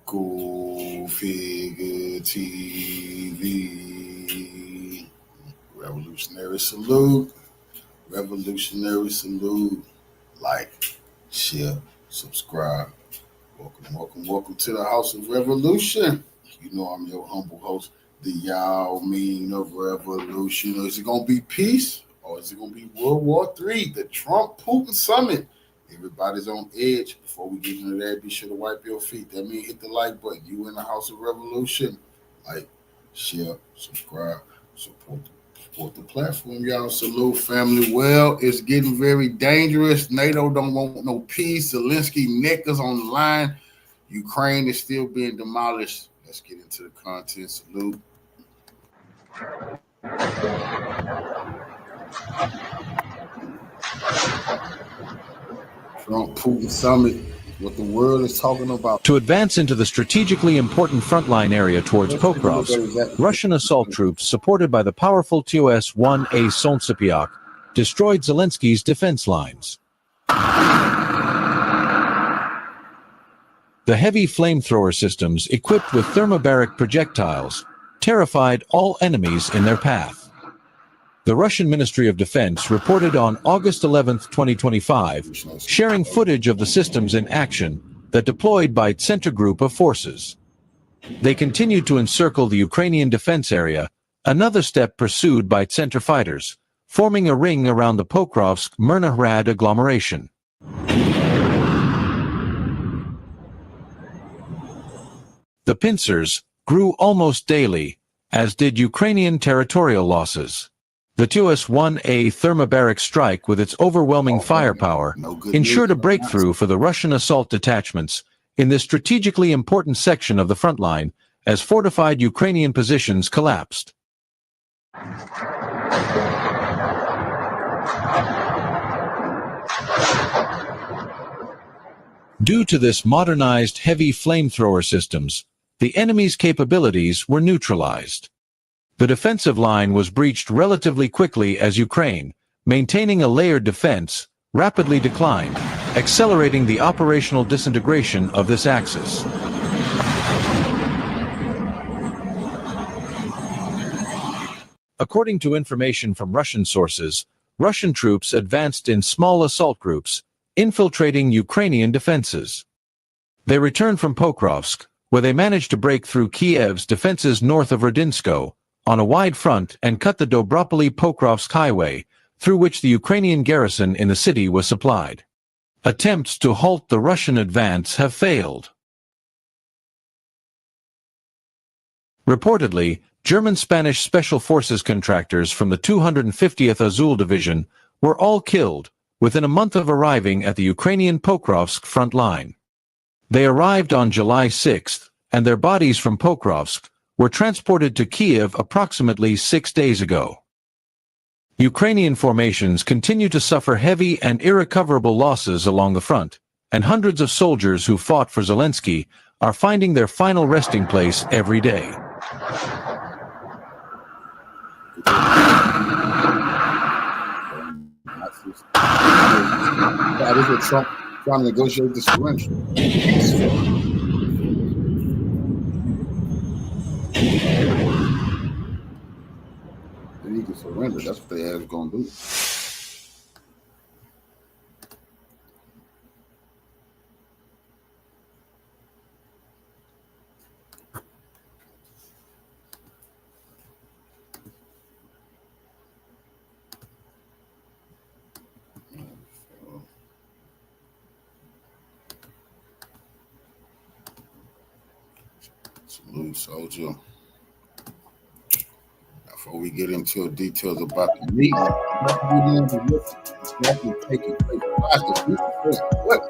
Go Figure TV. Revolutionary salute. Revolutionary salute. Like, share, subscribe. Welcome to the House of Revolution. You know I'm your humble host, the Yao Mean of Revolution. Is it going to be peace or is it going to be World War III, the Trump-Putin summit? Everybody's on edge. Before we get into that, be sure to wipe your feet. That means hit the like button. You in the House of Revolution. Like, share, subscribe, support the platform, y'all. Salute, family. Well, it's getting very dangerous. NATO don't want no peace. Zelensky neck is on the line. Ukraine is still being demolished. Let's get into the content. Salute. Trump-Putin summit, what the world is talking about. To advance into the strategically important frontline area towards Pokrovsk, Russian assault troops, supported by the powerful TOS-1A Solntsepiak, destroyed Zelensky's defense lines. The heavy flamethrower systems, equipped with thermobaric projectiles, terrified all enemies in their path. The Russian Ministry of Defense reported on August 11, 2025, sharing footage of the systems in action that deployed by its center group of forces. They continued to encircle the Ukrainian defense area, another step pursued by center fighters, forming a ring around the Pokrovsk-Myrnohrad agglomeration. The pincers grew almost daily, as did Ukrainian territorial losses. The TOS-1A thermobaric strike, with its overwhelming firepower, ensured a breakthrough for the Russian assault detachments in this strategically important section of the front line as fortified Ukrainian positions collapsed. Due to this modernized heavy flamethrower systems, the enemy's capabilities were neutralized. The defensive line was breached relatively quickly as Ukraine, maintaining a layered defense, rapidly declined, accelerating the operational disintegration of this axis. According to information from Russian sources, Russian troops advanced in small assault groups, infiltrating Ukrainian defenses. They returned from Pokrovsk, where they managed to break through Kiev's defenses north of Rodinsko, on a wide front, and cut the Dobropoli-Pokrovsk highway, through which the Ukrainian garrison in the city was supplied. Attempts to halt the Russian advance have failed. Reportedly, German-Spanish Special Forces contractors from the 250th Azul Division were all killed within a month of arriving at the Ukrainian Pokrovsk front line. They arrived on July 6, and their bodies from Pokrovsk were transported to Kiev approximately 6 days ago. Ukrainian formations continue to suffer heavy and irrecoverable losses along the front, and hundreds of soldiers who fought for Zelensky are finding their final resting place every day. That is what Trump trying to negotiate the surrender. They need to surrender. That's what they are going to do. Salute, soldier. Before we get into details about the meeting, exactly taking place. What?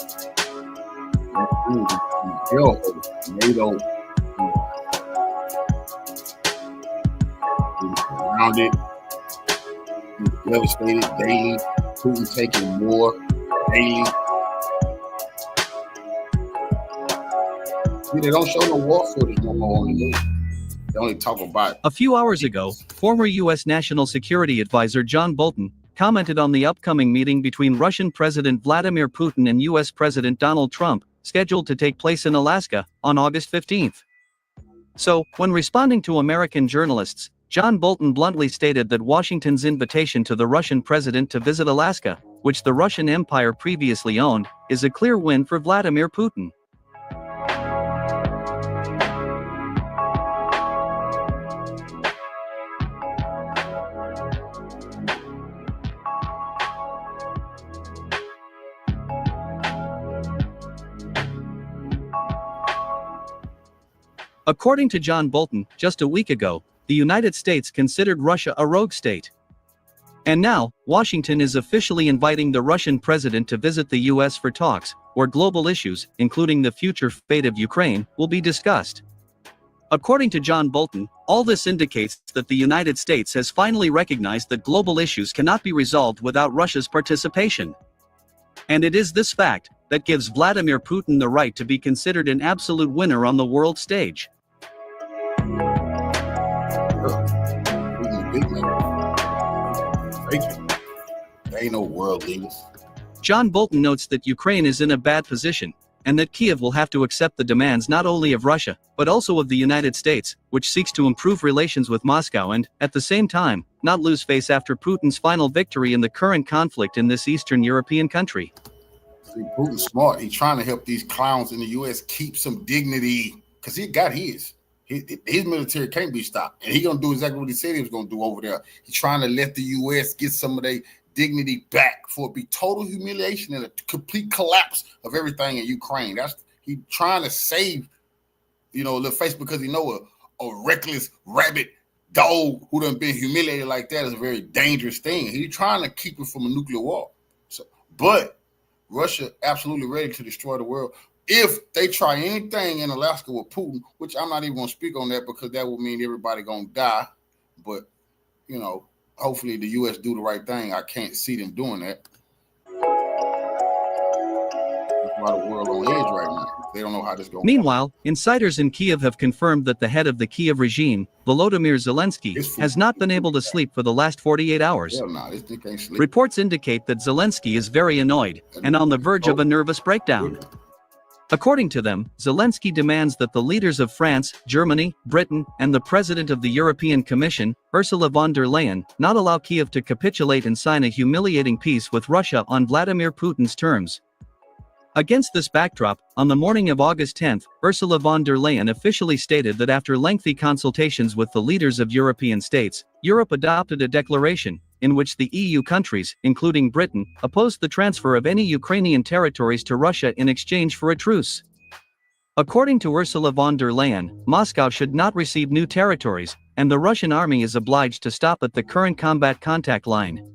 NATO surrounded, devastated daily. Putin taking more daily. See, they don't show no war footage no more on the news. They only talk about it. A few hours ago, former U.S. National Security Advisor John Bolton commented on the upcoming meeting between Russian President Vladimir Putin and U.S. President Donald Trump, scheduled to take place in Alaska on August 15th. So, when responding to American journalists, John Bolton bluntly stated that Washington's invitation to the Russian president to visit Alaska, which the Russian Empire previously owned, is a clear win for Vladimir Putin. According to John Bolton, just a week ago, the United States considered Russia a rogue state. And now, Washington is officially inviting the Russian president to visit the US for talks, where global issues, including the future fate of Ukraine, will be discussed. According to John Bolton, all this indicates that the United States has finally recognized that global issues cannot be resolved without Russia's participation. And it is this fact that gives Vladimir Putin the right to be considered an absolute winner on the world stage. There ain't no world leaders. John Bolton notes that Ukraine is in a bad position, and that Kiev will have to accept the demands not only of Russia, but also of the United States, which seeks to improve relations with Moscow and, at the same time, not lose face after Putin's final victory in the current conflict in this Eastern European country. See, Putin's smart. He's trying to help these clowns in the U.S. keep some dignity, because he got his. His military can't be stopped, and he's going to do exactly what he said he was going to do over there. He's trying to let the U.S. get some of their dignity back for it be total humiliation and a complete collapse of everything in Ukraine. He's trying to save, the face, because he know a reckless rabbit dog who done been humiliated like that is a very dangerous thing. He's trying to keep it from a nuclear war. But Russia absolutely ready to destroy the world. If they try anything in Alaska with Putin, which I'm not even going to speak on that because that would mean everybody going to die. But, hopefully the U.S. do the right thing. I can't see them doing that. That's why the world on edge right now. They don't know how this goes. Meanwhile, insiders in Kiev have confirmed that the head of the Kiev regime, Volodymyr Zelensky, has not been able to sleep for the last 48 hours. Hell nah, this thing can't sleep. Reports indicate that Zelensky is very annoyed and on the verge of a nervous breakdown. According to them, Zelensky demands that the leaders of France, Germany, Britain, and the president of the European Commission, Ursula von der Leyen, not allow Kiev to capitulate and sign a humiliating peace with Russia on Vladimir Putin's terms. Against this backdrop, on the morning of August 10, Ursula von der Leyen officially stated that after lengthy consultations with the leaders of European states, Europe adopted a declaration in which the EU countries, including Britain, opposed the transfer of any Ukrainian territories to Russia in exchange for a truce. According to Ursula von der Leyen, Moscow should not receive new territories, and the Russian army is obliged to stop at the current combat contact line.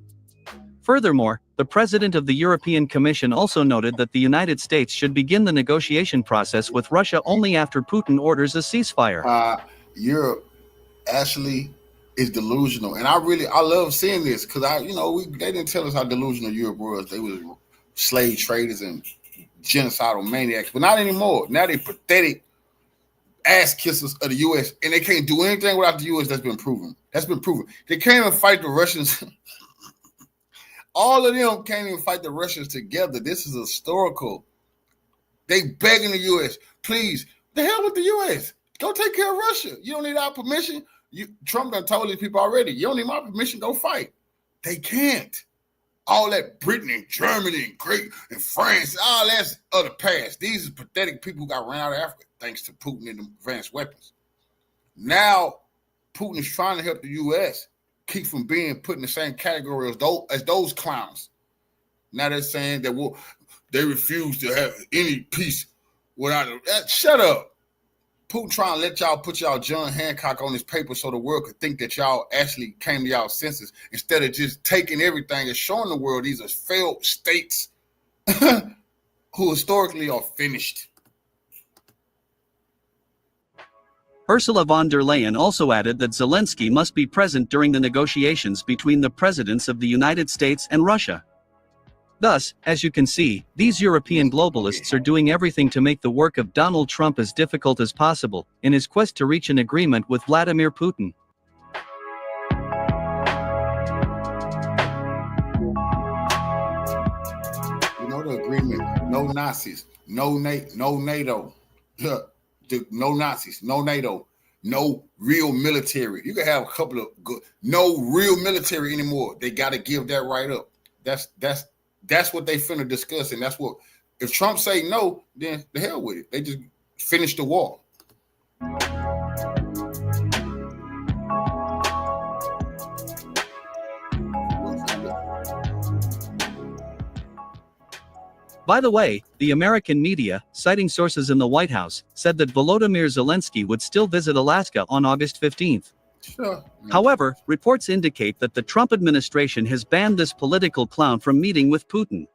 Furthermore, the president of the European Commission also noted that the United States should begin the negotiation process with Russia only after Putin orders a ceasefire. Europe actually is delusional, and I love seeing this because they didn't tell us how delusional Europe was. They were slave traders and genocidal maniacs, but not anymore. Now they pathetic ass kissers of the U.S. and they can't do anything without the U.S. That's been proven. They can't even fight the Russians. All of them can't even fight the Russians together. This is historical. They begging the U.S., please, the hell with the U.S. Go take care of Russia. You don't need our permission. Trump done told these people already, you don't need my permission, go fight. They can't. All that Britain and Germany and Great and France, all that's of the past. These are pathetic people who got ran out of Africa thanks to Putin and the advanced weapons. Now, Putin is trying to help the U.S. keep from being put in the same category as those clowns. Now they're saying that they refuse to have any peace without that. Shut up. Putin trying to let y'all put y'all John Hancock on this paper so the world could think that y'all actually came to y'all senses instead of just taking everything and showing the world these are failed states who historically are finished. Ursula von der Leyen also added that Zelensky must be present during the negotiations between the presidents of the United States and Russia. Thus, as you can see, these European globalists are doing everything to make the work of Donald Trump as difficult as possible, in his quest to reach an agreement with Vladimir Putin. The agreement, no Nazis, no NATO, no Nazis, no NATO, no real military. You can have a couple of good, no real military anymore. They got to give that right up. That's what they finna discuss, and that's what. If Trump say no, then the hell with it. They just finish the war. By the way, the American media, citing sources in the White House, said that Volodymyr Zelensky would still visit Alaska on August 15th. Sure. However, reports indicate that the Trump administration has banned this political clown from meeting with Putin.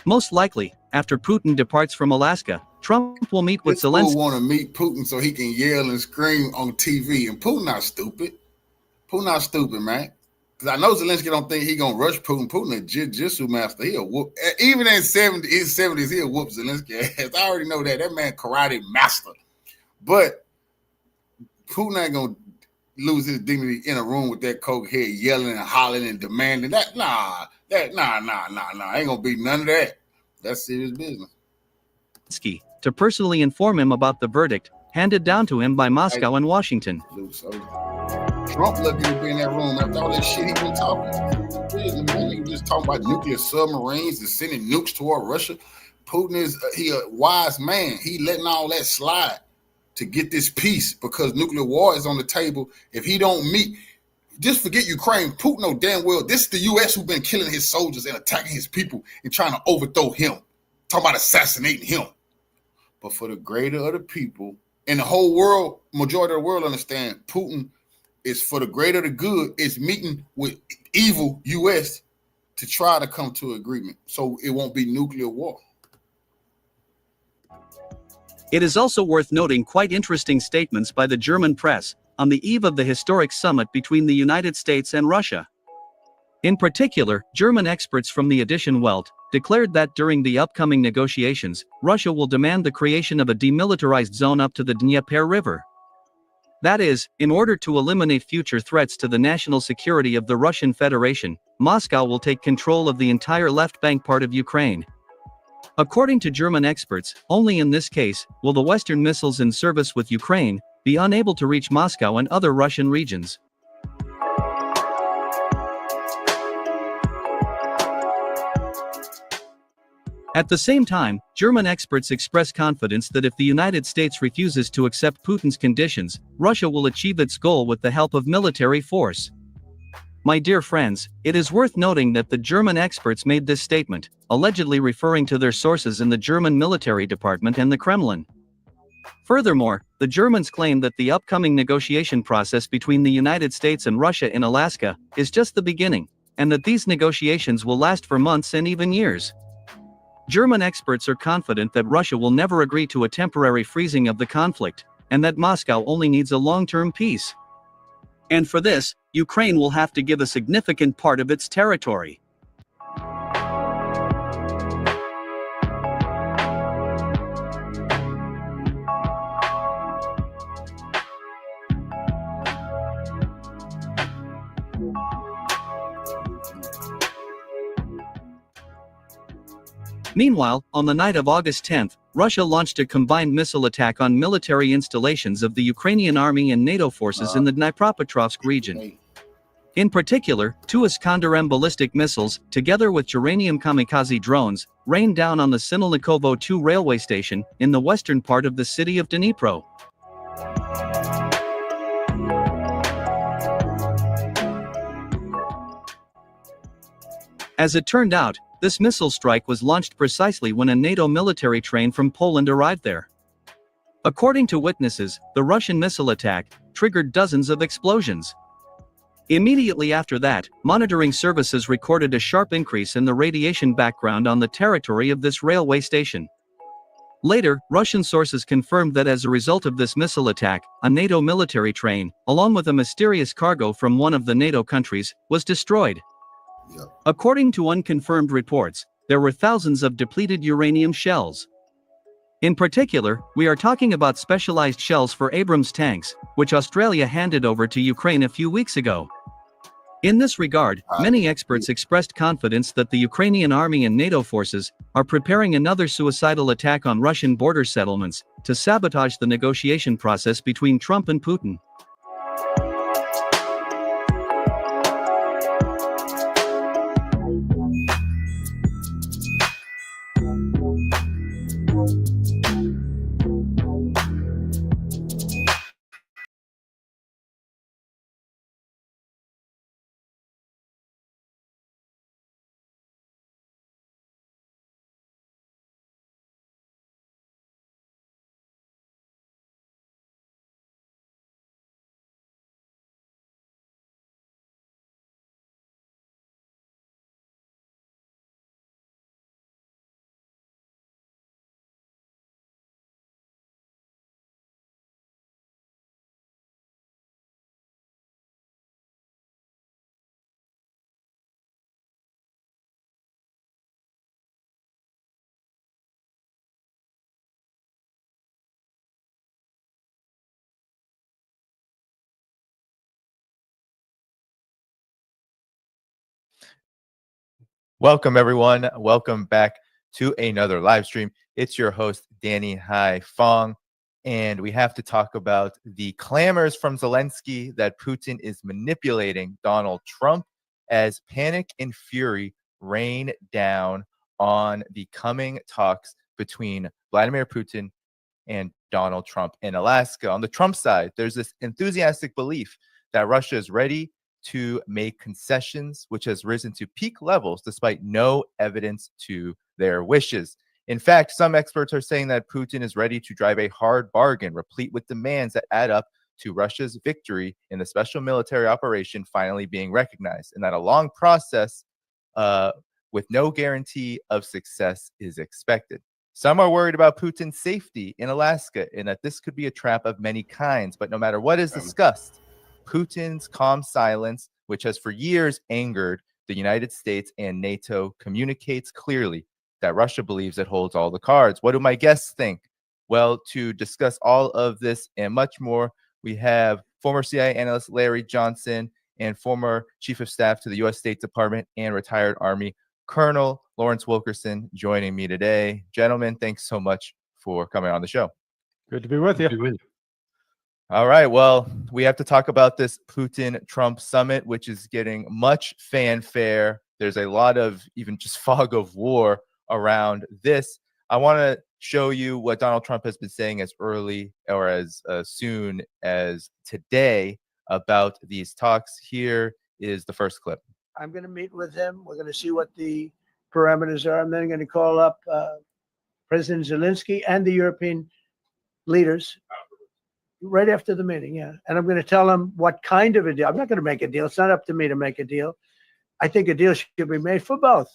Most likely, after Putin departs from Alaska, Trump will meet with Zelensky. People want to meet Putin so he can yell and scream on TV, and Putin not stupid. Putin not stupid, man. Because I know Zelensky don't think he gonna rush Putin. Putin a jiu-jitsu master. He'll whoop, even in his 70s, he'll whoop Zelensky ass. I already know that. That man karate master. But Putin ain't gonna lose his dignity in a room with that coke head yelling and hollering and demanding that. Nah. Ain't gonna be none of that. That's serious business. To personally inform him about the verdict handed down to him by Moscow and Washington. Trump lucky to be in that room after all that shit he been talking. Man, he just talking about nuclear submarines and sending nukes toward Russia. Putin is he a wise man. He letting all that slide to get this peace because nuclear war is on the table. If he don't meet, just forget Ukraine. Putin know damn well this is the U.S. who's been killing his soldiers and attacking his people and trying to overthrow him. Talking about assassinating him. But for the greater of the people, and the whole world, majority of the world understand Putin is for the greater the good, is meeting with evil U.S. to try to come to agreement so it won't be nuclear war. It is also worth noting quite interesting statements by the German press on the eve of the historic summit between the United States and Russia. In particular, German experts from the edition Welt declared that during the upcoming negotiations, Russia will demand the creation of a demilitarized zone up to the Dnieper River. That is, in order to eliminate future threats to the national security of the Russian Federation, Moscow will take control of the entire left bank part of Ukraine. According to German experts, only in this case will the Western missiles in service with Ukraine be unable to reach Moscow and other Russian regions. At the same time, German experts express confidence that if the United States refuses to accept Putin's conditions, Russia will achieve its goal with the help of military force. My dear friends, it is worth noting that the German experts made this statement, allegedly referring to their sources in the German military department and the Kremlin. Furthermore, the Germans claim that the upcoming negotiation process between the United States and Russia in Alaska is just the beginning, and that these negotiations will last for months and even years. German experts are confident that Russia will never agree to a temporary freezing of the conflict, and that Moscow only needs a long-term peace. And for this, Ukraine will have to give a significant part of its territory. Meanwhile, on the night of August 10, Russia launched a combined missile attack on military installations of the Ukrainian army and NATO forces in the Dnipropetrovsk region. In particular, 2 Iskander-M ballistic missiles, together with uranium kamikaze drones, rained down on the Sinelnikovo 2 railway station in the western part of the city of Dnipro. As it turned out, this missile strike was launched precisely when a NATO military train from Poland arrived there. According to witnesses, the Russian missile attack triggered dozens of explosions. Immediately after that, monitoring services recorded a sharp increase in the radiation background on the territory of this railway station. Later, Russian sources confirmed that as a result of this missile attack, a NATO military train, along with a mysterious cargo from one of the NATO countries, was destroyed. According to unconfirmed reports, there were thousands of depleted uranium shells. In particular, we are talking about specialized shells for Abrams tanks, which Australia handed over to Ukraine a few weeks ago. In this regard, many experts expressed confidence that the Ukrainian army and NATO forces are preparing another suicidal attack on Russian border settlements to sabotage the negotiation process between Trump and Putin. Welcome, everyone. Welcome back to another live stream. It's your host, Danny Hai Fong, and we have to talk about the clamors from Zelensky that Putin is manipulating Donald Trump as panic and fury rain down on the coming talks between Vladimir Putin and Donald Trump in Alaska. On the Trump side, there's this enthusiastic belief that Russia is ready to make concessions, which has risen to peak levels despite no evidence to their wishes. In fact, some experts are saying that Putin is ready to drive a hard bargain, replete with demands that add up to Russia's victory in the special military operation finally being recognized, and that a long process with no guarantee of success is expected. Some are worried about Putin's safety in Alaska and that this could be a trap of many kinds. But no matter what is discussed, Putin's calm silence, which has for years angered the United States and NATO, communicates clearly that Russia believes it holds all the cards. What do my guests think? Well, to discuss all of this and much more, we have former CIA analyst Larry Johnson and former Chief of Staff to the U.S. State Department and retired Army Colonel Lawrence Wilkerson joining me today. Gentlemen, thanks so much for coming on the show. Good to be with you. All right. Well, we have to talk about this Putin-Trump summit, which is getting much fanfare. There's a lot of even just fog of war around this. I want to show you what Donald Trump has been saying as early or as soon as today about these talks. Here is the first clip. I'm going to meet with him. We're going to see what the parameters are. I'm then going to call up President Zelensky and the European leaders right after the meeting. Yeah. And I'm going to tell them what kind of a deal. I'm not going to make a deal. It's not up to me to make a deal. I think a deal should be made for both.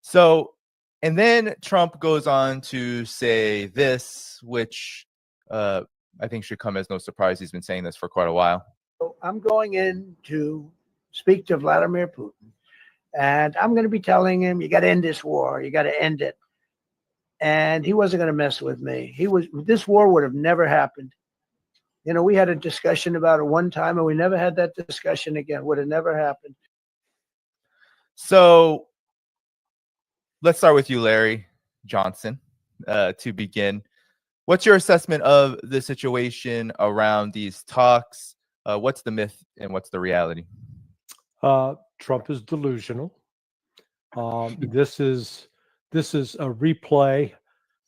So, and then Trump goes on to say this, which I think should come as no surprise. He's been saying this for quite a while. So I'm going in to speak to Vladimir Putin, and I'm going to be telling him, you got to end this war. You got to end it. And he wasn't going to mess with me. This war would have never happened. You know, we had a discussion about it one time, and we never had that discussion again. Would have never happened. So let's start with you, Larry Johnson, to begin. What's your assessment of the situation around these talks? What's the myth and what's the reality? Trump is delusional. This is a replay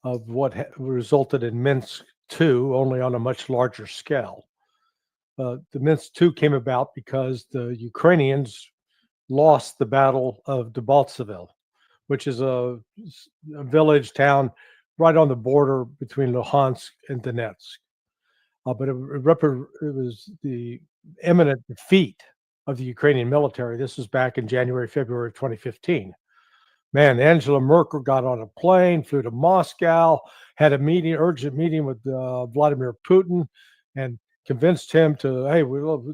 of what resulted in Minsk II, only on a much larger scale. The Minsk II came about because the Ukrainians lost the Battle of Debaltseve, which is a village town right on the border between Luhansk and Donetsk. But it was the imminent defeat of the Ukrainian military. This was back in January, February of 2015. Man, Angela Merkel got on a plane, flew to Moscow, had a meeting, urgent meeting with Vladimir Putin, and convinced him to, hey,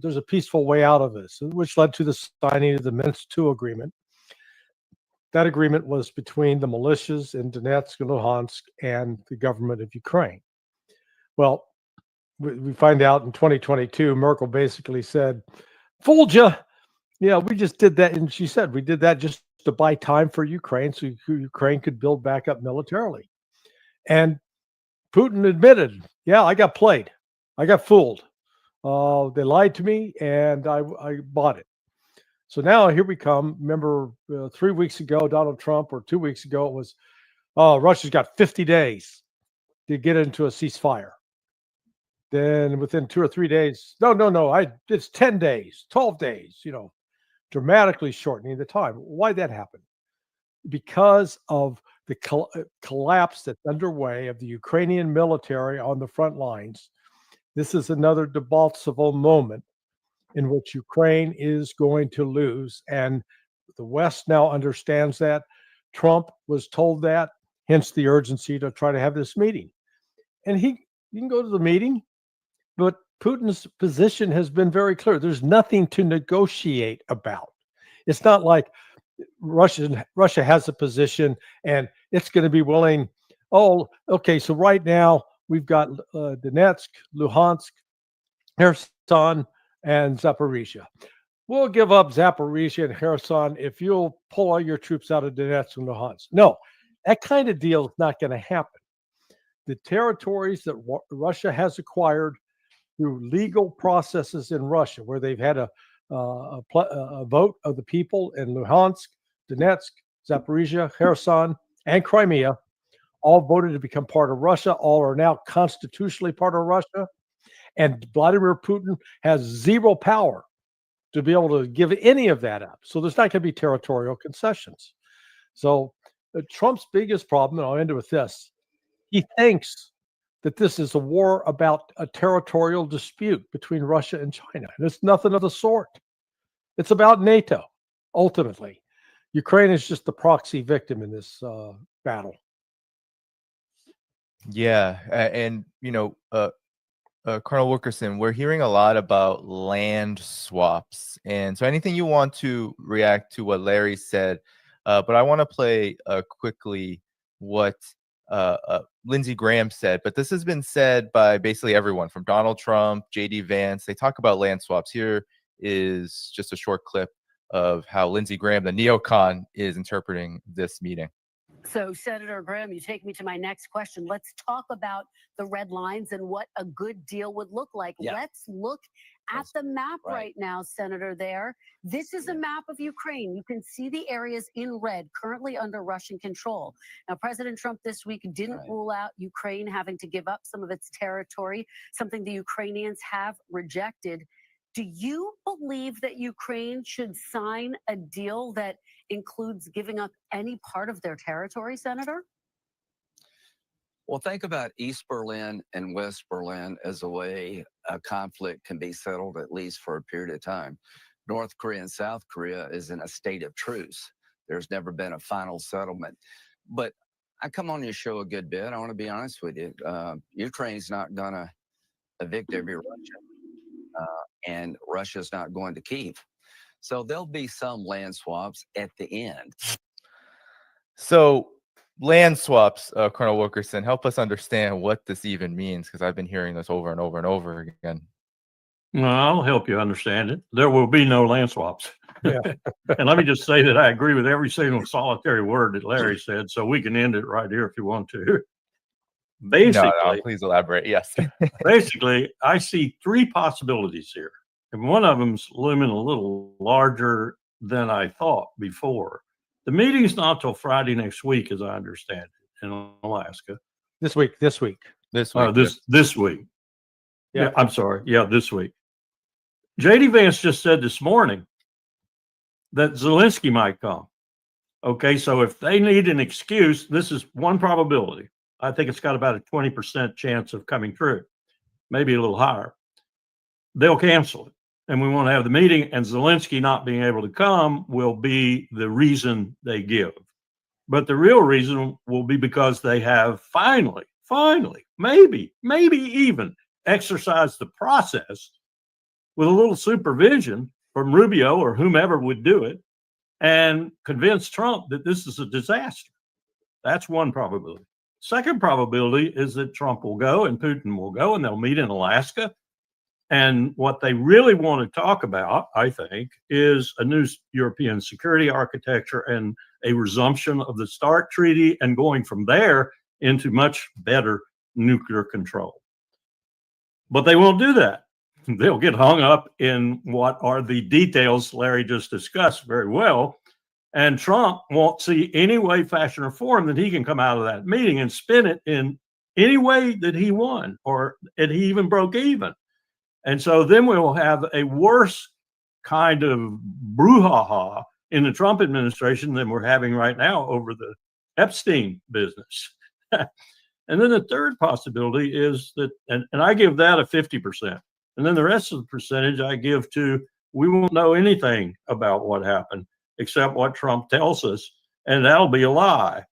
there's a peaceful way out of this, which led to the signing of the Minsk II agreement. That agreement was between the militias in Donetsk and Luhansk and the government of Ukraine. Well, we find out in 2022, Merkel basically said, fooled you. Yeah, we just did that. And she said we did that just to buy time for Ukraine so Ukraine could build back up militarily. And Putin admitted, yeah, I got played. I got fooled. They lied to me and I bought it. So now here we come. Remember 3 weeks ago, Donald Trump, or 2 weeks ago, it was, oh, Russia's got 50 days to get into a ceasefire. Then within 2 or 3 days, no, it's 10 days, 12 days, dramatically shortening the time. Why that happen? Because of the collapse that's underway of the Ukrainian military on the front lines. This is another debaltsable moment in which Ukraine is going to lose. And the West now understands that. Trump was told that, hence the urgency to try to have this meeting. And you can go to the meeting, but Putin's position has been very clear. There's nothing to negotiate about. It's not like Russia has a position and it's going to be willing. Oh, okay. So right now we've got Donetsk, Luhansk, Kherson, and Zaporizhia. We'll give up Zaporizhia and Kherson if you'll pull all your troops out of Donetsk and Luhansk. No, that kind of deal is not going to happen. The territories that Russia has acquired through legal processes in Russia, where they've had a vote of the people in Luhansk, Donetsk, Zaporizhia, Kherson, and Crimea, all voted to become part of Russia. All are now constitutionally part of Russia. And Vladimir Putin has zero power to be able to give any of that up. So there's not going to be territorial concessions. So Trump's biggest problem, and I'll end it with this, he thinks that this is a war about a territorial dispute between Russia and China. And it's nothing of the sort. It's about NATO, ultimately. Ukraine is just the proxy victim in this battle. Yeah, and Colonel Wilkerson, we're hearing a lot about land swaps, and so anything you want to react to what Larry said, but I want to play quickly what Lindsey Graham said. But this has been said by basically everyone from Donald Trump, J.D. Vance. They talk about land swaps. Here is just a short clip of how Lindsey Graham, the neocon, is interpreting this meeting. So, Senator Graham, you take me to my next question. Let's talk about the red lines and what a good deal would look like. Yeah. Let's look at the map right now, Senator, there. This is a map of Ukraine. You can see the areas in red currently under Russian control. Now, President Trump this week didn't rule out Ukraine having to give up some of its territory, something the Ukrainians have rejected. Do you believe that Ukraine should sign a deal that includes giving up any part of their territory, Senator? Well, think about East Berlin and West Berlin as a way a conflict can be settled, at least for a period of time. North Korea and South Korea is in a state of truce. There's never been a final settlement. But I come on your show a good bit. I want to be honest with you. Ukraine's not going to evict every Russian. And Russia's not going to Kyiv. So there'll be some land swaps at the end. So land swaps, Colonel Wilkerson, help us understand what this even means, because I've been hearing this over and over and over again. No, I'll help you understand it. There will be no land swaps. Yeah. And let me just say that I agree with every single solitary word that Larry said, so we can end it right here if you want to. Basically, no, please elaborate. Yes. Basically, I see three possibilities here. And one of them's looming a little larger than I thought before. The meeting's not till Friday next week, as I understand it, in Alaska. This week. This week. Yeah, I'm sorry. Yeah, this week. J.D. Vance just said this morning that Zelensky might come. Okay, so if they need an excuse, this is one probability. I think it's got about a 20% chance of coming true, maybe a little higher. They'll cancel it, and we won't have the meeting, and Zelensky not being able to come will be the reason they give. But the real reason will be because they have finally, maybe even exercised the process with a little supervision from Rubio or whomever would do it and convince Trump that this is a disaster. That's one probability. Second probability is that Trump will go and Putin will go and they'll meet in Alaska And what they really want to talk about, I think, is a new European security architecture and a resumption of the START treaty and going from there into much better nuclear control. But they won't do that. They'll get hung up in what are the details Larry just discussed very well. And Trump won't see any way, fashion, or form that he can come out of that meeting and spin it in any way that he won or that he even broke even. And so then we will have a worse kind of brouhaha in the Trump administration than we're having right now over the Epstein business. And then the third possibility is that, and I give that a 50%. And then the rest of the percentage I give to, we won't know anything about what happened except what Trump tells us, and that'll be a lie.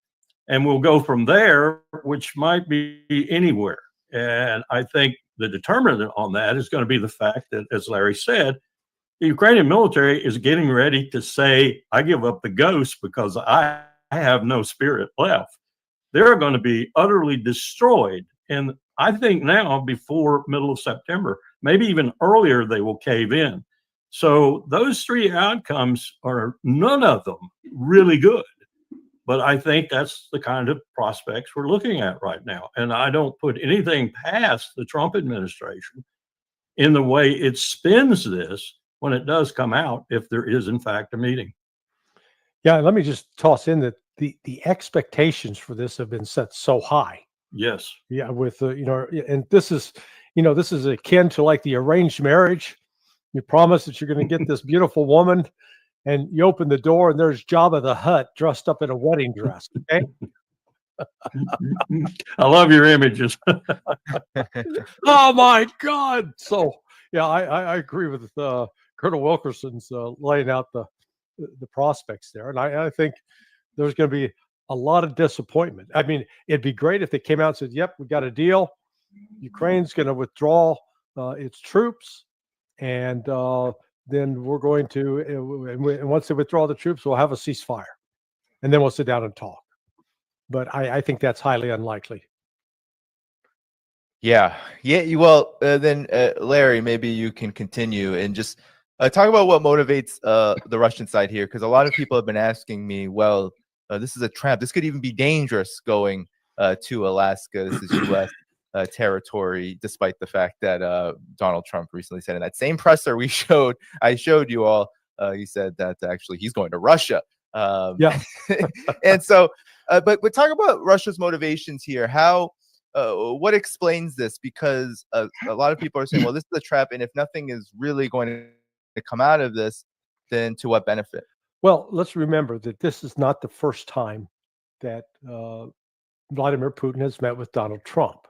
And we'll go from there, which might be anywhere. And I think the determinant on that is going to be the fact that, as Larry said, the Ukrainian military is getting ready to say, I give up the ghost because I have no spirit left. They're going to be utterly destroyed. And I think now, before middle of September, maybe even earlier, they will cave in. So those three outcomes are none of them really good. But I think that's the kind of prospects we're looking at right now. And I don't put anything past the Trump administration in the way it spins this when it does come out, if there is, in fact, a meeting. Yeah, let me just toss in that the expectations for this have been set so high. Yes. Yeah, with and this is akin to like the arranged marriage. You promise that you're going to get this beautiful woman, and you open the door, and there's Jabba the Hutt dressed up in a wedding dress. Okay. I love your images. Oh my God! So yeah, I agree with Colonel Wilkerson's laying out the prospects there, and I think there's going to be a lot of disappointment. I mean, it'd be great if they came out and said, "Yep, we got a deal. Ukraine's going to withdraw its troops, and then we're going to, and once they withdraw the troops, we'll have a ceasefire, and then we'll sit down and talk." But I think that's highly unlikely. Yeah. Well, then Larry, maybe you can continue and just talk about what motivates the Russian side here, because a lot of people have been asking me, well, this is a trap. This could even be dangerous going to Alaska. This is U.S. Territory, despite the fact that Donald Trump recently said in that same presser I showed you all, he said that actually he's going to Russia. Yeah. And so, but talk about Russia's motivations here. How, what explains this? Because a lot of people are saying, well, this is a trap, and if nothing is really going to come out of this, then to what benefit? Well, let's remember that this is not the first time that Vladimir Putin has met with Donald Trump.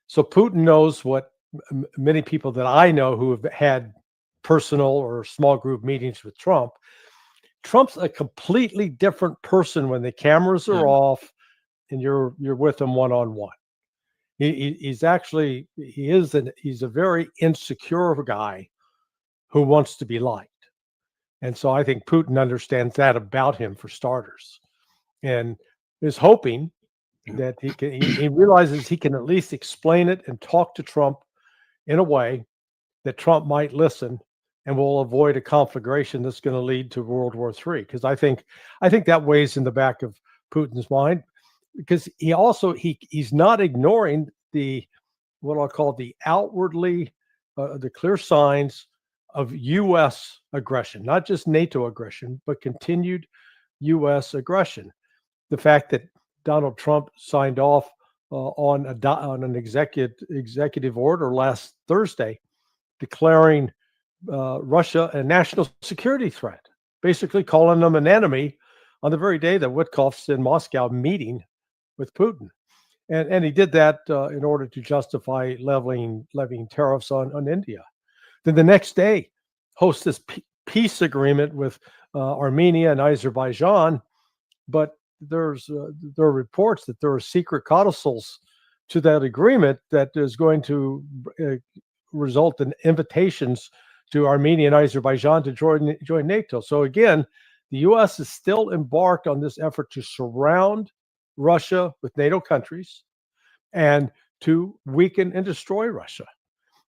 So Putin knows what many people that I know who have had personal or small group meetings with Trump. Trump's a completely different person when the cameras are off and you're with him one-on-one. He's a very insecure guy who wants to be liked. And so I think Putin understands that about him, for starters, and is hoping that he realizes he can at least explain it and talk to Trump in a way that Trump might listen and will avoid a conflagration that's going to lead to World War III. Because I think that weighs in the back of Putin's mind, because he's not ignoring what I'll call the outwardly the clear signs of U.S. aggression, not just NATO aggression, but continued U.S. aggression. The fact that Donald Trump signed off on an executive order last Thursday declaring Russia a national security threat, basically calling them an enemy on the very day that Witkoff's in Moscow meeting with Putin. And he did that in order to justify levying tariffs on India. Then the next day, host this peace agreement with Armenia and Azerbaijan, but there are reports that there are secret codicils to that agreement that is going to result in invitations to Armenia and Azerbaijan to join NATO. So again, the U.S. is still embarked on this effort to surround Russia with NATO countries and to weaken and destroy Russia.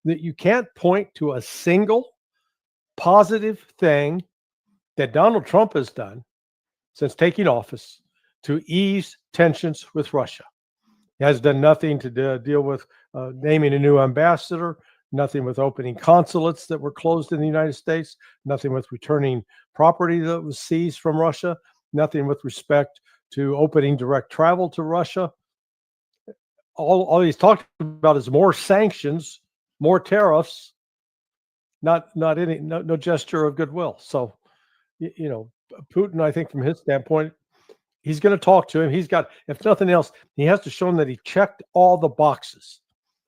that you can't point to a single positive thing that Donald Trump has done since taking office to ease tensions with Russia. He has done nothing to deal with naming a new ambassador, nothing with opening consulates that were closed in the United States, nothing with returning property that was seized from Russia, nothing with respect to opening direct travel to Russia. All he's talked about is more sanctions, more tariffs, no gesture of goodwill. So, you know, Putin, I think from his standpoint, he's going to talk to him. He's got, if nothing else, he has to show him that he checked all the boxes,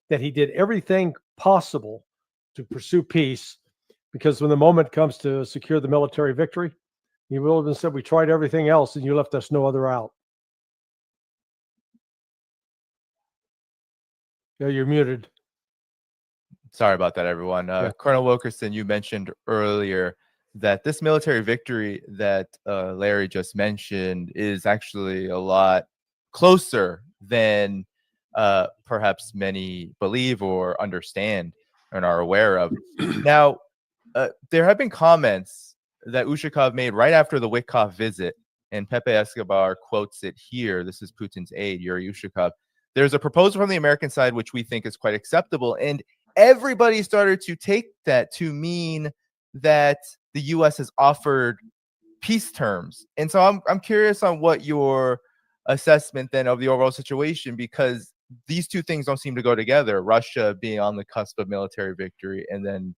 that he did everything possible to pursue peace, because when the moment comes to secure the military victory, he will have said, we tried everything else and you left us no other out. Yeah, you're muted. Sorry about that, everyone. Colonel Wilkerson, you mentioned earlier that this military victory that Larry just mentioned is actually a lot closer than perhaps many believe or understand and are aware of. Now, there have been comments that Ushakov made right after the Witkoff visit, and Pepe Escobar quotes it here. This is Putin's aide, Yuri Ushakov. There's a proposal from the American side which we think is quite acceptable, and everybody started to take that to mean that the U.S. has offered peace terms. And so I'm curious on what your assessment then of the overall situation, because these two things don't seem to go together. Russia being on the cusp of military victory, and then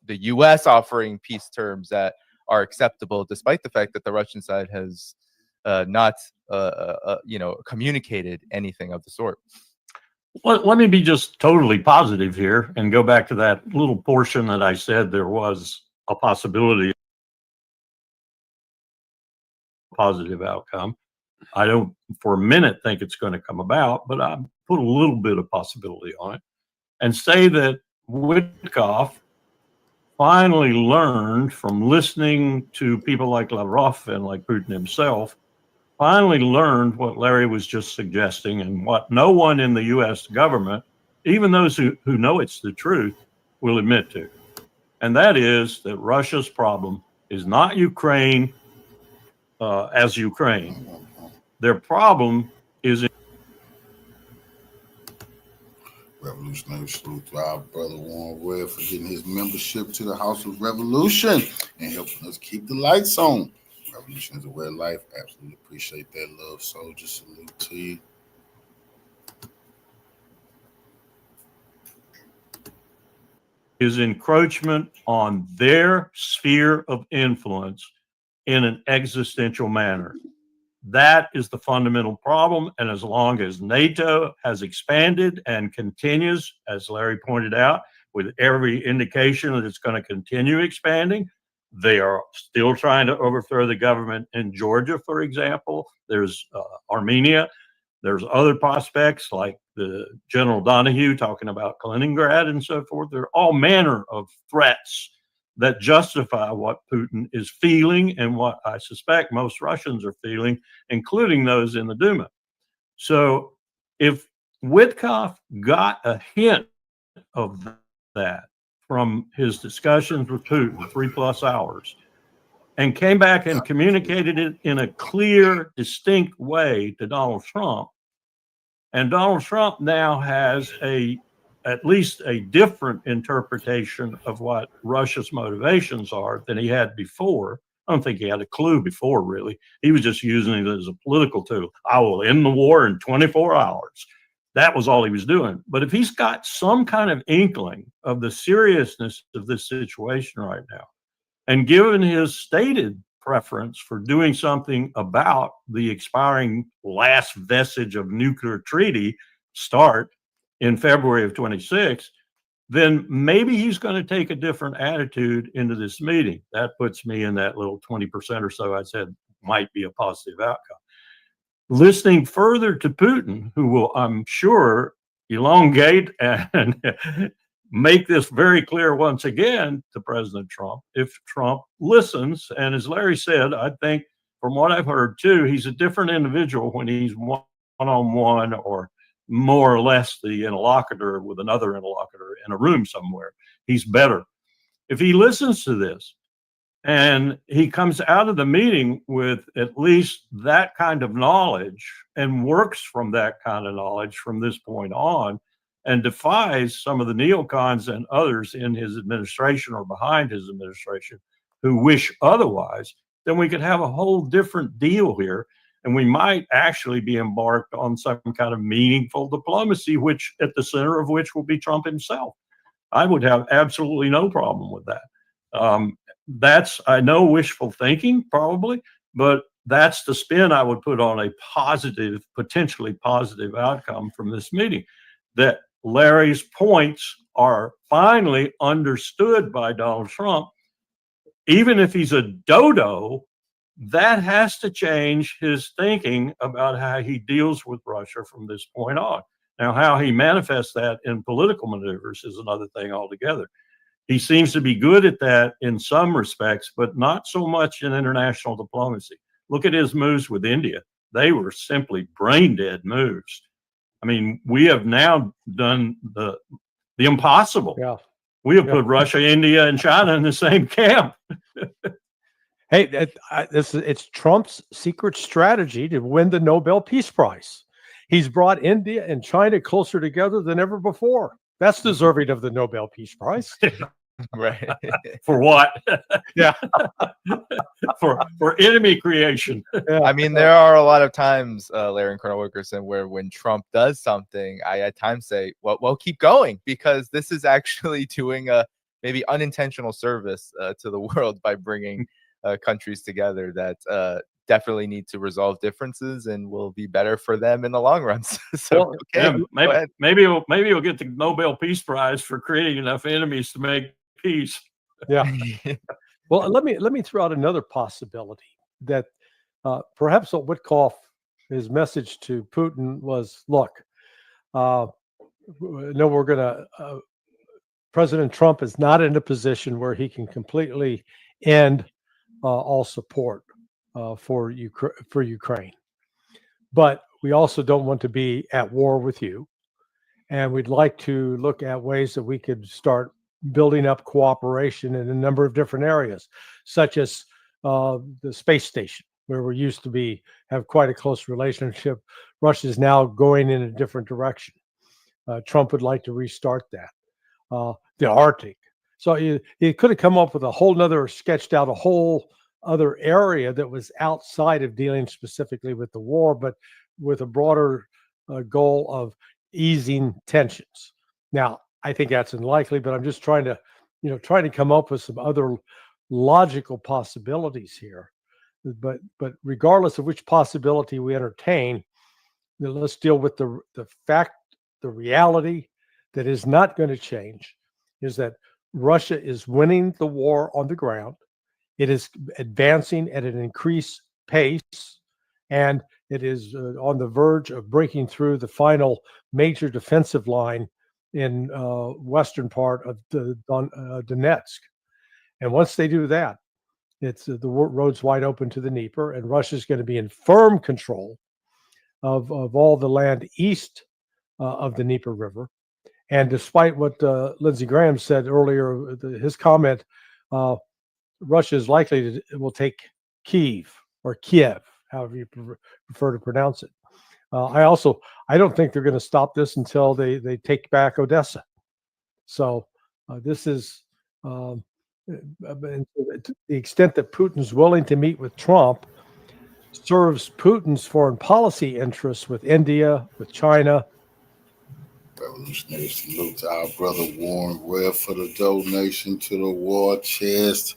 the U.S. offering peace terms that are acceptable, despite the fact that the Russian side has not communicated anything of the sort. Let me be just totally positive here and go back to that little portion that I said there was a possibility of a positive outcome. I don't for a minute think it's going to come about, but I put a little bit of possibility on it and say that Witkoff finally learned from listening to people like Lavrov and like Putin himself, finally learned what Larry was just suggesting, and what no one in the U.S. government, even those who know it's the truth, will admit to. And that is that Russia's problem is not Ukraine as Ukraine. Their problem is Revolutionary salute to our brother Warren Webb for getting his membership to the House of Revolution and helping us keep the lights on. Revolution is a way of life. Absolutely appreciate that love, soldier. Salute to you. is encroachment on their sphere of influence in an existential manner. That is the fundamental problem. And as long as NATO has expanded and continues, as Larry pointed out, with every indication that it's going to continue expanding, they are still trying to overthrow the government in Georgia, for example. There's Armenia. There's other prospects like the General Donahue talking about Kaliningrad and so forth. There are all manner of threats that justify what Putin is feeling and what I suspect most Russians are feeling, including those in the Duma. So if Witkoff got a hint of that from his discussions with Putin, 3+ hours, and came back and communicated it in a clear, distinct way to Donald Trump, and Donald Trump now has at least a different interpretation of what Russia's motivations are than he had before. I don't think he had a clue before, really. He was just using it as a political tool. I will end the war in 24 hours. That was all he was doing. But if he's got some kind of inkling of the seriousness of this situation right now, and given his stated preference for doing something about the expiring last vestige of nuclear treaty start in February of 26, then maybe he's going to take a different attitude into this meeting. That puts me in that little 20% or so I said might be a positive outcome. Listening further to Putin, who will, I'm sure, elongate and make this very clear once again to President Trump, if Trump listens. And as Larry said, I think from what I've heard too, he's a different individual when he's one-on-one or more or less the interlocutor with another interlocutor in a room somewhere. He's better. If he listens to this and he comes out of the meeting with at least that kind of knowledge and works from that kind of knowledge from this point on and defies some of the neocons and others in his administration or behind his administration who wish otherwise, then we could have a whole different deal here. And we might actually be embarked on some kind of meaningful diplomacy, which at the center of which will be Trump himself. I would have absolutely no problem with that. That's, I know, wishful thinking probably, but that's the spin I would put on a positive, potentially positive outcome from this meeting, that Larry's points are finally understood by Donald Trump. Even if he's a dodo, that has to change his thinking about how he deals with Russia from this point on. Now, how he manifests that in political maneuvers is another thing altogether. He seems to be good at that in some respects, but not so much in international diplomacy. Look at his moves with India. They were simply brain dead moves. I mean, we have now done the impossible. Yeah. We have put Russia, India, and China in the same camp. Hey, it's Trump's secret strategy to win the Nobel Peace Prize. He's brought India and China closer together than ever before. That's deserving of the Nobel Peace Prize. Right. For what? Yeah. for enemy creation. Yeah. I mean, there are a lot of times, Larry and Colonel Wilkerson, where when Trump does something, I at times say, well, keep going, because this is actually doing a maybe unintentional service to the world by bringing countries together that definitely need to resolve differences and will be better for them in the long run. So, Well, okay, yeah, maybe he'll get the Nobel Peace Prize for creating enough enemies to make peace. Yeah. Well, let me throw out another possibility that perhaps Witkoff, his message to Putin was, look, no, we're going to, President Trump is not in a position where he can completely end all support for Ukraine. But we also don't want to be at war with you. And we'd like to look at ways that we could start building up cooperation in a number of different areas, such as the space station, where we used to have quite a close relationship. Russia is now going in a different direction. Trump would like to restart that. The Arctic. So he could have come up with sketched out a whole other area that was outside of dealing specifically with the war, but with a broader goal of easing tensions. Now, I think that's unlikely, but I'm just trying to come up with some other logical possibilities here. But regardless of which possibility we entertain, let's deal with the reality that is not going to change, is that Russia is winning the war on the ground. It is advancing at an increased pace, and it is on the verge of breaking through the final major defensive line in western part of Donetsk. And once they do that, it's the road's wide open to the Dnieper, and Russia's going to be in firm control of all the land east of the Dnieper River. And despite what Lindsey Graham said earlier, his comment, Russia is likely will take Kiev, however you prefer to pronounce it. I don't think they're going to stop this until they take back Odessa. So this is to the extent that Putin's willing to meet with Trump, serves Putin's foreign policy interests with India, with China. Revolutionary salute to our brother Warren Webb for the donation to the war chest.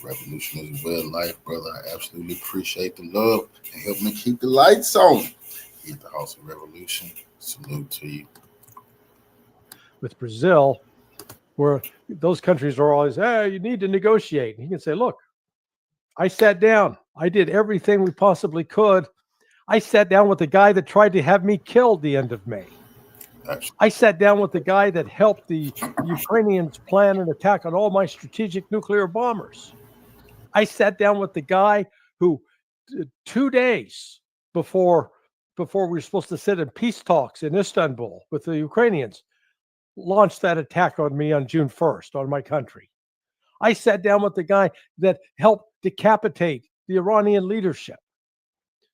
Revolution is well life, brother. I absolutely appreciate the love and help me keep the lights on. At the House of Revolution. Salute to you. With Brazil, where those countries are always, you need to negotiate. And he can say, look, I sat down. I did everything we possibly could. I sat down with the guy that tried to have me killed the end of May. Absolutely. I sat down with the guy that helped the Ukrainians plan an attack on all my strategic nuclear bombers. I sat down with the guy who 2 days before before we were supposed to sit in peace talks in Istanbul with the Ukrainians, launched that attack on me on June 1st on my country. I sat down with the guy that helped decapitate the Iranian leadership.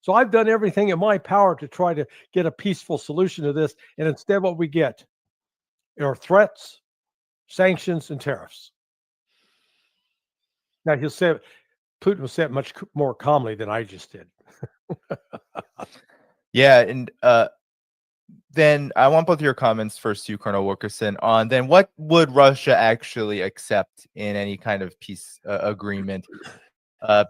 So I've done everything in my power to try to get a peaceful solution to this. And instead, what we get are threats, sanctions, and tariffs. Now, Putin will say it much more calmly than I just did. Yeah, and then I want both of your comments first to Colonel Wilkerson on then what would Russia actually accept in any kind of peace agreement?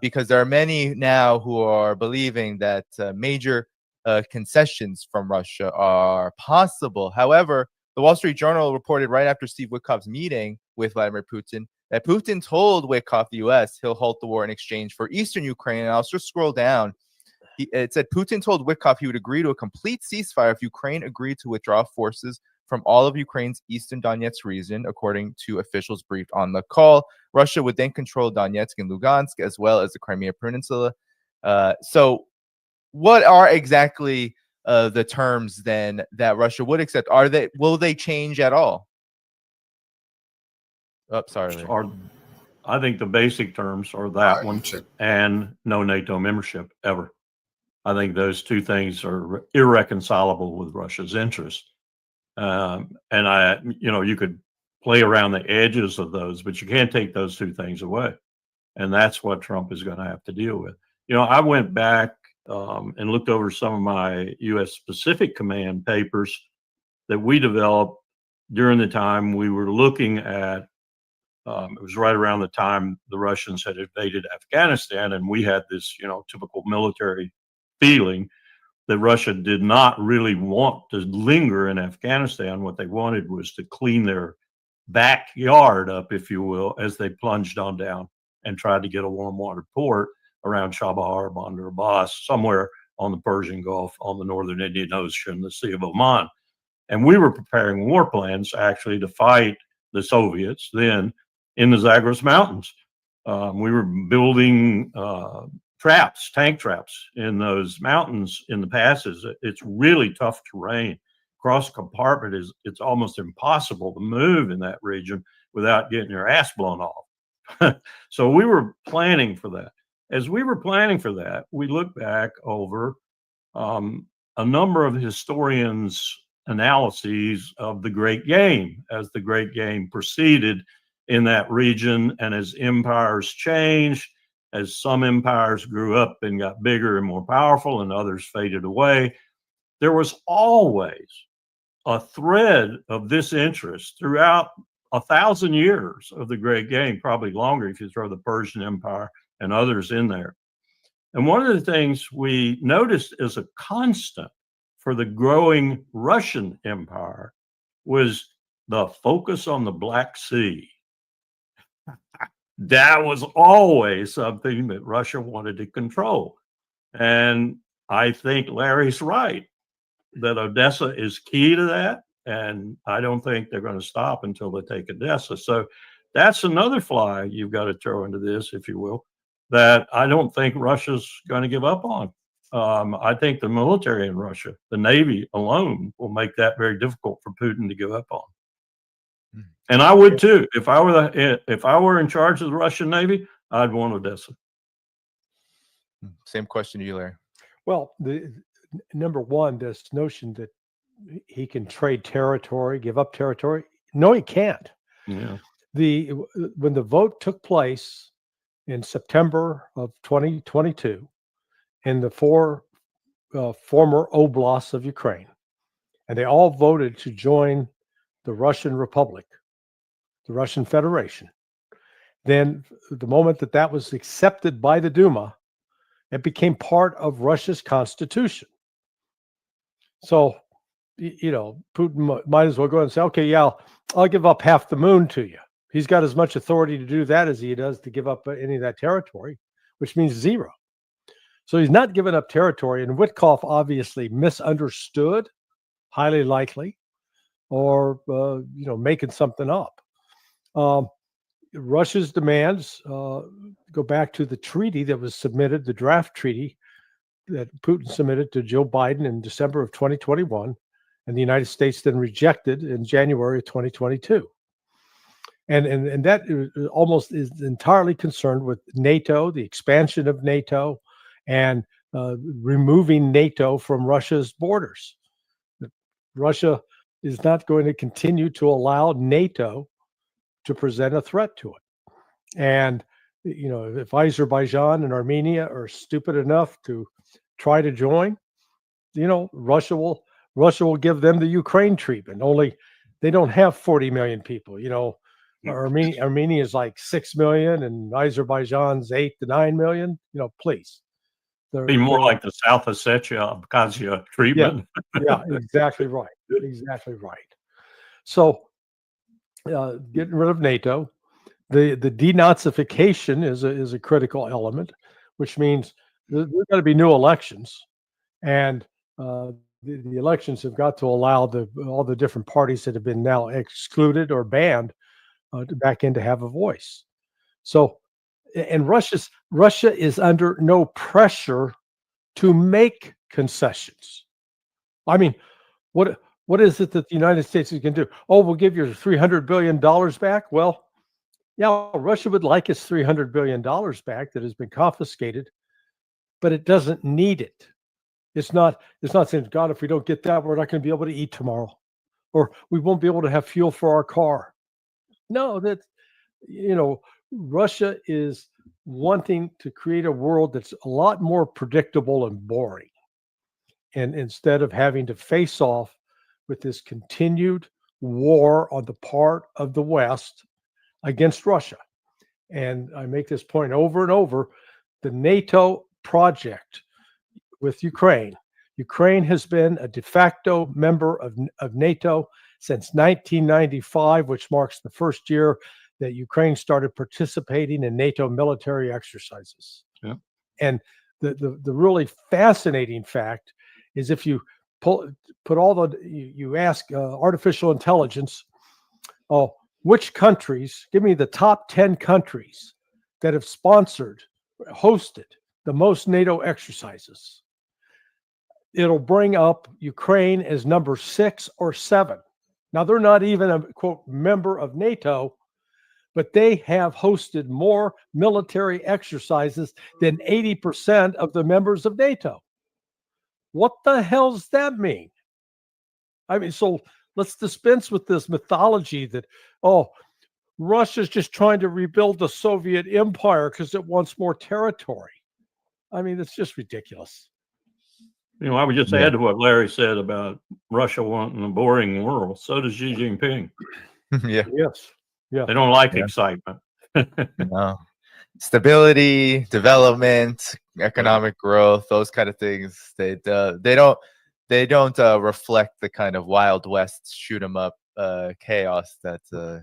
Because there are many now who are believing that major concessions from Russia are possible. However, the Wall Street Journal reported right after Steve Witkoff's meeting with Vladimir Putin that Putin told Witkoff, the U.S., he'll halt the war in exchange for eastern Ukraine. And I'll just scroll down. It said Putin told Witkoff he would agree to a complete ceasefire if Ukraine agreed to withdraw forces from all of Ukraine's eastern Donetsk region, according to officials briefed on the call. Russia would then control Donetsk and Lugansk, as well as the Crimea Peninsula. So what are exactly the terms then that Russia would accept? Will they change at all? Oh, sorry. I think the basic terms are that one and no NATO membership ever. I think those two things are irreconcilable with Russia's interest. And you could play around the edges of those, but you can't take those two things away. And that's what Trump is going to have to deal with. I went back and looked over some of my U.S. Pacific Command papers that we developed during the time we were looking at, it was right around the time the Russians had invaded Afghanistan, and we had this, typical military feeling that Russia did not really want to linger in Afghanistan. What they wanted was to clean their backyard up, if you will, as they plunged on down and tried to get a warm water port around Chabahar, Bandar Abbas, somewhere on the Persian Gulf, on the northern Indian Ocean, the Sea of Oman. And we were preparing war plans actually to fight the Soviets then in the Zagros Mountains. We were building tank traps in those mountains in the passes. It's really tough terrain. Cross compartment it's almost impossible to move in that region without getting your ass blown off. So we were planning for that. As we were planning for that, we looked back over a number of historians' analyses of the Great Game as the Great Game proceeded in that region, and as empires changed, as some empires grew up and got bigger and more powerful and others faded away, there was always a thread of this interest throughout 1,000 years of the Great Game, probably longer if you throw the Persian Empire and others in there. And one of the things we noticed as a constant for the growing Russian Empire was the focus on the Black Sea. That was always something that Russia wanted to control. And I think Larry's right that Odessa is key to that. And I don't think they're going to stop until they take Odessa. So that's another fly you've got to throw into this, if you will, that I don't think Russia's going to give up on. I think the military in Russia, the Navy alone, will make that very difficult for Putin to give up on. And I would too. If I were in charge of the Russian Navy, I'd want Odessa. Same question to you, Larry. Well, the number one, this notion that he can trade territory, give up territory. No, he can't. Yeah. When the vote took place in September of 2022 in the four former oblasts of Ukraine, and they all voted to join the Russian Republic, the Russian Federation. Then the moment that was accepted by the Duma, it became part of Russia's constitution. So, Putin might as well go and say, okay, yeah, I'll give up half the moon to you. He's got as much authority to do that as he does to give up any of that territory, which means zero. So he's not giving up territory. And Witkoff obviously misunderstood, highly likely, or making something up. Russia's demands go back to the treaty that was submitted, the draft treaty that Putin submitted to Joe Biden in December of 2021, and the United States then rejected in January of 2022. And that almost is entirely concerned with NATO, the expansion of NATO, and removing NATO from Russia's borders. Russia is not going to continue to allow NATO to present a threat to it. And if Azerbaijan and Armenia are stupid enough to try to join, Russia will give them the Ukraine treatment. Only they don't have 40 million people. Armenia is like 6 million, and Azerbaijan's 8 to 9 million. Please. Be more like the South Ossetia Abkhazia treatment. Yeah, exactly right. Exactly right. So, getting rid of NATO, the denazification is a critical element, which means there's got to be new elections, and the elections have got to allow all the different parties that have been now excluded or banned back in to have a voice. So, and Russia is under no pressure to make concessions. I mean, what is it that the United States can do? Oh, we'll give you $300 billion back. Well, yeah, Russia would like its $300 billion back that has been confiscated, but it doesn't need it. It's not saying, God, if we don't get that, we're not going to be able to eat tomorrow, or we won't be able to have fuel for our car. No, Russia is wanting to create a world that's a lot more predictable and boring. And instead of having to face off with this continued war on the part of the West against Russia. And I make this point over and over, the NATO project with Ukraine. Ukraine has been a de facto member of NATO since 1995, which marks the first year that Ukraine started participating in NATO military exercises. Yeah. And the really fascinating fact is if you you ask artificial intelligence, which countries, give me the top 10 countries that have hosted the most NATO exercises. It'll bring up Ukraine as number 6 or 7. Now, they're not even a, quote, member of NATO, but they have hosted more military exercises than 80% of the members of NATO. What the hell does that mean? I mean, so let's dispense with this mythology that, Russia's just trying to rebuild the Soviet empire because it wants more territory. I mean, it's just ridiculous. I would just add to what Larry said about Russia wanting a boring world. So does Xi Jinping. Yeah. Yes. Yeah. They don't like excitement. No. Stability, development, economic growth, those kind of things. They don't reflect the kind of Wild West shoot 'em up chaos that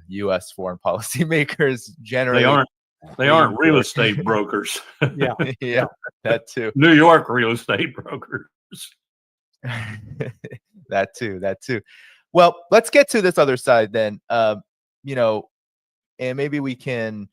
U.S. foreign policy makers generally. They aren't real estate brokers. Yeah. Yeah, that too. New York real estate brokers. That too. Well, let's get to this other side then. And maybe we can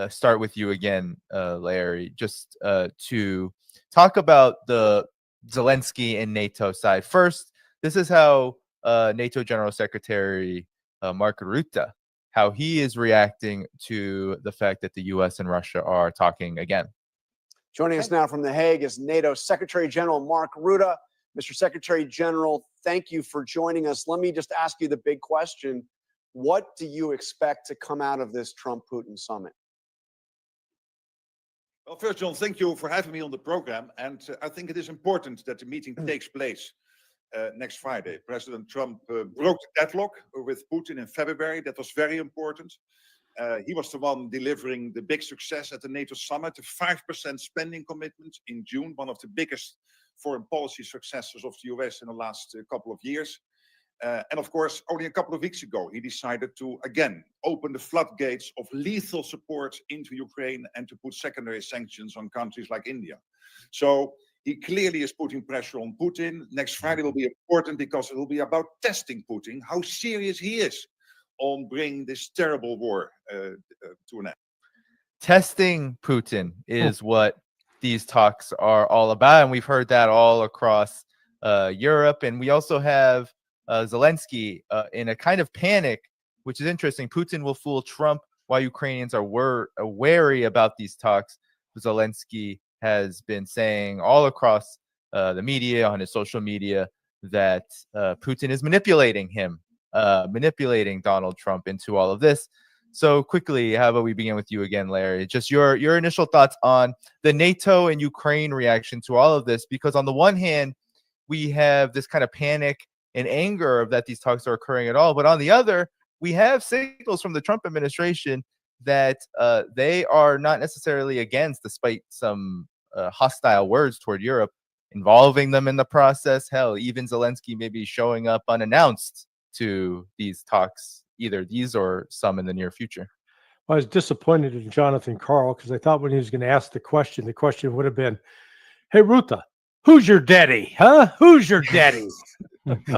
start with you again, Larry, just to talk about the Zelensky and NATO side. First, this is how NATO General Secretary Mark Rutte, how he is reacting to the fact that the U.S. and Russia are talking again. Joining us now from The Hague is NATO Secretary General Mark Rutte. Mr. Secretary General, thank you for joining us. Let me just ask you the big question. What do you expect to come out of this Trump-Putin summit? Well, first, John, thank you for having me on the program. And I think it is important that the meeting takes place next Friday. President Trump broke the deadlock with Putin in February. That was very important. He was the one delivering the big success at the NATO summit, the 5% spending commitment in June, one of the biggest foreign policy successes of the US in the last couple of years. And of course, only a couple of weeks ago, he decided to, again, open the floodgates of lethal support into Ukraine and to put secondary sanctions on countries like India. So he clearly is putting pressure on Putin. Next Friday will be important because it will be about testing Putin, how serious he is on bringing this terrible war to an end. Testing Putin is what these talks are all about. And we've heard that all across Europe. And we also have Zelensky in a kind of panic, which is interesting. Putin will fool Trump while Ukrainians are wary about these talks. Zelensky has been saying all across the media, on his social media, that Putin is manipulating him, manipulating Donald Trump into all of this. So quickly, how about we begin with you again, Larry? Just your initial thoughts on the NATO and Ukraine reaction to all of this, because on the one hand, we have this kind of panic and anger that these talks are occurring at all, but on the other, we have signals from the Trump administration that they are not necessarily against, despite some hostile words toward Europe, involving them in the process. Hell, even Zelensky may be showing up unannounced to these talks, either these or some in the near future. I was disappointed in Jonathan Karl because I thought when he was going to ask the question would have been, "Hey, Ruta, who's your daddy? Huh? Who's your daddy?"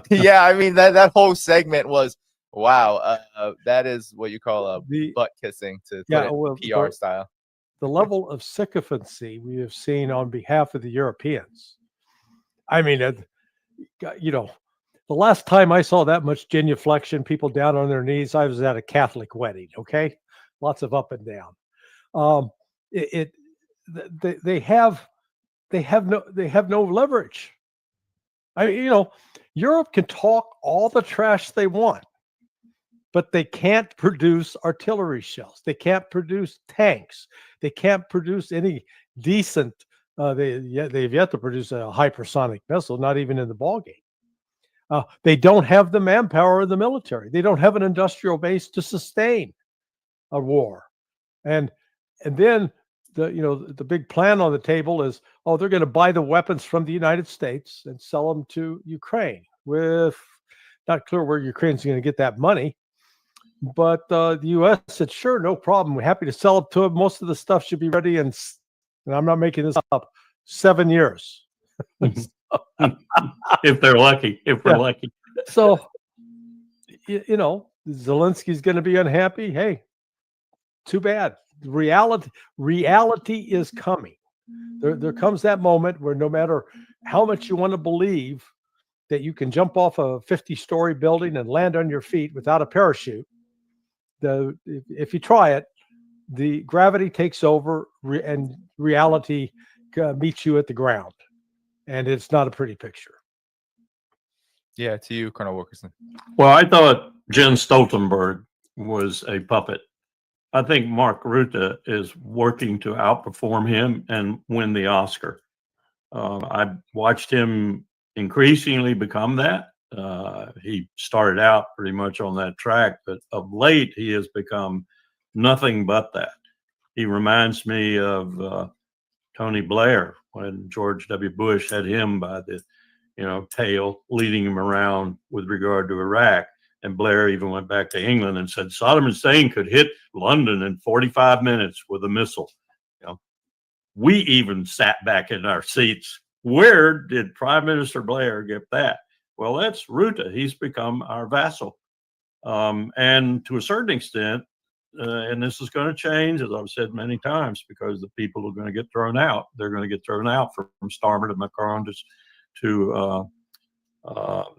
Yeah, I mean, that whole segment was, wow, that is what you call a butt kissing, to put it PR style. The level of sycophancy we have seen on behalf of the Europeans. I mean, the last time I saw that much genuflection, people down on their knees, I was at a Catholic wedding. Okay, lots of up and down. They have no leverage. I mean, Europe can talk all the trash they want, but they can't produce artillery shells. They can't produce tanks. They can't produce any decent. They've yet to produce a hypersonic missile, not even in the ballgame. They don't have the manpower of the military. They don't have an industrial base to sustain a war. And then the big plan on the table is, they're going to buy the weapons from the United States and sell them to Ukraine, with not clear where Ukraine's going to get that money. But the U.S. said, sure, no problem. We're happy to sell it to them. Most of the stuff should be ready and I'm not making this up, 7 years. If they're lucky. If we're lucky. So, Zelensky's going to be unhappy. Hey, too bad. Reality is coming. There comes that moment where no matter how much you want to believe that you can jump off a 50-story building and land on your feet without a parachute, if you try it, the gravity takes over and reality meets you at the ground, and it's not a pretty picture. Yeah, to you, Colonel Wilkerson. Well, I thought Jens Stoltenberg was a puppet. I think Mark Rutte is working to outperform him and win the Oscar. I watched him increasingly become that. He started out pretty much on that track, but of late he has become nothing but that. He reminds me of Tony Blair when George W. Bush had him by the tail, leading him around with regard to Iraq. And Blair even went back to England and said Saddam Hussein could hit London in 45 minutes with a missile. We even sat back in our seats. Where did Prime Minister Blair get that? Well, that's Rutte. He's become our vassal. And to a certain extent, and this is going to change, as I've said many times, because the people are going to get thrown out. They're going to get thrown out from Starmer to Macron to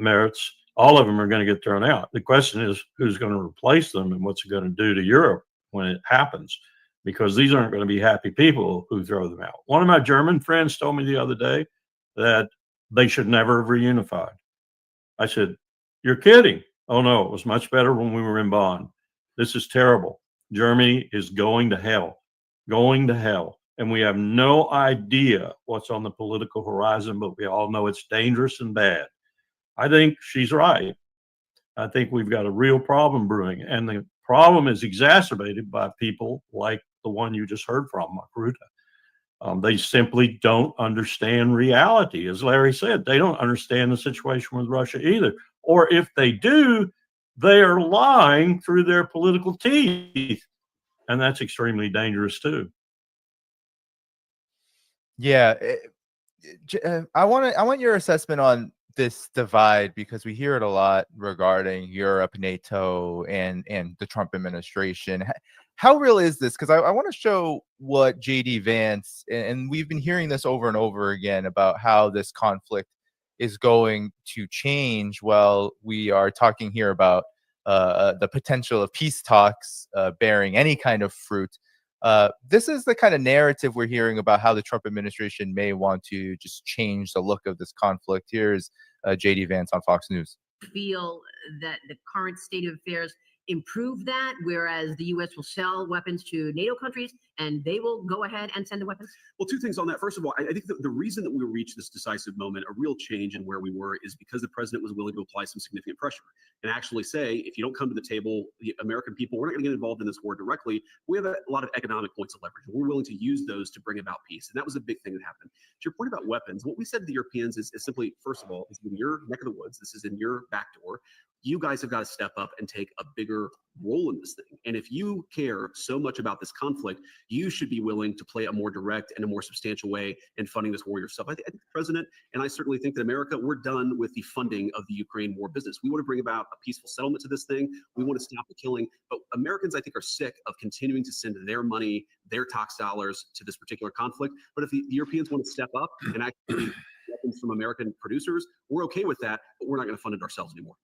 Meretz. All of them are going to get thrown out. The question is who's going to replace them and what's it going to do to Europe when it happens, because these aren't going to be happy people who throw them out. One of my German friends told me the other day that they should never have reunified. I said, you're kidding. Oh, no, it was much better when we were in Bonn. This is terrible. Germany is going to hell. And we have no idea what's on the political horizon, but we all know it's dangerous and bad. I think she's right. I think we've got a real problem brewing. And the problem is exacerbated by people like the one you just heard from, Mark Rutte. They simply don't understand reality. As Larry said, they don't understand the situation with Russia either. Or if they do, they are lying through their political teeth. And that's extremely dangerous too. Yeah. I want your assessment on this divide, because we hear it a lot regarding Europe, NATO, and the Trump administration. How real is this? Because I want to show what JD Vance, and we've been hearing this over and over again about how this conflict is going to change. Well, we are talking here about the potential of peace talks bearing any kind of fruit. This is the kind of narrative we're hearing about how the Trump administration may want to just change the look of this conflict. Here's JD Vance on Fox News. Feel that the current state of affairs improve that, whereas the U.S. will sell weapons to NATO countries and they will go ahead and send the weapons? Well, two things on that. First of all, I think the reason that we reached this decisive moment, a real change in where we were, is because the president was willing to apply some significant pressure and actually say, if you don't come to the table, the American people, we're not going to get involved in this war directly. We have a lot of economic points of leverage. We're willing to use those to bring about peace. And that was a big thing that happened. To your point about weapons, what we said to the Europeans is simply, first of all, is in your neck of the woods. This is in your back door. You guys have got to step up and take a bigger role in this thing. And if you care so much about this conflict, you should be willing to play a more direct and a more substantial way in funding this war yourself. I think the president, and I certainly think that America, we're done with the funding of the Ukraine war business. We want to bring about a peaceful settlement to this thing. We want to stop the killing. But Americans, I think, are sick of continuing to send their money, their tax dollars to this particular conflict. But if the Europeans want to step up and actually weapons from American producers, we're okay with that, but we're not going to fund it ourselves anymore.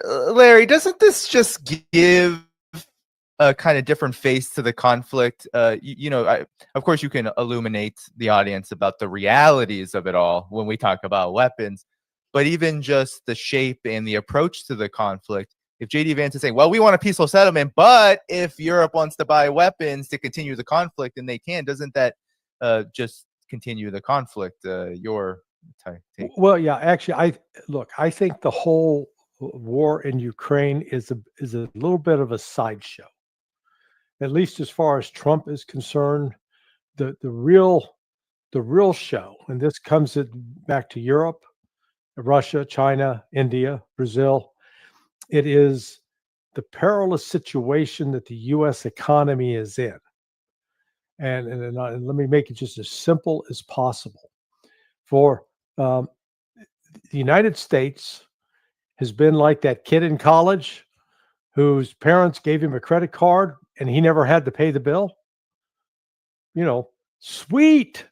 Larry, doesn't this just give a kind of different face to the conflict? Of course, you can illuminate the audience about the realities of it all when we talk about weapons, but even just the shape and the approach to the conflict. If JD Vance is saying, well, we want a peaceful settlement, but if Europe wants to buy weapons to continue the conflict, and they can, doesn't that just continue the conflict? Your take? Well, yeah, actually, I think the whole war in Ukraine is a little bit of a sideshow, at least as far as Trump is concerned. The real show, and this comes back to Europe, Russia, China, India, Brazil. It is the perilous situation that the U.S. economy is in, and let me make it just as simple as possible. For the United States has been like that kid in college whose parents gave him a credit card and he never had to pay the bill. Sweet.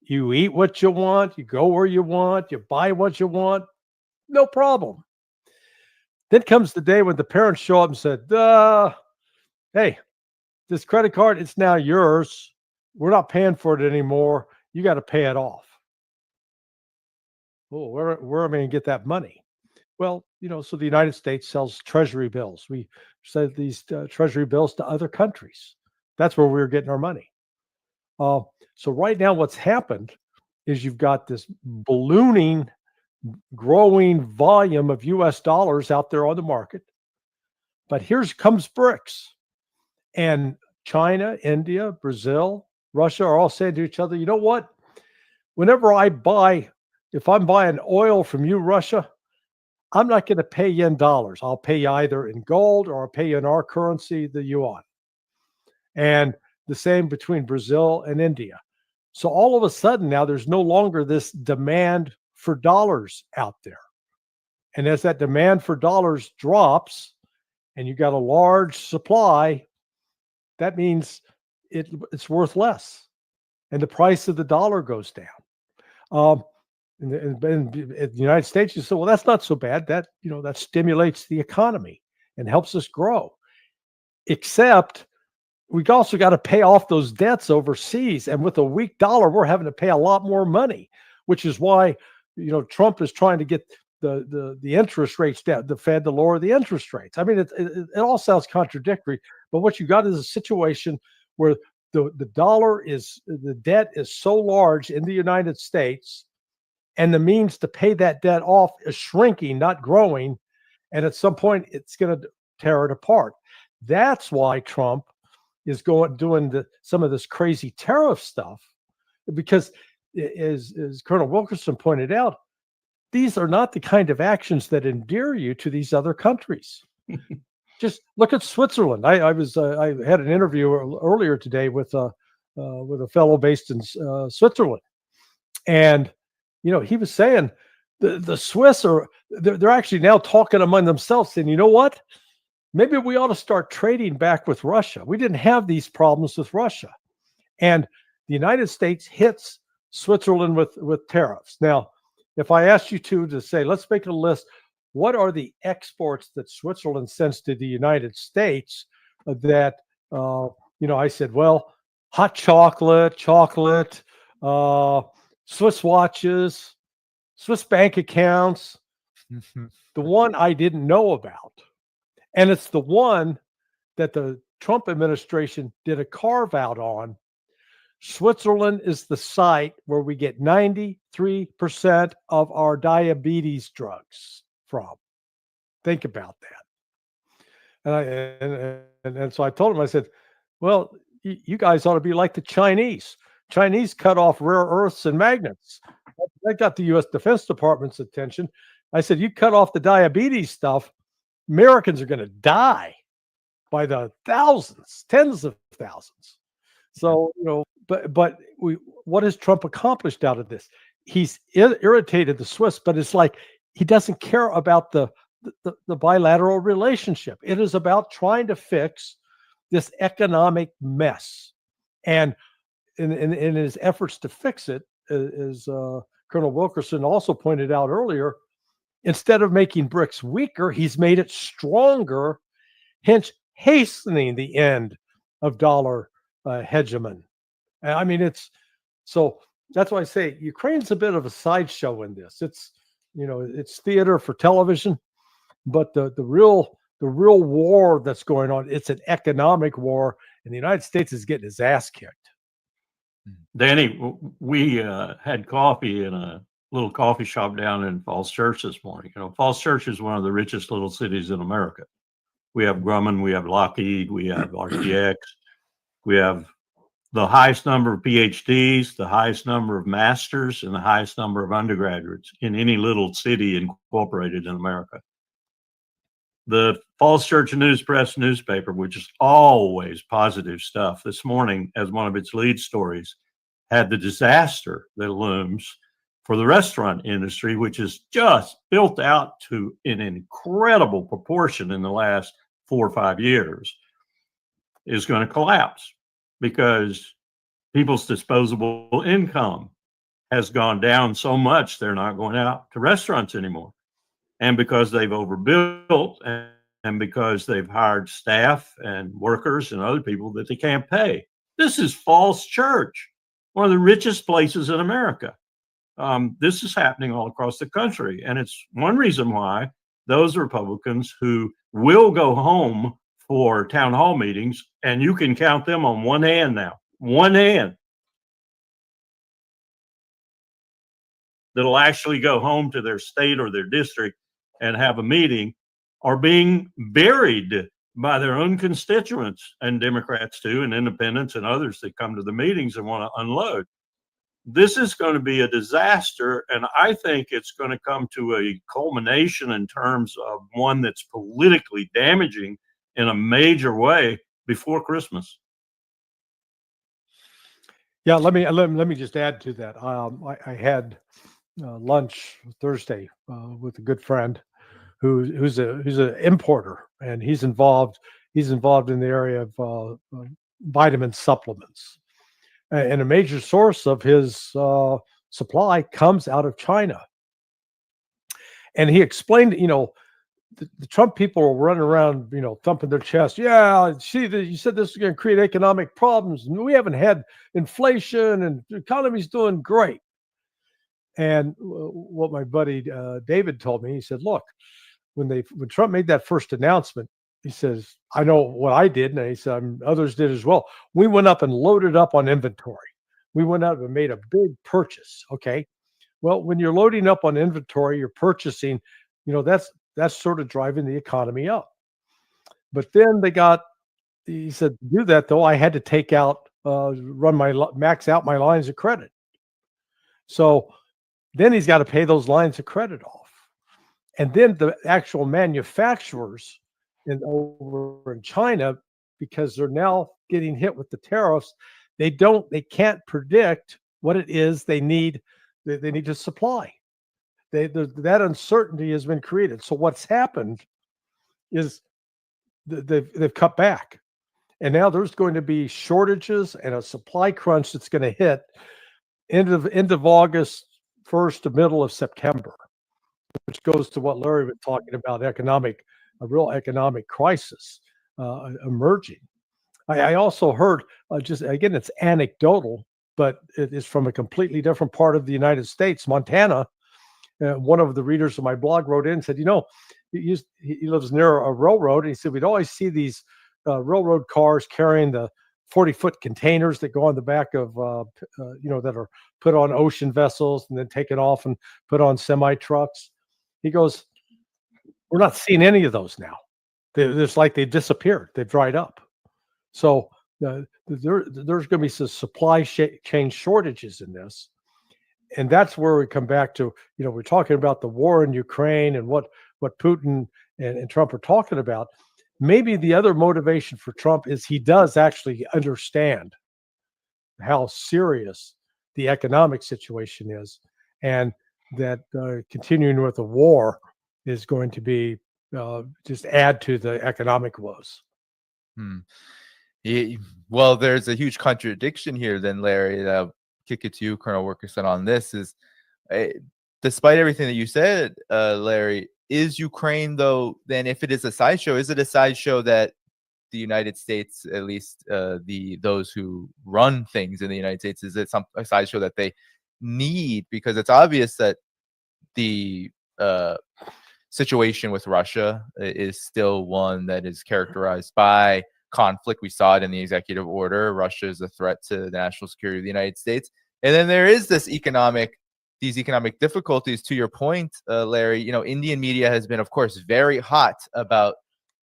You eat what you want, you go where you want, you buy what you want, no problem. Then comes the day when the parents show up and said, hey, this credit card, it's now yours. We're not paying for it anymore. You got to pay it off. Oh, where am I going to get that money? Well, so the United States sells treasury bills. We sell these treasury bills to other countries. That's where we're getting our money. So right now what's happened is you've got this ballooning, growing volume of US dollars out there on the market. But here comes BRICS. And China, India, Brazil, Russia are all saying to each other, you know what? Whenever if I'm buying oil from you, Russia, I'm not going to pay you in dollars. I'll pay you either in gold or I'll pay you in our currency, the yuan. And the same between Brazil and India. So all of a sudden now there's no longer this demand for dollars out there. And as that demand for dollars drops and you got a large supply, that means it's worth less. And the price of the dollar goes down. In the United States, you say, well, that's not so bad. That stimulates the economy and helps us grow. Except we also got to pay off those debts overseas. And with a weak dollar, we're having to pay a lot more money, which is why, Trump is trying to get the interest rates down, the Fed to lower the interest rates. I mean, it all sounds contradictory, but what you got is a situation where the debt is so large in the United States, and the means to pay that debt off is shrinking, not growing. And at some point, it's going to tear it apart. That's why Trump is doing some of this crazy tariff stuff, because as Colonel Wilkerson pointed out, these are not the kind of actions that endear you to these other countries. Just look at Switzerland. I had an interview earlier today with a fellow based in Switzerland, and he was saying the Swiss they're actually now talking among themselves, saying, you know what? Maybe we ought to start trading back with Russia. We didn't have these problems with Russia, and the United States hits Switzerland with tariffs. Now, if I asked you to say, let's make a list. What are the exports that Switzerland sends to the United States that, I said, well, hot chocolate, Swiss watches, Swiss bank accounts. The one I didn't know about. And it's the one that the Trump administration did a carve out on. Switzerland is the site where we get 93% of our diabetes drugs from. Think about that. And so I told him, I said, well, you guys ought to be like the Chinese. Chinese cut off rare earths and magnets. That got the U.S. Defense Department's attention. I said, you cut off the diabetes stuff, Americans are going to die by the thousands, tens of thousands. So, but what has Trump accomplished out of this? He's irritated the Swiss, but it's like he doesn't care about the bilateral relationship. It is about trying to fix this economic mess. And in his efforts to fix it, as Colonel Wilkerson also pointed out earlier, instead of making BRICS weaker, he's made it stronger, hence hastening the end of dollar hegemony. I mean, so that's why I say Ukraine's a bit of a sideshow in this. It's theater for television, but the real war that's going on, it's an economic war, and the United States is getting his ass kicked. Danny, we had coffee in a little coffee shop down in Falls Church this morning. Falls Church is one of the richest little cities in America. We have Grumman, we have Lockheed, we have RTX, we have the highest number of PhDs, the highest number of masters, and the highest number of undergraduates in any little city incorporated in America. The Falls Church News Press newspaper, which is always positive stuff, this morning, as one of its lead stories, had the disaster that looms for the restaurant industry, which is just built out to an incredible proportion in the last 4 or 5 years, is going to collapse because people's disposable income has gone down so much they're not going out to restaurants anymore. And because they've overbuilt and because they've hired staff and workers and other people that they can't pay. This is Falls Church, one of the richest places in America. This is happening all across the country. And it's one reason why those Republicans who will go home for town hall meetings, and you can count them on one hand now, one hand, that'll actually go home to their state or their district and have a meeting, are being buried by their own constituents, and Democrats too, and independents and others that come to the meetings and want to unload. This is going to be a disaster, and I think it's going to come to a culmination in terms of one that's politically damaging in a major way before Christmas. Yeah, let me just add to that. I had lunch Thursday with a good friend who's an importer, and he's involved in the area of vitamin supplements, and a major source of his supply comes out of China. And he explained, the Trump people are running around, thumping their chest. Yeah, see, you said this is going to create economic problems. We haven't had inflation, and the economy's doing great. And what my buddy David told me, he said, look, when Trump made that first announcement, he says, I know what I did, and he said others did as well. We went up and loaded up on inventory. We went out and made a big purchase. Okay, well, when you're loading up on inventory, you're purchasing. That's sort of driving the economy up. But then he said, to do that though, I had to take out, max out my lines of credit. So then he's got to pay those lines of credit off. And then the actual manufacturers over in China, because they're now getting hit with the tariffs, they can't predict what it is they need to supply. that uncertainty has been created. So what's happened is they've cut back, and now there's going to be shortages and a supply crunch that's going to hit end of August, first to middle of September, which goes to what Larry was talking about, a real economic crisis emerging. I also heard, just again, it's anecdotal, but it is from a completely different part of the United States, Montana. One of the readers of my blog wrote in and said, he lives near a railroad, and he said we'd always see these railroad cars carrying the 40-foot containers that go on the back of, that are put on ocean vessels and then taken off and put on semi-trucks. He goes, we're not seeing any of those now. It's like they disappeared. They've dried up. So there's going to be some supply chain shortages in this. And that's where we come back to, we're talking about the war in Ukraine and what Putin and Trump are talking about. Maybe the other motivation for Trump is he does actually understand how serious the economic situation is, and that continuing with the war is going to be just add to the economic woes. Well, there's a huge contradiction here then, Larry. I'll kick it to you, Colonel Wilkerson, on this. Is despite everything that you said, Larry, is Ukraine, though, then if it is a sideshow, is it a sideshow that the United States, at least those who run things in the United States, is it a sideshow that they need? Because it's obvious that the situation with Russia is still one that is characterized by conflict. We saw it in the executive order. Russia is a threat to the national security of the United States. And then there is these economic difficulties. To your point, Larry, Indian media has been, of course, very hot about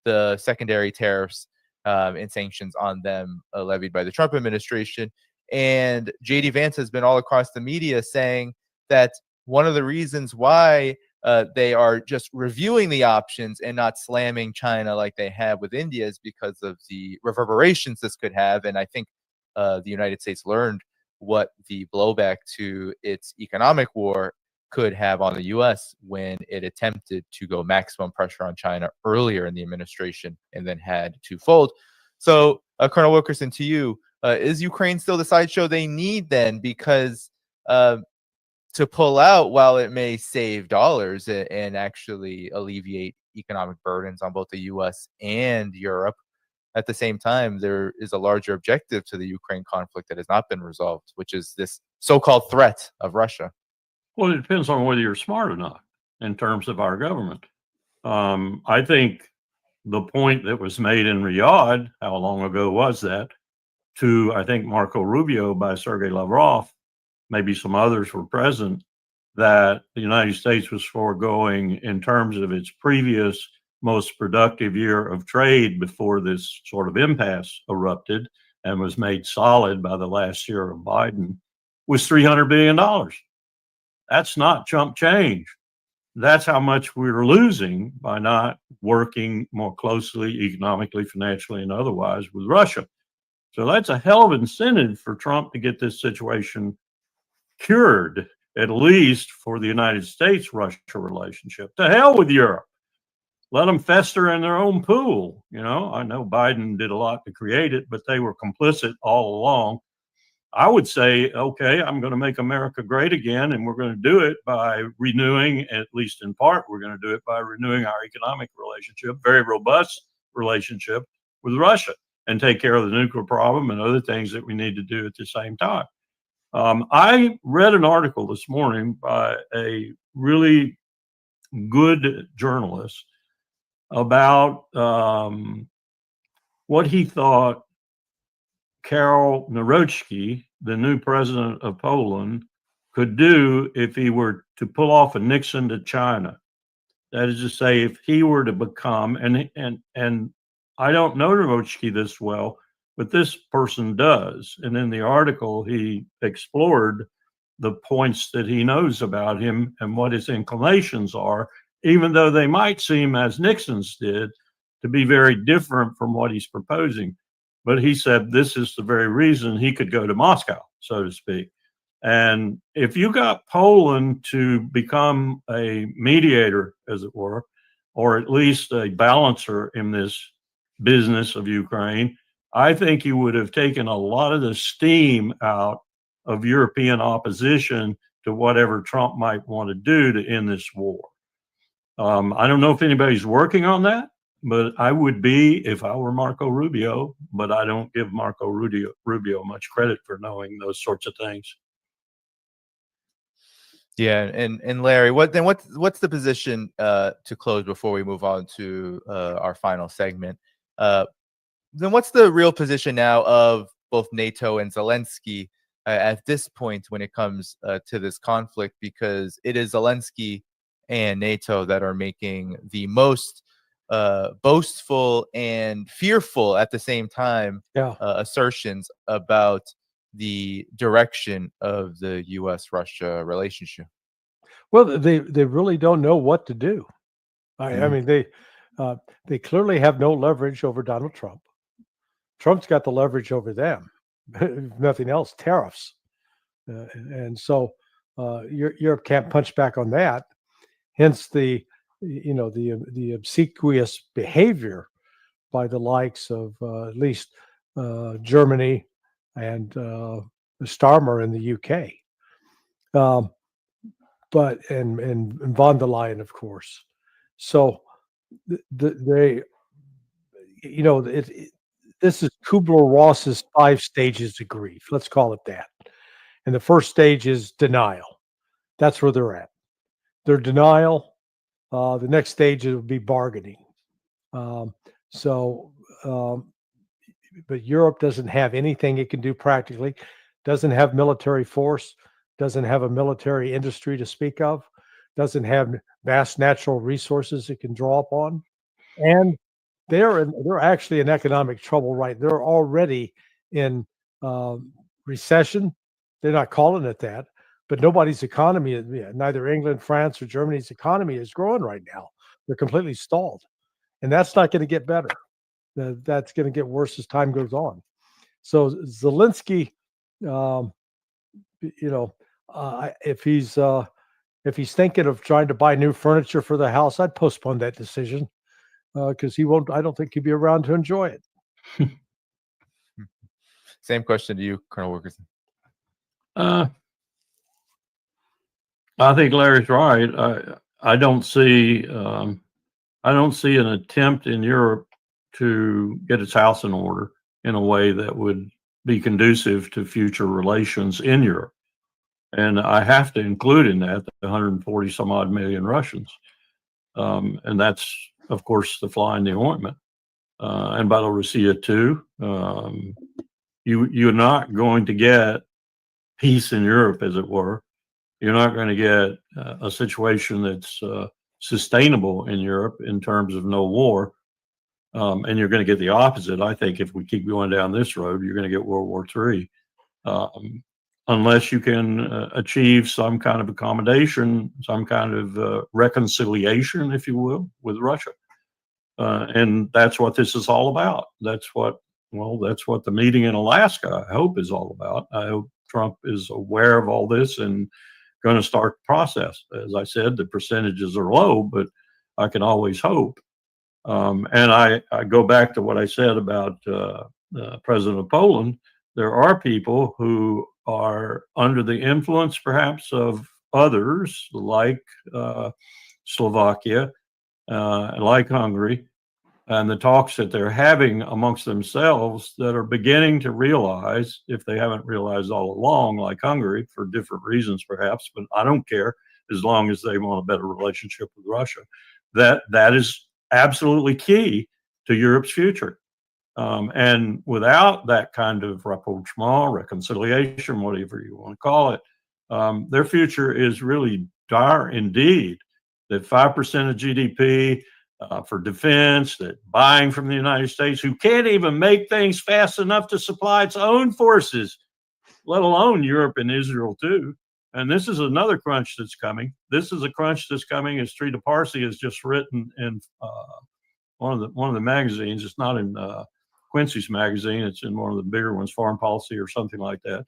the secondary tariffs and sanctions on them levied by the Trump administration. And J.D. Vance has been all across the media saying that one of the reasons why they are just reviewing the options and not slamming China like they have with India is because of the reverberations this could have. And I think the United States learned what the blowback to its economic war could have on the U.S. when it attempted to go maximum pressure on China earlier in the administration and then had to fold. So, Colonel Wilkerson, to you, is Ukraine still the sideshow they need then? Because to pull out, while it may save dollars and actually alleviate economic burdens on both the U.S. and Europe, at the same time, there is a larger objective to the Ukraine conflict that has not been resolved, which is this so-called threat of Russia. Well, it depends on whether you're smart or not in terms of our government. I think the point that was made in Riyadh, how long ago was that, to, I think, Marco Rubio by Sergei Lavrov, maybe some others were present, that the United States was foregoing in terms of its previous most productive year of trade before this sort of impasse erupted and was made solid by the last year of Biden, was $300 billion. That's not chump change. That's how much we're losing by not working more closely, economically, financially, and otherwise with Russia. So that's a hell of an incentive for Trump to get this situation cured, at least for the United States-Russia relationship. To hell with Europe. Let them fester in their own pool. I know Biden did a lot to create it, but they were complicit all along. I would say, okay, I'm going to make America great again, and we're going to do it by renewing, at least in part, we're going to do it by renewing our economic relationship, very robust relationship with Russia, and take care of the nuclear problem and other things that we need to do at the same time. I read an article this morning by a really good journalist about what he thought Karol Nawrocki, the new president of Poland, could do if he were to pull off a Nixon to China. That is to say, if he were to become, and I don't know Nawrocki this well, but this person does. And in the article, he explored the points that he knows about him and what his inclinations are, even though they might seem, as Nixon's did, to be very different from what he's proposing. But he said this is the very reason he could go to Moscow, so to speak. And if you got Poland to become a mediator, as it were, or at least a balancer in this business of Ukraine, I think you would have taken a lot of the steam out of European opposition to whatever Trump might want to do to end this war. I don't know if anybody's working on that, but I would be if I were Marco Rubio, but I don't give Marco Rubio much credit for knowing those sorts of things. Yeah, and Larry, what's the position to close before we move on to our final segment? Then what's the real position now of both NATO and Zelensky at this point when it comes to this conflict? Because it is Zelensky and NATO that are making the most boastful and fearful at the same time assertions about the direction of the U.S.-Russia relationship. Well, they really don't know what to do. I mean, they clearly have no leverage over Donald Trump. Trump's got the leverage over them. If nothing else, tariffs, and so Europe can't punch back on that. Hence the obsequious behavior by the likes of at least Germany and Starmer in the UK, but and von der Leyen, of course. So they, this is Kubler-Ross's 5 stages of grief. Let's call it that. And the first stage is denial. That's where they're at. Their denial. The next stage will be bargaining. But Europe doesn't have anything it can do practically, doesn't have military force, doesn't have a military industry to speak of, doesn't have vast natural resources it can draw upon. And they're actually in economic trouble, right? They're already in recession. They're not calling it that, but nobody's economy, neither England, France, or Germany's economy is growing right now. They're completely stalled. And that's not going to get better. That's going to get worse as time goes on. So Zelensky, if he's thinking of trying to buy new furniture for the house, I'd postpone that decision because he won't. I don't think he'll be around to enjoy it. Same question to you, Colonel Wilkerson. I think Larry's right. I don't see an attempt in Europe to get its house in order in a way that would be conducive to future relations in Europe. And I have to include in that the 140 some odd million Russians. And that's, of course, the fly in the ointment. And Belarusia too. You're not going to get peace in Europe, as it were. You're not going to get a situation that's sustainable in Europe in terms of no war. And you're going to get the opposite. I think if we keep going down this road, you're going to get World War III. Unless you can achieve some kind of accommodation, some kind of reconciliation, if you will, with Russia. And that's what this is all about. That's what the meeting in Alaska, I hope, is all about. I hope Trump is aware of all this and going to start the process. As I said, the percentages are low, but I can always hope. And I go back to what I said about the president of Poland. There are people who are under the influence, perhaps, of others, like Slovakia, like Hungary, and the talks that they're having amongst themselves that are beginning to realize, if they haven't realized all along, like Hungary, for different reasons perhaps, but I don't care as long as they want a better relationship with Russia, that is absolutely key to Europe's future. And without that kind of rapprochement, reconciliation, whatever you want to call it, their future is really dire indeed. That 5% of GDP for defense, that buying from the United States, who can't even make things fast enough to supply its own forces, let alone Europe and Israel too. And this is another crunch that's coming. This is a crunch that's coming, as Trita Parsi has just written in one of the magazines. It's not in Quincy's magazine. It's in one of the bigger ones, Foreign Policy or something like that.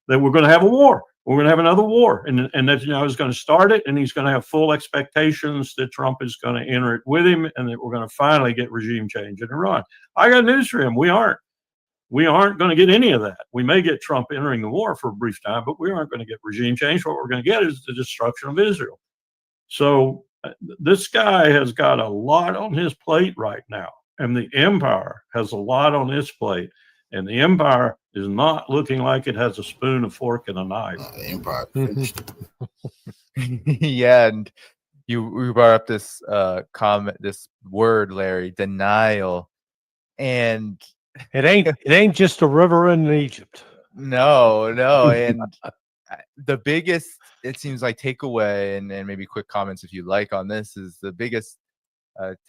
that we're going to have a war. We're going to have another war, and that he's going to start it, and he's going to have full expectations that Trump is going to enter it with him, and that we're going to finally get regime change in Iran. I got news for him: we aren't going to get any of that. We may get Trump entering the war for a brief time, but we aren't going to get regime change. What we're going to get is the destruction of Israel. So this guy has got a lot on his plate right now, and the empire has a lot on its plate, and the empire is not looking like it has a spoon, a fork, and a knife. The empire finished. Yeah, and you brought up this comment, this word, Larry, denial, and it ain't just a river in Egypt. No, and the biggest, it seems like, takeaway, and maybe quick comments if you like on this, is the biggest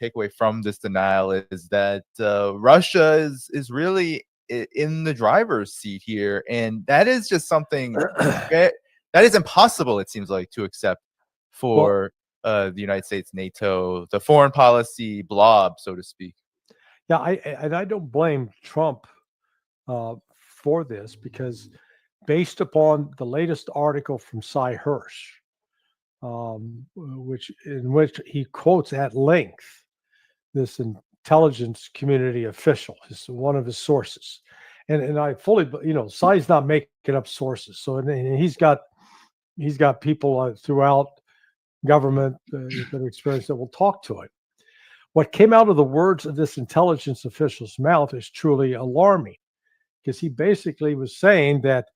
takeaway from this denial is that Russia is really in the driver's seat here, and that is just something that is impossible, it seems like, to accept for the United States, NATO, the foreign policy blob, so to speak. Yeah, I don't blame Trump for this, because based upon the latest article from Cy Hirsch, in which he quotes at length this intelligence community official, is one of his sources, and I fully, Cy's not making up sources, so and he's got people throughout government that are experienced that will talk to it. What came out of the words of this intelligence official's mouth is truly alarming, because he basically was saying that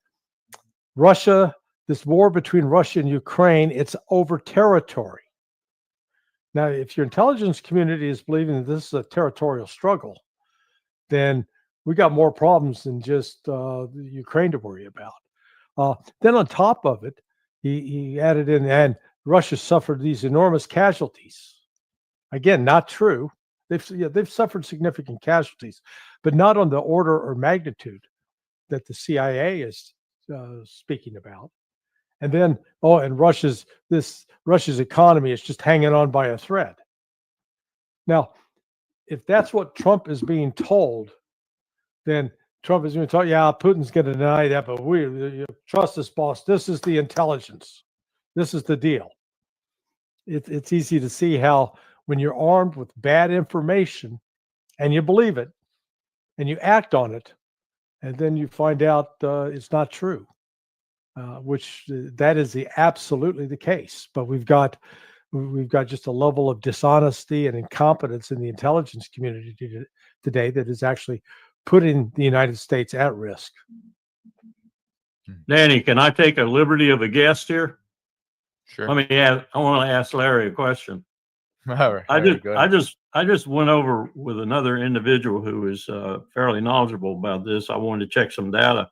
this war between Russia and Ukraine, it's over territory. Now, if your intelligence community is believing that this is a territorial struggle, then we got more problems than just Ukraine to worry about. Then on top of it, he added in, and Russia suffered these enormous casualties. Again, not true. They've suffered significant casualties, but not on the order or magnitude that the CIA is speaking about. And then, and Russia's economy is just hanging on by a thread. Now, if that's what Trump is being told, then Trump is going to tell, yeah, Putin's going to deny that, but we trust us, boss. This is the intelligence. This is the deal. It's easy to see how, when you're armed with bad information and you believe it and you act on it, and then you find out it's not true, which that is absolutely the case. But we've got just a level of dishonesty and incompetence in the intelligence community today that is actually putting the United States at risk. Danny, can I take a liberty of a guest here? Sure. I want to ask Larry a question. All right. I just went over with another individual who is fairly knowledgeable about this. I wanted to check some data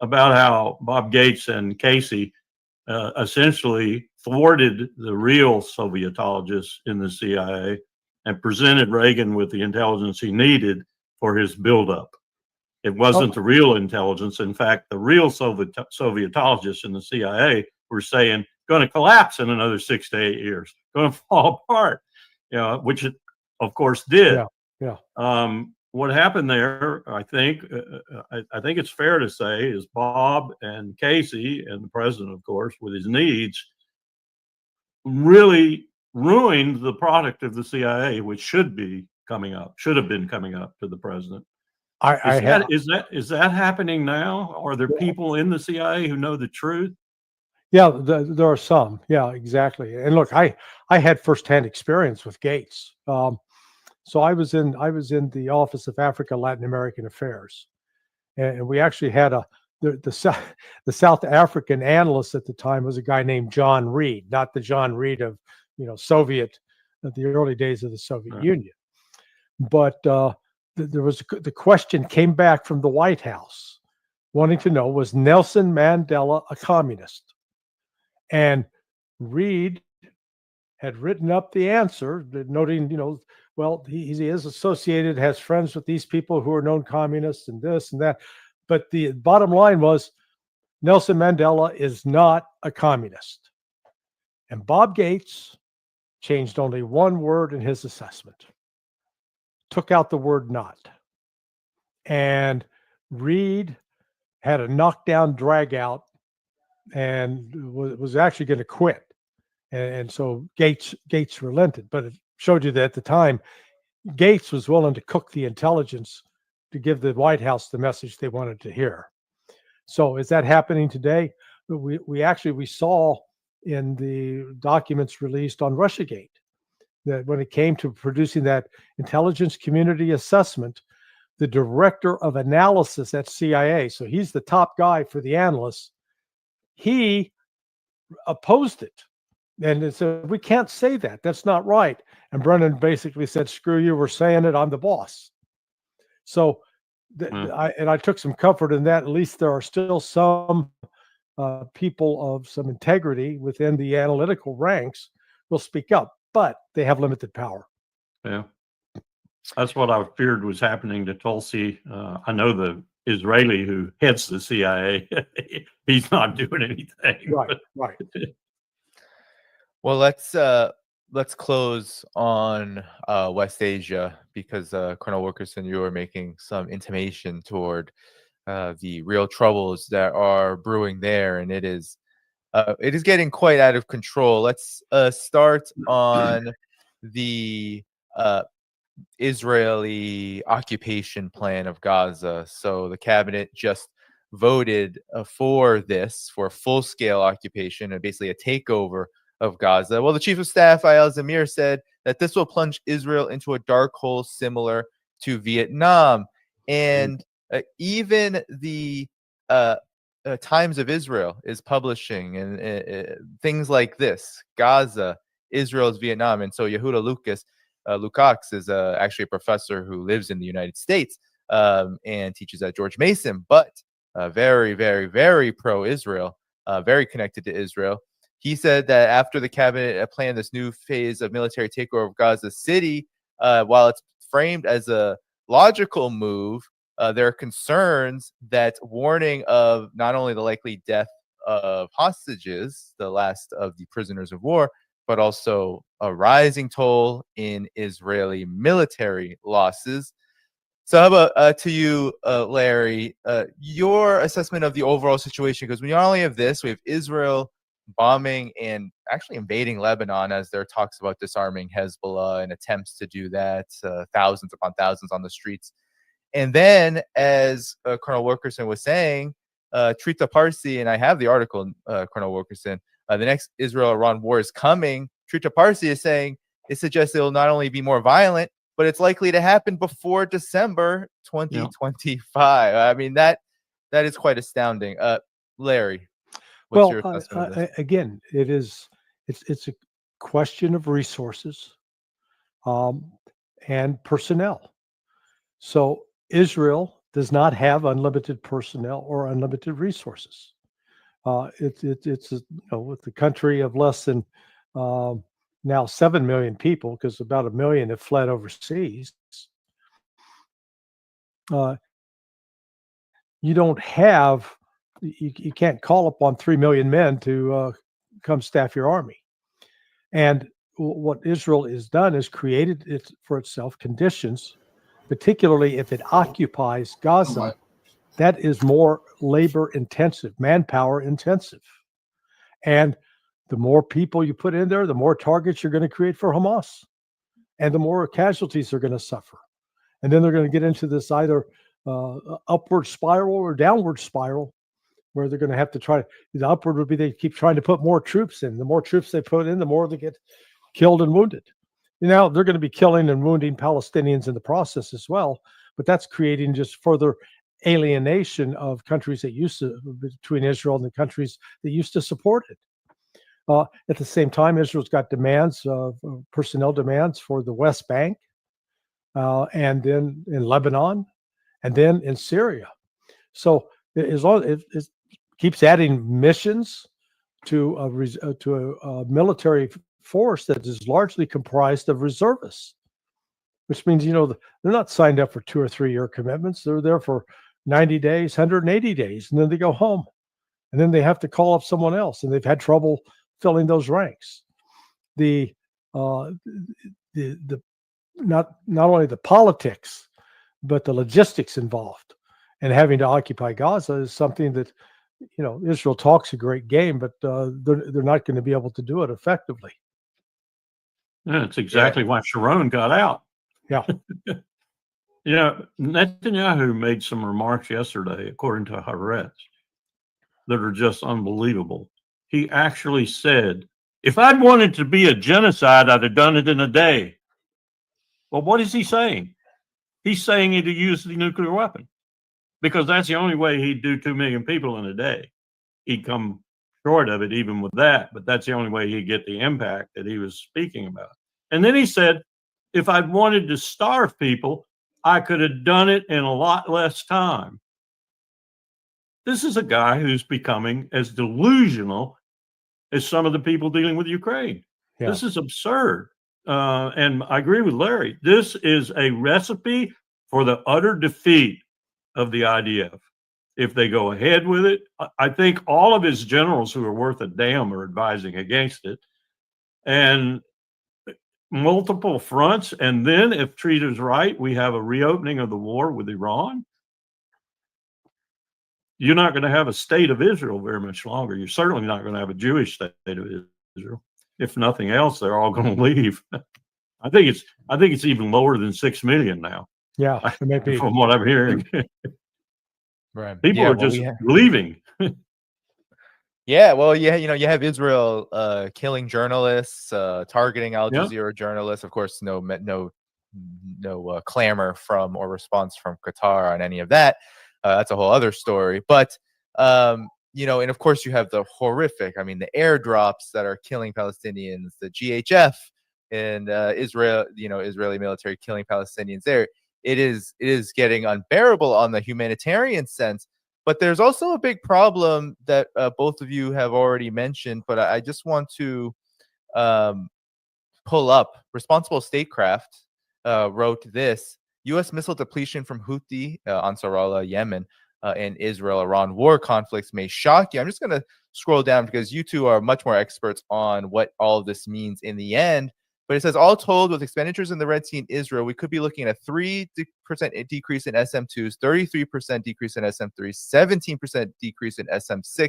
about how Bob Gates and Casey essentially thwarted the real Sovietologists in the CIA and presented Reagan with the intelligence he needed for his buildup. It wasn't the real intelligence. In fact, the real Sovietologists in the CIA were saying, going to collapse in another 6 to 8 years, going to fall apart, which it, of course, did. Yeah. What happened there, I think it's fair to say, is Bob and Casey and the president, of course, with his needs, really ruined the product of the CIA, which should have been coming up to the president. Is that happening now? Are there people in the CIA who know the truth? Yeah, there are some. Yeah, exactly. And look, I had firsthand experience with Gates. So I was in the Office of Africa Latin American Affairs, and we actually had the South African analyst at the time was a guy named John Reed, not the John Reed of Soviet, the early days of the Soviet Union, but the question came back from the White House, wanting to know, was Nelson Mandela a communist? And Reed had written up the answer, noting, well, he is associated, has friends with these people who are known communists and this and that. But the bottom line was Nelson Mandela is not a communist. And Bob Gates changed only one word in his assessment, took out the word not. And Reed had a knockdown drag out and was actually going to quit. And so Gates relented, but it showed you that at the time, Gates was willing to cook the intelligence to give the White House the message they wanted to hear. So is that happening today? We saw in the documents released on Russiagate that when it came to producing that intelligence community assessment, the director of analysis at CIA, so he's the top guy for the analysts, he opposed it. And it said, we can't say that. That's not right. And Brennan basically said, screw you, we're saying it, I'm the boss. So I took some comfort in that. At least there are still some people of some integrity within the analytical ranks will speak up, but they have limited power. Yeah. That's what I feared was happening to Tulsi. I know the Israeli who heads the CIA, he's not doing anything. Right. Well, let's close on West Asia, because Colonel Wilkerson, you were making some intimation toward the real troubles that are brewing there, and it is getting quite out of control. Let's start on the Israeli occupation plan of Gaza. So the cabinet just voted for a full-scale occupation and basically a takeover of Gaza. Well, the chief of staff, Eyal Zamir, said that this will plunge Israel into a dark hole similar to Vietnam. And even the Times of Israel is publishing and things like this: Gaza, Israel's Vietnam. And so Yehuda Lukacs is actually a professor who lives in the United States and teaches at George Mason, but very, very, very pro-Israel, very connected to Israel. He said that after the cabinet planned this new phase of military takeover of Gaza City, while it's framed as a logical move, there are concerns that warning of not only the likely death of hostages, the last of the prisoners of war, but also a rising toll in Israeli military losses. So how about to you, Larry, your assessment of the overall situation? Because we not only have this, we have Israel bombing and actually invading Lebanon, as there are talks about disarming Hezbollah and attempts to do that, thousands upon thousands on the streets. And then, as Colonel Wilkerson was saying, Trita Parsi, and I have the article, Colonel Wilkerson, the next Israel-Iran war is coming. Trita Parsi is saying it suggests it will not only be more violent, but it's likely to happen before December 2025. I mean, that is quite astounding. Larry, what's your assessment of this? Again, it's a question of resources and personnel. So Israel does not have unlimited personnel or unlimited resources. It's with the country of less than now 7 million people, because about 1 million have fled overseas. You don't have, you can't call upon 3 million men to come staff your army. And what Israel has done is created for itself conditions, particularly if it occupies Gaza, that is more labor intensive, manpower intensive. And the more people you put in there, the more targets you're going to create for Hamas, and the more casualties they're going to suffer. And then they're going to get into this either upward spiral or downward spiral, where they're going to have to try. The upward would be they keep trying to put more troops in. The more troops they put in, the more they get killed and wounded. Now they're going to be killing and wounding Palestinians in the process as well, but that's creating just further alienation of countries that used to, between Israel and the countries that used to support it. At the same time, Israel's got demands, personnel demands for the West Bank, and then in Lebanon, and then in Syria. So as long as it keeps adding missions to a military force that is largely comprised of reservists, which means, they're not signed up for 2 or 3 year commitments. They're there for 90 days, 180 days, and then they go home, and then they have to call up someone else, and they've had trouble filling those ranks. The not only the politics, but the logistics involved, and having to occupy Gaza is something that, Israel talks a great game, but they're not going to be able to do it effectively. Yeah, that's exactly why Sharon got out. Yeah. Netanyahu made some remarks yesterday, according to Haaretz, that are just unbelievable. He actually said, if I'd wanted to be a genocide, I'd have done it in a day. Well, what is he saying? He's saying he'd use the nuclear weapon because that's the only way he'd do 2 million people in a day. He'd come short of it even with that, but that's the only way he'd get the impact that he was speaking about. And then he said, if I'd wanted to starve people, I could have done it in a lot less time. This is a guy who's becoming as delusional as some of the people dealing with Ukraine. Yeah. This is absurd. And I agree with Larry. This is a recipe for the utter defeat of the IDF. If they go ahead with it, I think all of his generals who are worth a damn are advising against it. And multiple fronts. And then if Treater's right, we have a reopening of the war with Iran. You're not going to have a state of Israel very much longer. You're certainly not going to have a Jewish state of Israel. If nothing else, they're all going to leave. I think it's even lower than 6 million now. Yeah, maybe from what I'm hearing. Right. People are just leaving. Yeah, well, you have Israel killing journalists, targeting Al Jazeera journalists. Of course, no clamor from or response from Qatar on any of that. That's a whole other story. But and of course you have the horrific. I mean, the airdrops that are killing Palestinians, the GHF and Israel, Israeli military killing Palestinians there. It is getting unbearable on the humanitarian sense. But there's also a big problem that both of you have already mentioned, but I just want to pull up. Responsible Statecraft wrote this: U.S. missile depletion from Houthi, Ansarallah, Yemen, and Israel-Iran war conflicts may shock you. I'm just going to scroll down because you two are much more experts on what all of this means in the end. But it says, all told, with expenditures in the Red Sea and Israel, we could be looking at a 3% decrease in SM2s, 33% decrease in SM3s, 17% decrease in SM6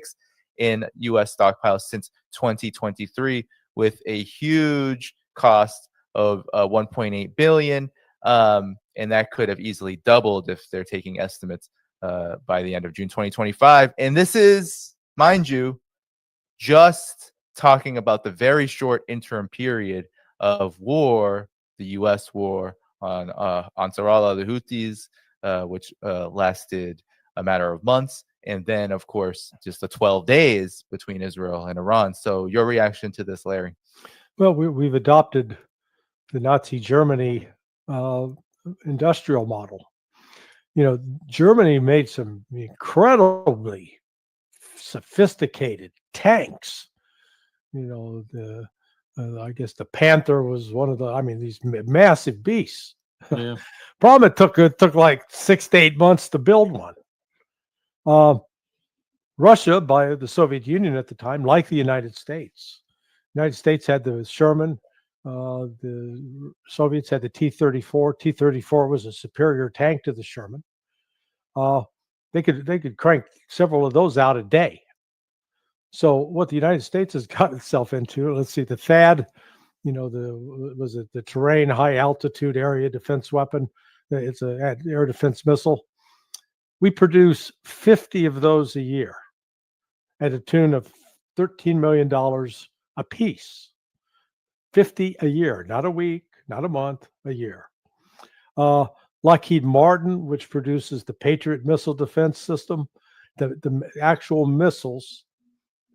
in U.S. stockpiles since 2023, with a huge cost of $1.8 billion. And that could have easily doubled if they're taking estimates by the end of June 2025. And this is, mind you, just talking about the very short interim period of war, the U.S. war on Ansarallah, the Houthis, which lasted a matter of months, and then, of course, just the 12 days between Israel and Iran. So your reaction to this, Larry? Well, we've adopted the Nazi Germany industrial model. Germany made some incredibly sophisticated tanks. I guess the Panther was one of these massive beasts. Yeah. Problem, it took like 6 to 8 months to build one. Russia, by the Soviet Union at the time, like the United States. The United States had the Sherman. The Soviets had the T-34. T-34 was a superior tank to the Sherman. They could crank several of those out a day. So what the United States has got itself into, let's see, the THAAD, the terrain high altitude area defense weapon. It's an air defense missile. We produce 50 of those a year at a tune of $13 million a piece. 50 a year, not a week, not a month, a year. Lockheed Martin, which produces the Patriot missile defense system, the actual missiles,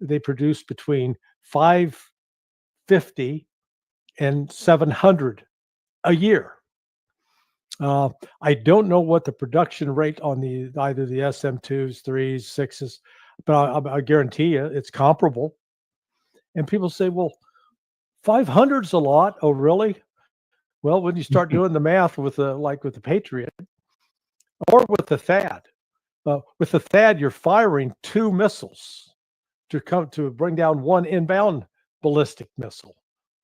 they produce between 550 and 700 a year. I don't know what the production rate on either the SM2s, 3s, 6s, but I guarantee you it's comparable. And people say, well, 500's a lot. Oh, really? Well, when you start doing the math with the Patriot or with the THAAD, with the THAAD, you're firing 2 missiles to bring down one inbound ballistic missile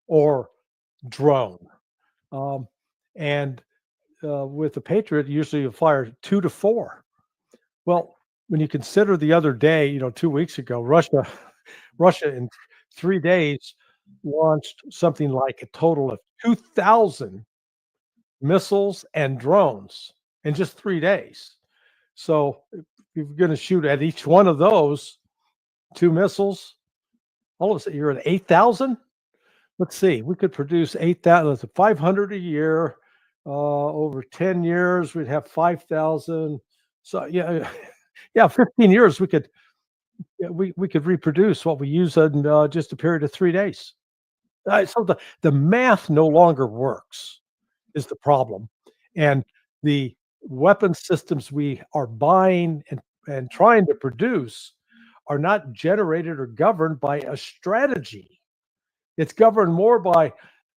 or drone. And with the Patriot, usually you fire 2 to 4. Well, when you consider the other day, 2 weeks ago, Russia in 3 days launched something like a total of 2,000 missiles and drones in just 3 days. So if you're going to shoot at each one of those 2 missiles, all of a sudden you're at 8,000. Let's see, we could produce 8,000, 500 a year. Over 10 years, we'd have 5,000. So yeah, 15 years we could reproduce what we use in just a period of 3 days. So the math no longer works is the problem, and the weapon systems we are buying and trying to produce are not generated or governed by a strategy. It's governed more by,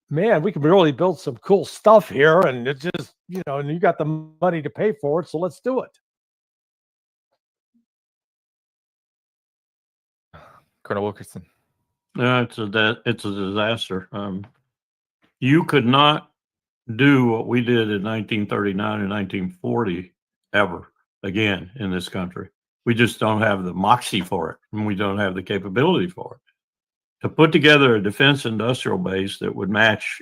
man, we can really build some cool stuff here, and it's just, and you got the money to pay for it, so let's do it. Colonel Wilkerson. It's a disaster. You could not do what we did in 1939 and 1940 ever again in this country. We just don't have the moxie for it, and we don't have the capability for it. To put together a defense industrial base that would match,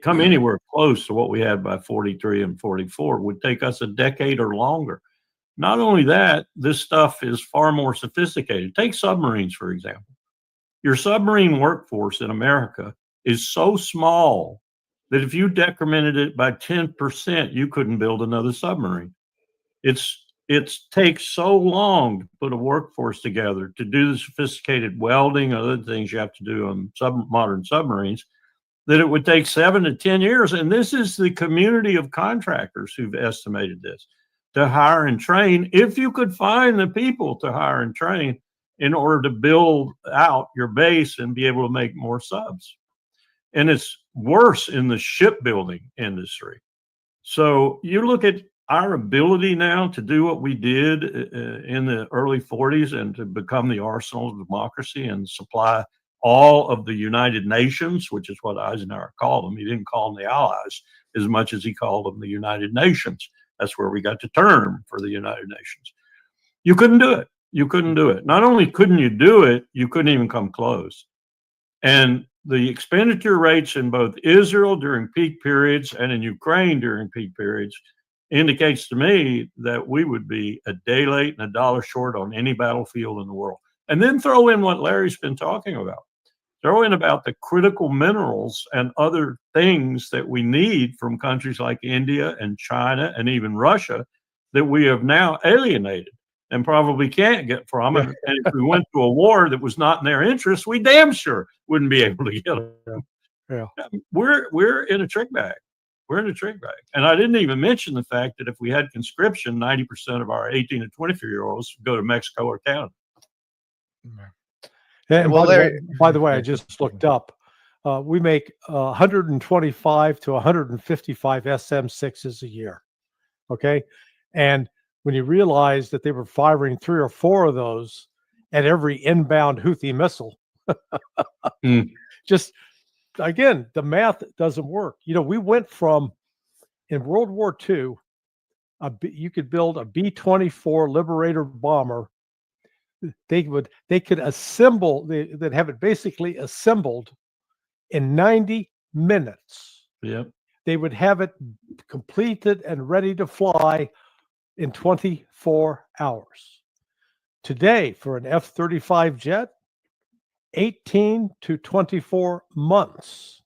come anywhere close to what we had by 43 and 44 would take us a decade or longer. Not only that, this stuff is far more sophisticated. Take submarines, for example. Your submarine workforce in America is so small that if you decremented it by 10%, you couldn't build another submarine. It takes so long to put a workforce together to do the sophisticated welding and other things you have to do on modern submarines that it would take 7 to 10 years. And this is the community of contractors who've estimated this, to hire and train, if you could find the people to hire and train in order to build out your base and be able to make more subs. And it's worse in the shipbuilding industry. So you look at our ability now to do what we did in the early 40s and to become the arsenal of democracy and supply all of the United Nations, which is what Eisenhower called them. He didn't call them the Allies as much as he called them the United Nations. That's where we got the term for the United Nations. You couldn't do it. You couldn't do it. Not only couldn't you do it, you couldn't even come close. And the expenditure rates in both Israel during peak periods and in Ukraine during peak periods indicates to me that we would be a day late and a dollar short on any battlefield in the world. And then throw in what Larry's been talking about. Throw in about the critical minerals and other things that we need from countries like India and China and even Russia that we have now alienated and probably can't get from. And if we went to a war that was not in their interest, we damn sure wouldn't be able to get them. Yeah. We're in a trick bag. We're in a trick bag. And I didn't even mention the fact that if we had conscription, 90% of our 18 to 24-year-olds go to Mexico or Canada. And well, by the way, I just looked up. We make 125 to 155 SM-6s a year. Okay. And when you realize that they were firing 3 or 4 of those at every inbound Houthi missile, just again, the math doesn't work. We went from, in World War II, you could build a B-24 Liberator bomber. They could assemble, they'd have it basically assembled in 90 minutes. Yep. They would have it completed and ready to fly in 24 hours. Today, for an F-35 jet, 18 to 24 months.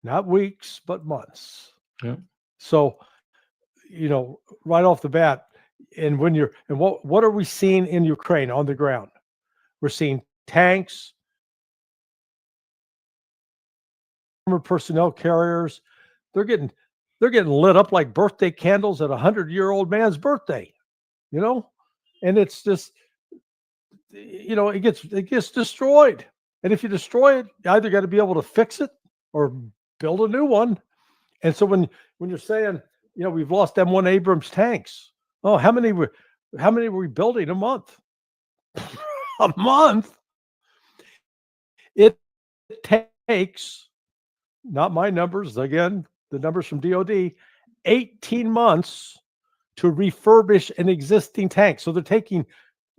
Not weeks, but months. Yep. So, right off the bat, and what are we seeing in Ukraine on the ground? We're seeing tanks, armored personnel carriers. They're getting lit up like birthday candles at a 100-year-old man's birthday, and it's just, it gets destroyed. And if you destroy it, you either got to be able to fix it or build a new one. And so when you're saying, we've lost M1 Abrams tanks. Oh, how many were we building a month? A month? It takes, not my numbers, again, the numbers from DOD, 18 months to refurbish an existing tank. So they're taking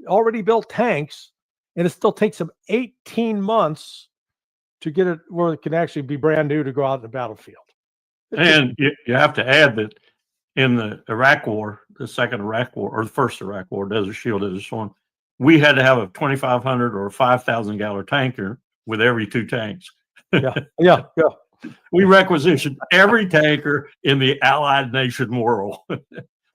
already built tanks, and it still takes them 18 months to get it where it can actually be brand new to go out in the battlefield. And you have to add that in the Iraq War, the second Iraq War, or the first Iraq War, Desert Shield, Desert Storm, we had to have a 2,500 or a 5,000 gallon tanker with every 2 tanks. Yeah. We requisitioned every tanker in the allied nation world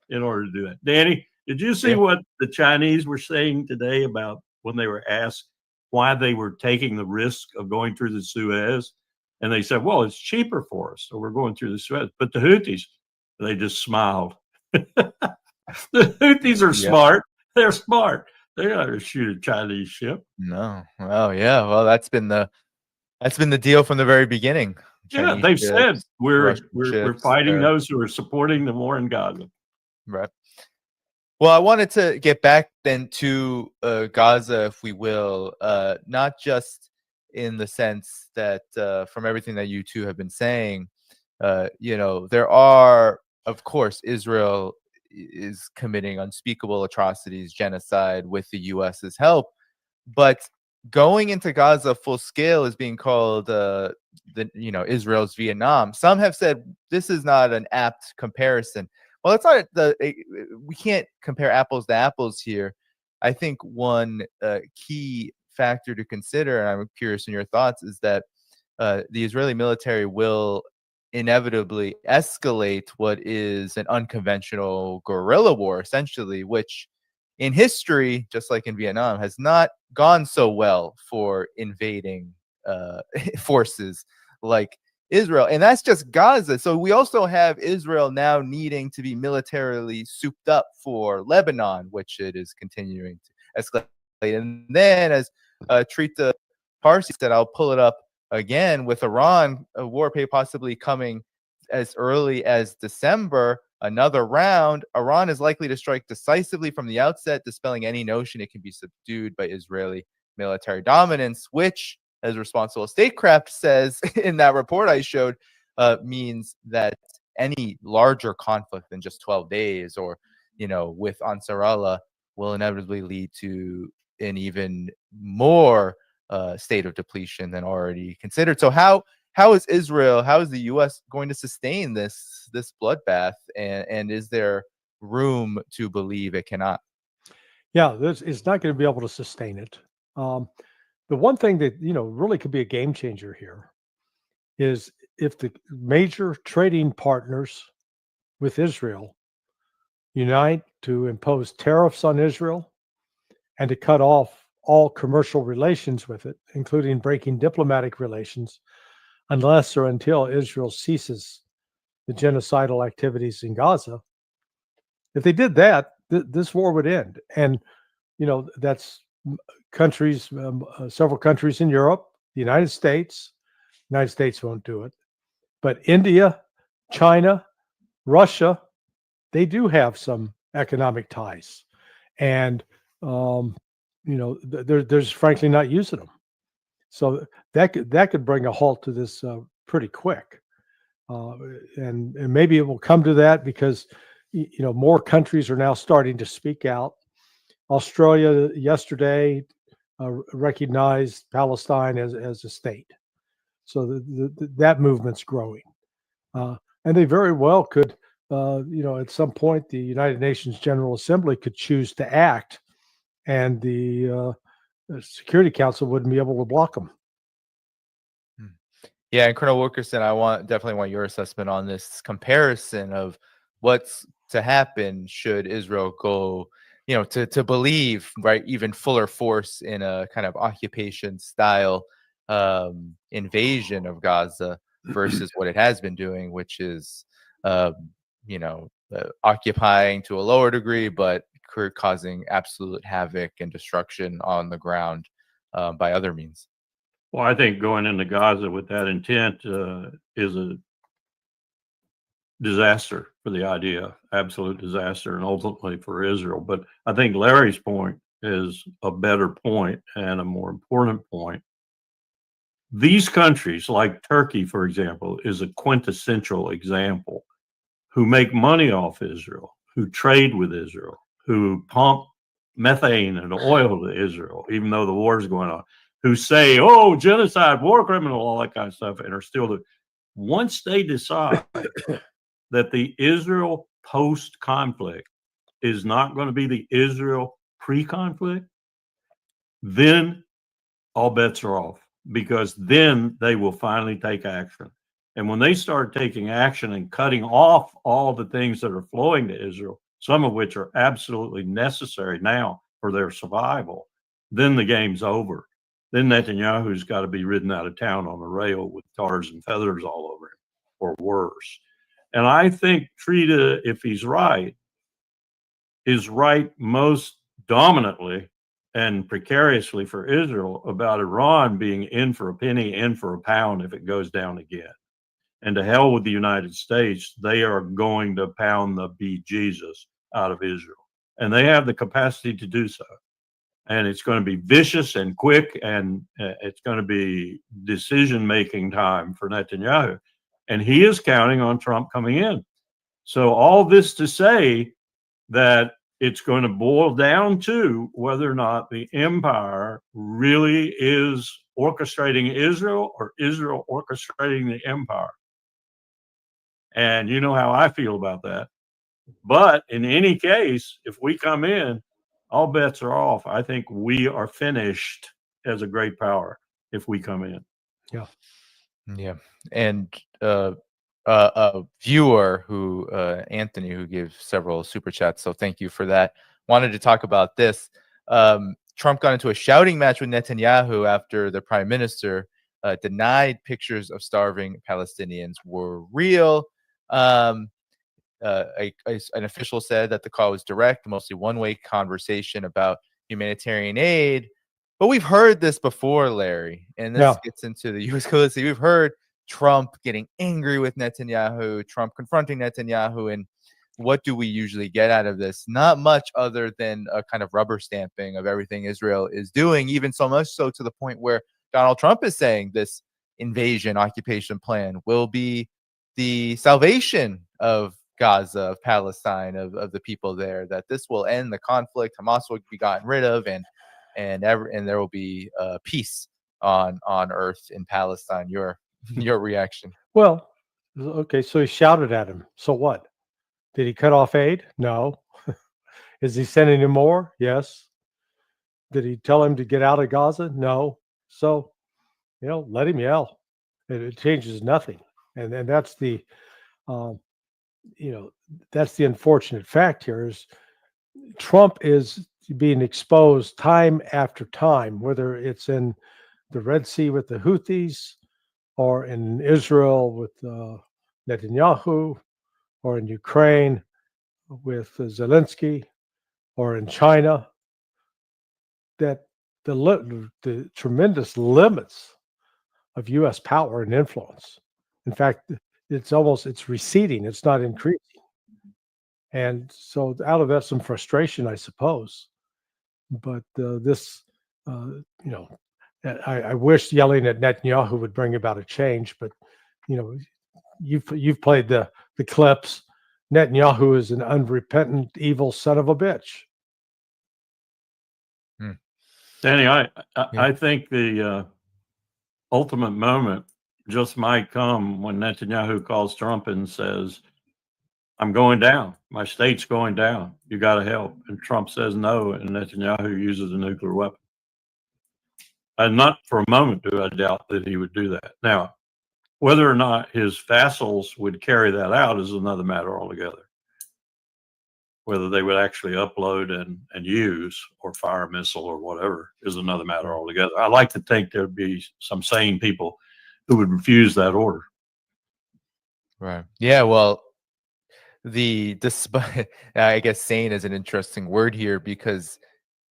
in order to do that. Danny, did you see what the Chinese were saying today about when they were asked why they were taking the risk of going through the Suez? And they said, well, it's cheaper for us, so we're going through the Suez. But the Houthis, they just smiled. The Houthis are smart. They're smart. They're not going to shoot a Chinese ship. No. Oh yeah. Well, that's been the deal from the very beginning. Yeah, Chinese they've ships, said we're ships, fighting those who are supporting the war in Gaza. Right. Well, I wanted to get back then to Gaza, if we will, not just in the sense that from everything that you two have been saying, there are, of course, Israel is committing unspeakable atrocities, genocide with the US's help, but going into Gaza full scale is being called Israel's Vietnam. Some have said this is not an apt comparison. Well, it's not we can't compare apples to apples here. I think one key factor to consider, and I'm curious in your thoughts, is that the Israeli military will inevitably escalate what is an unconventional guerrilla war, essentially, which in history, just like in Vietnam, has not gone so well for invading forces like Israel. And that's just Gaza. So we also have Israel now needing to be militarily souped up for Lebanon, which it is continuing to escalate. And then, as Trita Parsi said, I'll pull it up again, with Iran, a war possibly coming as early as December, another round. Iran is likely to strike decisively from the outset, dispelling any notion it can be subdued by Israeli military dominance, which, as Responsible Statecraft says in that report I showed, means that any larger conflict than just 12 days or, with Ansarallah will inevitably lead to an even more state of depletion than already considered. So how is Israel, how is the U.S. going to sustain this bloodbath, and is there room to believe it cannot? Yeah, it's not going to be able to sustain it. The one thing that really could be a game changer here is if the major trading partners with Israel unite to impose tariffs on Israel and to cut off all commercial relations with it, including breaking diplomatic relations, unless or until Israel ceases the genocidal activities in Gaza. If they did that, this war would end. And, that's countries, several countries in Europe, the United States. United States won't do it. But India, China, Russia, they do have some economic ties. And, they're frankly not using them. So that could bring a halt to this pretty quick. And maybe it will come to that because, more countries are now starting to speak out. Australia yesterday recognized Palestine as a state. So that movement's growing. And they very well could, at some point, the United Nations General Assembly could choose to act, and the Security Council wouldn't be able to block them. Yeah, and Colonel Wilkerson, definitely want your assessment on this comparison of what's to happen should Israel go, to believe, right, even fuller force in a kind of occupation style invasion of Gaza versus what it has been doing, which is, occupying to a lower degree, but causing absolute havoc and destruction on the ground by other means. Well, I think going into Gaza with that intent is a disaster for the idea, absolute disaster, and ultimately for Israel. But I think Larry's point is a better point and a more important point. These countries, like Turkey, for example, is a quintessential example, who make money off Israel, who trade with Israel, who pump methane and oil to Israel, even though the war is going on, who say, oh, genocide, war criminal, all that kind of stuff, and are still once they decide that the Israel post-conflict is not going to be the Israel pre-conflict, then all bets are off, because then they will finally take action. And when they start taking action and cutting off all the things that are flowing to Israel, some of which are absolutely necessary now for their survival, then the game's over. Then Netanyahu's got to be ridden out of town on a rail with tars and feathers all over him, or worse. And I think Trita, if he's right, is right most dominantly and precariously for Israel about Iran being in for a penny, in for a pound if it goes down again. And to hell with the United States, they are going to pound the bejesus out of Israel. And they have the capacity to do so. And it's going to be vicious and quick, and it's going to be decision-making time for Netanyahu. And he is counting on Trump coming in. So all this to say that it's going to boil down to whether or not the empire really is orchestrating Israel or Israel orchestrating the empire. And you know how I feel about that. But in any case, if we come in, all bets are off. I think we are finished as a great power if we come in. Yeah. Yeah. And a viewer who, Anthony, who gave several super chats, so thank you for that, wanted to talk about this. Trump got into a shouting match with Netanyahu after the prime minister denied pictures of starving Palestinians were real. An official said that the call was direct, mostly one-way conversation about humanitarian aid. But we've heard this before, Larry, and this gets into the U.S. policy. We've heard Trump getting angry with Netanyahu, Trump confronting Netanyahu, and what do we usually get out of this? Not much other than a kind of rubber stamping of everything Israel is doing, even so much so to the point where Donald Trump is saying this invasion, occupation plan will be the salvation of Gaza, of Palestine, of the people there, that this will end the conflict, Hamas will be gotten rid of, and there will be peace on earth in Palestine. Your reaction? Well, okay, so he shouted at him. So what? Did he cut off aid? No. Is he sending him more? Yes. Did he tell him to get out of Gaza? No. So, let him yell. It changes nothing. And that's the, that's the unfortunate fact here is Trump is being exposed time after time, whether it's in the Red Sea with the Houthis, or in Israel with Netanyahu, or in Ukraine with Zelensky, or in China, that the tremendous limits of U.S. power and influence. In fact, it's receding. It's not increasing. And so out of that, some frustration, I suppose. But I wish yelling at Netanyahu would bring about a change, but you've played the clips. Netanyahu is an unrepentant, evil son of a bitch. Danny, I think the ultimate moment just might come when Netanyahu calls Trump and says, I'm going down. My state's going down. You got to help. And Trump says no, and Netanyahu uses a nuclear weapon. And not for a moment do I doubt that he would do that. Now, whether or not his vassals would carry that out is another matter altogether. Whether they would actually upload and use or fire a missile or whatever is another matter altogether. I like to think there'd be some sane people who would refuse that order. Right. Yeah. Well, despite I guess sane is an interesting word here, because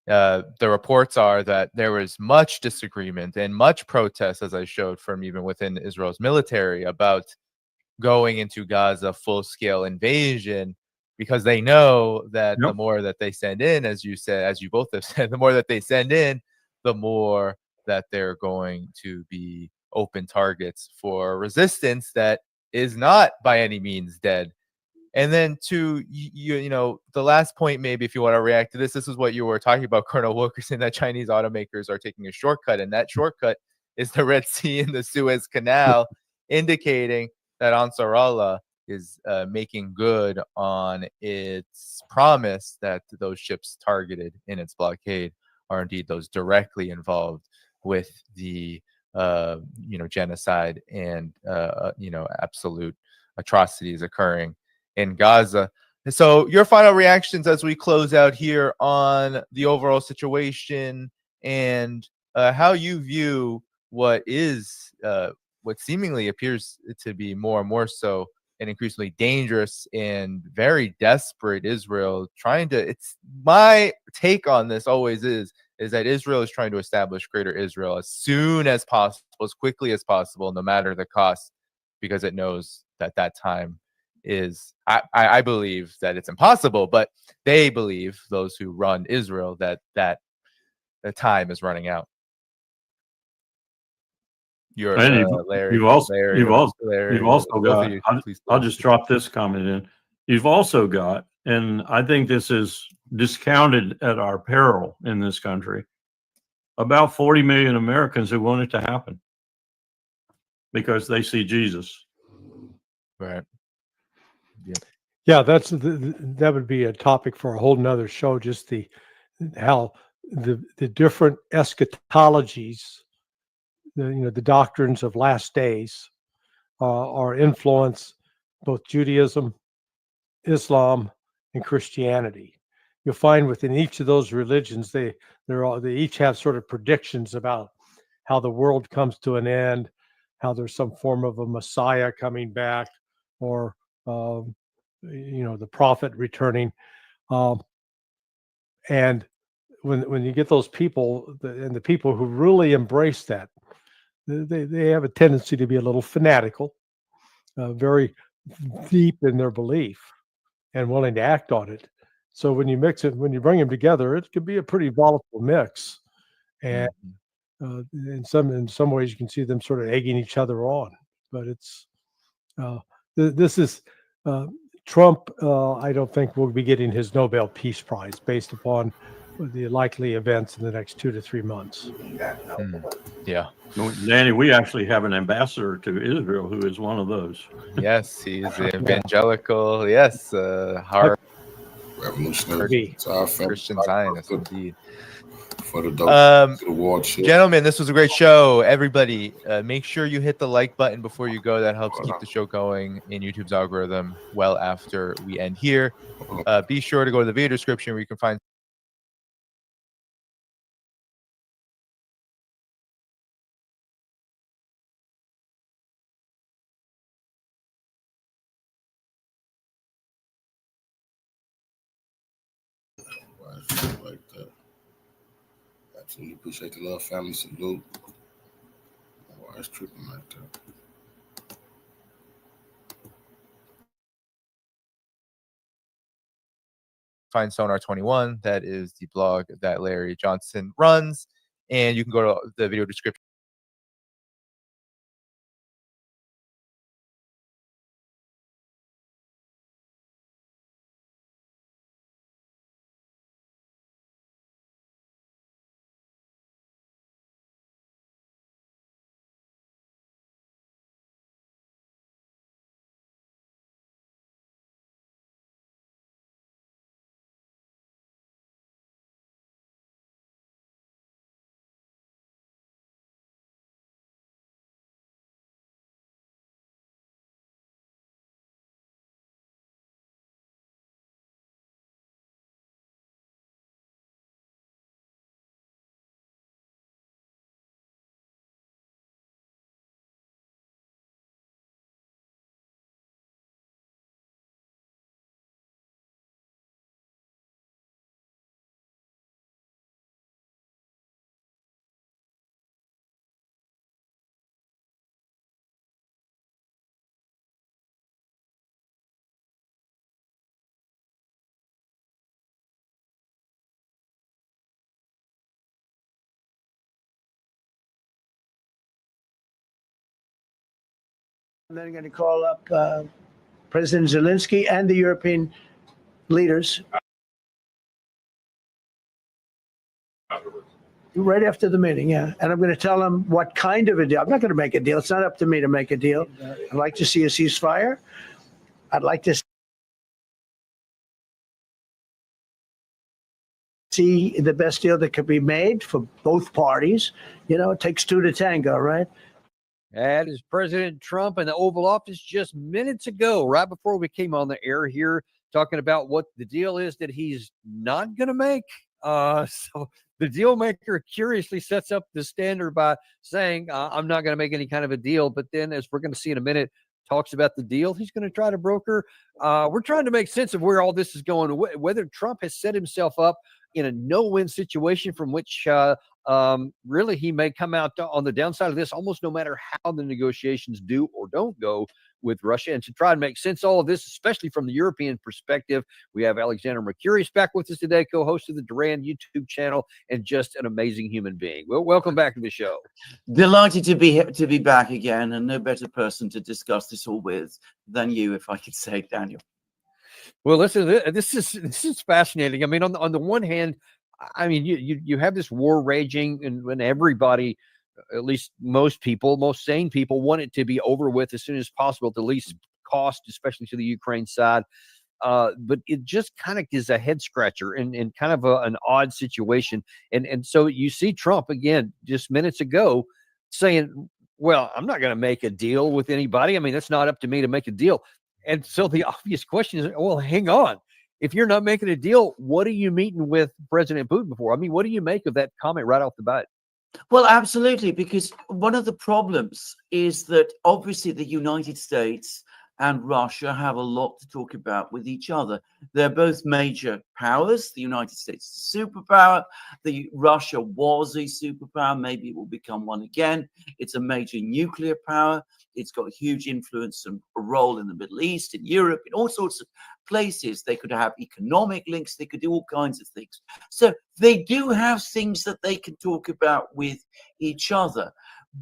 the reports are that there was much disagreement and much protest, as I showed, from even within Israel's military about going into Gaza full-scale invasion, because they know that the more that they send in, as you said, as you both have said, the more that they send in, the more that they're going to be open targets for resistance that is not by any means dead. And then to you know, the last point, maybe if you want to react to this is what you were talking about, Colonel Wilkerson, that Chinese automakers are taking a shortcut, and that shortcut is the Red Sea and the Suez Canal, indicating that Ansarallah is making good on its promise that those ships targeted in its blockade are indeed those directly involved with the you know, genocide and you know, absolute atrocities occurring in Gaza. And so your final reactions as we close out here on the overall situation and how you view what is what seemingly appears to be more and more so an increasingly dangerous and very desperate Israel trying to, it's my take on this always is that Israel is trying to establish greater Israel as soon as possible, as quickly as possible, no matter the cost, because it knows that that time is, I believe that it's impossible, but they believe, those who run Israel, that the time is running out. You're And Larry, you've also both of got. you, please. I'll just drop this comment in. You've also got, and I think this is discounted at our peril in this country, about 40 million Americans who want it to happen because they see Jesus. Right. Yeah, that would be a topic for a whole nother show. Just how the different eschatologies, the doctrines of last days, are influence both Judaism, Islam, and Christianity. You'll find within each of those religions, they each have sort of predictions about how the world comes to an end, how there's some form of a Messiah coming back, or the prophet returning. And when you get those people, and the people who really embrace that, they have a tendency to be a little fanatical, very deep in their belief, and willing to act on it. So when you mix it, when you bring them together, it can be a pretty volatile mix. And in some ways, you can see them sort of egging each other on. But it's this is Trump. I don't think will be getting his Nobel Peace Prize based upon the likely events in the next 2 to 3 months. Yeah. Danny, we actually have an ambassador to Israel who is one of those. Yes, he's evangelical. Yes, hard revolutionary Christian Zionist, indeed. For the world ship. Gentlemen, this was a great show. Everybody, make sure you hit the like button before you go. That helps keep the show going in YouTube's algorithm well after we end here. Be sure to go to the video description where you can find like that. Absolutely appreciate the love, family. Salute. Why it's tripping like that? find Sonar 21. That is the blog that Larry Johnson runs, and you can go to the video description. I'm then going to call up President Zelensky and the European leaders right after the meeting, yeah. And I'm going to tell them what kind of a deal. I'm not going to make a deal. It's not up to me to make a deal. I'd like to see a ceasefire. I'd like to see the best deal that could be made for both parties. You know, it takes two to tango, right? That is President Trump in the Oval Office just minutes ago, right before we came on the air here, talking about what the deal is that he's not going to make. So the deal maker curiously sets up the standard by saying, I'm not going to make any kind of a deal. But then, as we're going to see in a minute, talks about the deal he's going to try to broker. We're trying to make sense of where all this is going, whether Trump has set himself up in a no-win situation from which really he may come out on the downside of this almost no matter how the negotiations do or don't go with Russia. And to try and make sense of all of this, especially from the European perspective, we have Alexander Mercurius back with us today, co-host of the Duran YouTube channel, and just an amazing human being. Well, welcome back to the show. Delighted to be back again, and no better person to discuss this all with than you, if I could say, Daniel. Well, listen, this is fascinating. I mean, on the one hand, I mean, you have this war raging, and when everybody, at least most sane people, want it to be over with as soon as possible, at the least cost, especially to the Ukraine side. But it just kind of is a head scratcher and kind of an odd situation. And so you see Trump again just minutes ago saying, well, I'm not going to make a deal with anybody. I mean, it's not up to me to make a deal. And so the obvious question is, well, hang on. If you're not making a deal, what are you meeting with President Putin for? I mean, what do you make of that comment right off the bat? Well, absolutely, because one of the problems is that obviously the United States and Russia have a lot to talk about with each other. They're both major powers. The United States is a superpower. Russia was a superpower. Maybe it will become one again. It's a major nuclear power. It's got a huge influence and a role in the Middle East, in Europe, in all sorts of places. They could have economic links. They could do all kinds of things. So they do have things that they can talk about with each other.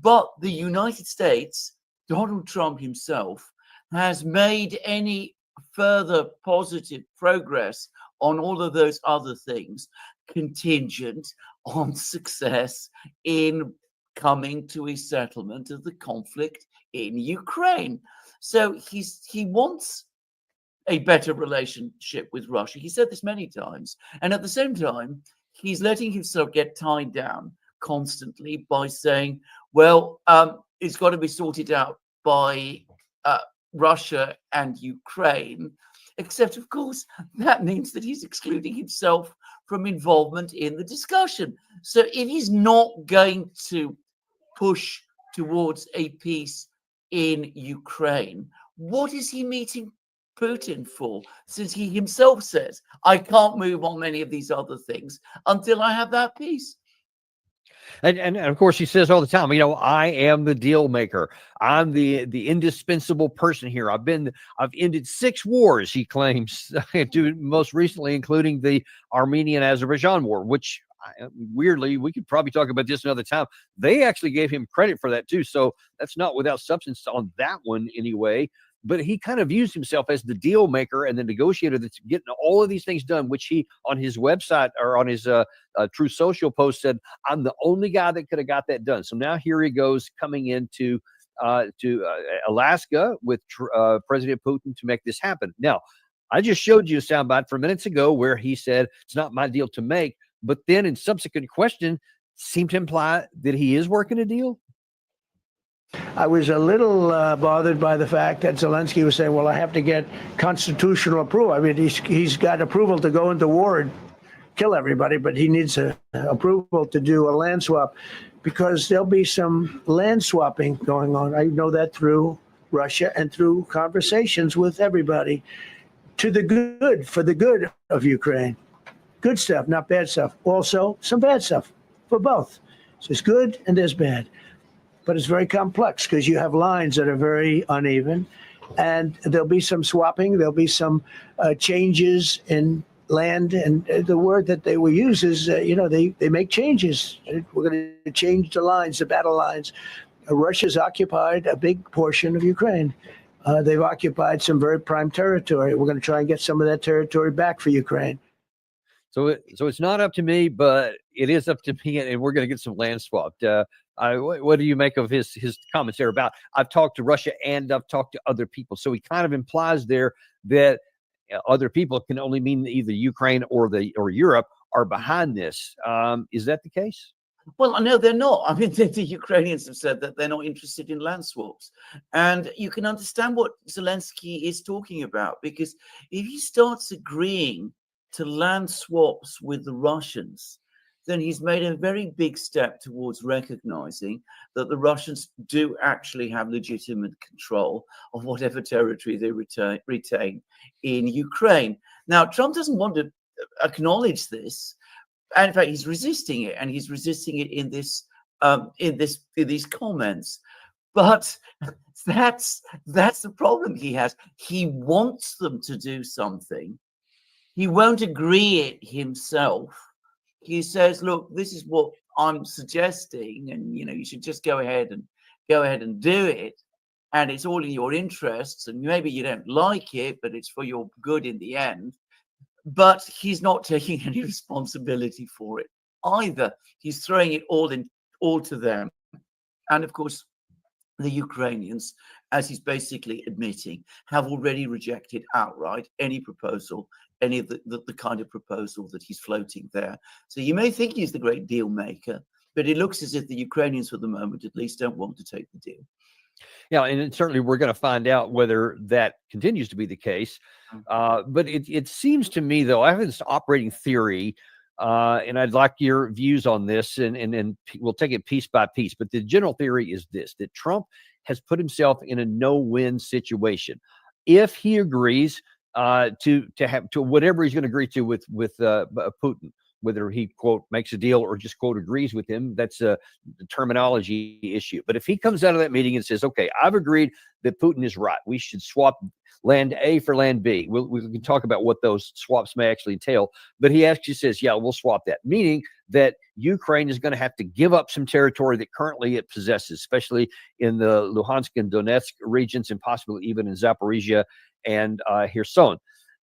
But the United States, Donald Trump himself, has made any further positive progress on all of those other things contingent on success in coming to a settlement of the conflict in Ukraine. So he wants a better relationship with Russia. He said this many times. And at the same time, he's letting himself get tied down constantly by saying, well, it's got to be sorted out by Russia and Ukraine, except of course that means that he's excluding himself from involvement in the discussion. So if he's not going to push towards a peace in Ukraine, what is he meeting Putin for? Since he himself says, I can't move on many of these other things until I have that peace. And of course, he says all the time, you know, I am the deal maker. I'm the indispensable person here. I've ended 6 wars, he claims, most recently, including the Armenian-Azerbaijan war, which weirdly, we could probably talk about this another time. They actually gave him credit for that too. So that's not without substance on that one anyway. But he kind of views himself as the deal maker and the negotiator that's getting all of these things done, which he on his website or on his True Social post said, I'm the only guy that could have got that done. So now here he goes coming into Alaska with President Putin to make this happen. Now, I just showed you a soundbite from minutes ago where he said it's not my deal to make, but then in subsequent question seemed to imply that he is working a deal. I was a little bothered by the fact that Zelensky was saying, well, I have to get constitutional approval. I mean, he's got approval to go into war and kill everybody, but he needs approval to do a land swap because there'll be some land swapping going on. I know that through Russia and through conversations with everybody to the good, for the good of Ukraine. Good stuff, not bad stuff. Also, some bad stuff for both. So there's good and there's bad. But it's very complex because you have lines that are very uneven, and there'll be some swapping. There'll be some changes in land, and the word that they will use is, they make changes. We're going to change the lines, the battle lines. Russia's occupied a big portion of Ukraine. They've occupied some very prime territory. We're going to try and get some of that territory back for Ukraine. So it's not up to me, but it is up to me, and we're going to get some land swapped. What do you make of his comments there about I've talked to Russia and I've talked to other people? So he kind of implies there that other people can only mean either Ukraine or Europe are behind this. Is that the case? Well, no, they're not. I mean, the Ukrainians have said that they're not interested in land swaps. And you can understand what Zelensky is talking about, because if he starts agreeing to land swaps with the Russians, then he's made a very big step towards recognizing that the Russians do actually have legitimate control of whatever territory they retain in Ukraine. Now, Trump doesn't want to acknowledge this. And in fact, he's resisting it, and he's resisting it in these comments. But that's the problem he has. He wants them to do something. He won't agree it himself. He says, "Look, this is what I'm suggesting, and you should just go ahead and do it. And it's all in your interests. And maybe you don't like it, but it's for your good in the end." But he's not taking any responsibility for it either. He's throwing it all to them. And of course, the Ukrainians, as he's basically admitting, have already rejected outright any proposal, any of the kind of proposal that he's floating there. So you may think he's the great deal maker, but it looks as if the Ukrainians, for the moment at least, don't want to take the deal. Yeah, and certainly we're going to find out whether that continues to be the case. But it seems to me, though, I have this operating theory, and I'd like your views on this, and we'll take it piece by piece. But the general theory is this, that Trump has put himself in a no-win situation. If he agrees to whatever he's going to agree to with Putin, whether he, quote, makes a deal or just, quote, agrees with him, that's a terminology issue. But if he comes out of that meeting and says, okay, I've agreed that Putin is right, we should swap land A for land B. We can talk about what those swaps may actually entail. But he actually says, yeah, we'll swap that, meaning that Ukraine is going to have to give up some territory that currently it possesses, especially in the Luhansk and Donetsk regions, and possibly even in Zaporizhia and Kherson.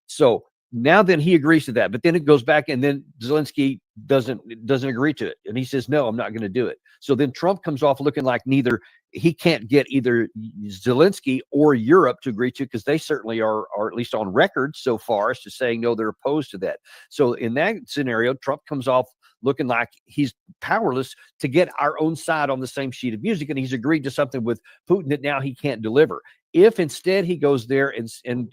So now then he agrees to that, but then it goes back, and then Zelensky doesn't agree to it, and he says, no, I'm not going to do it. So then Trump comes off looking like he can't get either Zelensky or Europe to agree to, because they certainly are at least on record so far as to saying no, they're opposed to that. So in that scenario, Trump comes off looking like he's powerless to get our own side on the same sheet of music, and he's agreed to something with Putin that now he can't deliver. If instead he goes there and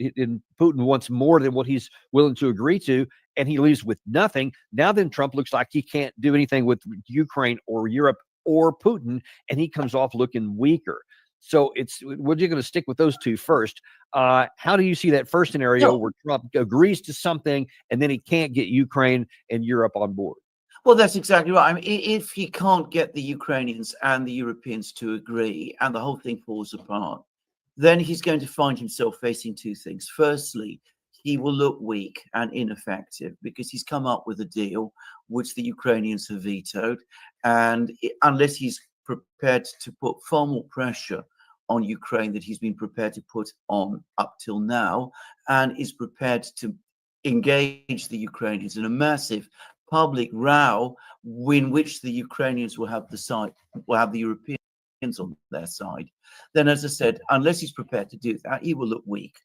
Putin wants more than what he's willing to agree to, and he leaves with nothing, now then Trump looks like he can't do anything with Ukraine or Europe or Putin, and he comes off looking weaker. So we're going to stick with those two first. How do you see that first scenario where Trump agrees to something and then he can't get Ukraine and Europe on board? Well, that's exactly right. I mean, if he can't get the Ukrainians and the Europeans to agree, and the whole thing falls apart, then he's going to find himself facing two things. Firstly, he will look weak and ineffective because he's come up with a deal which the Ukrainians have vetoed. And unless he's prepared to put far more pressure on Ukraine that he's been prepared to put on up till now, and is prepared to engage the Ukrainians in a massive public row in which the Ukrainians will have the Europeans on their side, then, as I said, unless he's prepared to do that, he will look weak.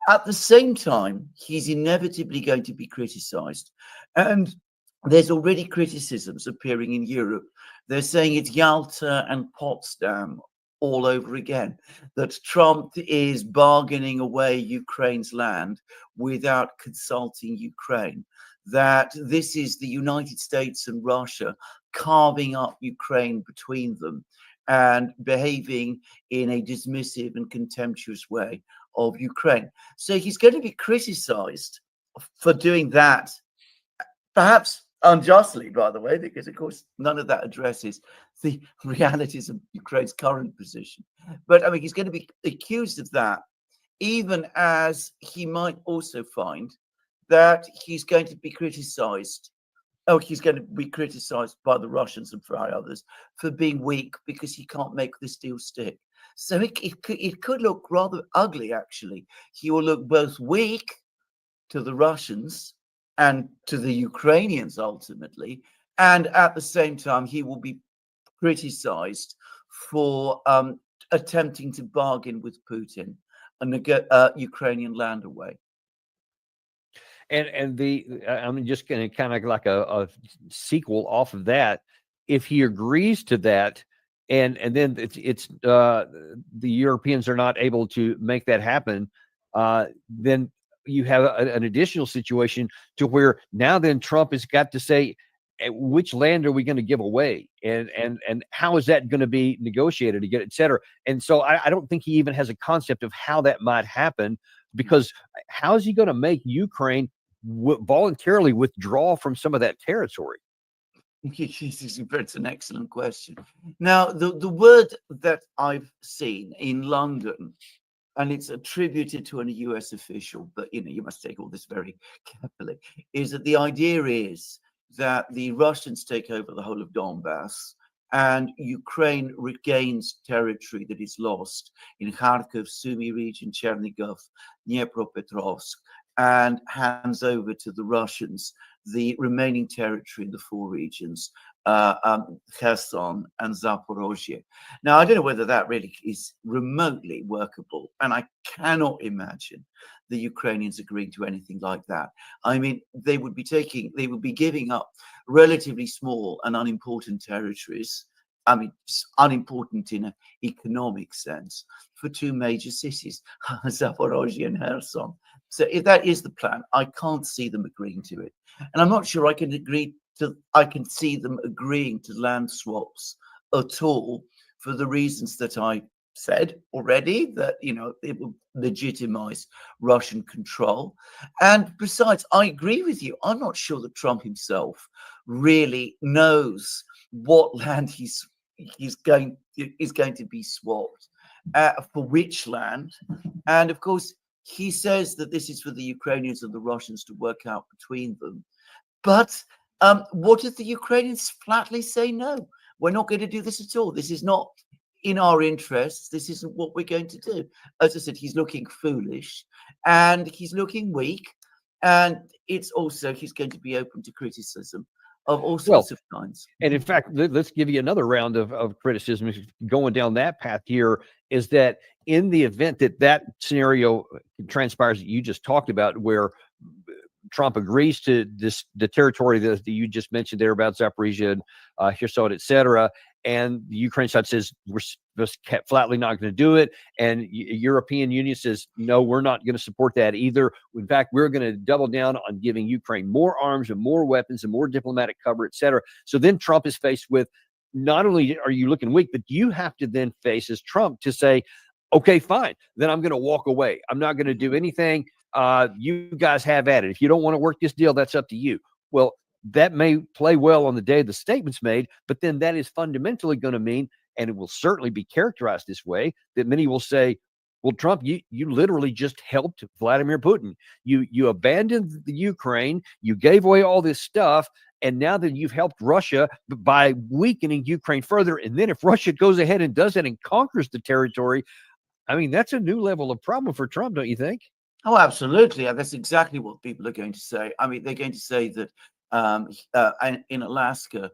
At the same time, he's inevitably going to be criticized. And there's already criticisms appearing in Europe. They're saying it's Yalta and Potsdam all over again, that Trump is bargaining away Ukraine's land without consulting Ukraine, that this is the United States and Russia carving up Ukraine between them and behaving in a dismissive and contemptuous way of Ukraine. So he's going to be criticized for doing that, perhaps unjustly, by the way, because of course none of that addresses the realities of Ukraine's current position. But I mean, he's going to be accused of that, even as he might also find that he's going to be criticized. Oh, he's going to be criticized by the Russians and by others for being weak because he can't make this deal stick. So it could look rather ugly, actually. He will look both weak to the Russians and to the Ukrainians ultimately, and at the same time, he will be criticized for attempting to bargain with Putin and Ukrainian land away. And I'm just going to kind of like a sequel off of that. If he agrees to that, and then it's the Europeans are not able to make that happen, then you have an additional situation to where now then Trump has got to say, which land are we going to give away, and how is that going to be negotiated to get, et cetera. And so I don't think he even has a concept of how that might happen, because how is he going to make Ukraine voluntarily withdraw from some of that territory? It's an excellent question. Now, the word that I've seen in London, and it's attributed to a US official, but you must take all this very carefully, is that the idea is that the Russians take over the whole of Donbass and Ukraine regains territory that is lost in Kharkiv, Sumy region, Chernigov, Dnipropetrovsk, and hands over to the Russians the remaining territory in the four regions, Kherson and Zaporozhye. Now, I don't know whether that really is remotely workable, and I cannot imagine the Ukrainians agreeing to anything like that. I mean, they would be giving up relatively small and unimportant territories. I mean, unimportant in an economic sense, for two major cities, Zaporozhye and Kherson. So if that is the plan, I can't see them agreeing to it. And I'm not sure I can see them agreeing to land swaps at all, for the reasons that I said already, that, it will legitimize Russian control. And besides, I agree with you. I'm not sure that Trump himself really knows what land he's going to be swapped for which land. And of course, he says that this is for the Ukrainians and the Russians to work out between them. But what if the Ukrainians flatly say, no, we're not going to do this at all? This is not in our interests. This isn't what we're going to do. As I said, he's looking foolish and he's looking weak. And it's also, he's going to be open to criticism of all sorts of kinds. And in fact, let's give you another round of criticism going down that path here, is that in the event that scenario transpires that you just talked about, where Trump agrees to the territory that you just mentioned there about Zaporizhia and Kherson, et cetera, and the Ukraine side says we're just flatly not going to do it, and European Union says no, we're not going to support that either. In fact, we're going to double down on giving Ukraine more arms and more weapons and more diplomatic cover, et cetera. So then Trump is faced with, not only are you looking weak, but you have to then face as Trump to say, okay, fine, then I'm going to walk away. I'm not going to do anything. You guys have at it. If you don't want to work this deal, that's up to you. Well, that may play well on the day the statement's made, but then that is fundamentally going to mean, and it will certainly be characterized this way, that many will say, well, Trump, you literally just helped Vladimir Putin. You abandoned the Ukraine, you gave away all this stuff, and now that you've helped Russia by weakening Ukraine further, and then if Russia goes ahead and does that and conquers the territory, I mean, that's a new level of problem for Trump, don't you think? Oh, absolutely. That's exactly what people are going to say. I mean, they're going to say that in Alaska,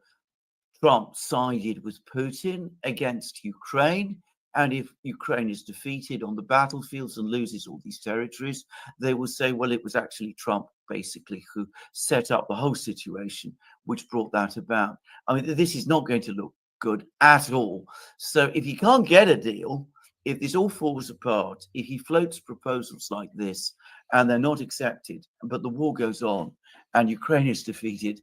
Trump sided with Putin against Ukraine. And if Ukraine is defeated on the battlefields and loses all these territories, they will say, well, it was actually Trump, basically, who set up the whole situation, which brought that about. I mean, this is not going to look good at all. So if you can't get a deal, if this all falls apart, if he floats proposals like this and they're not accepted, but the war goes on and Ukraine is defeated,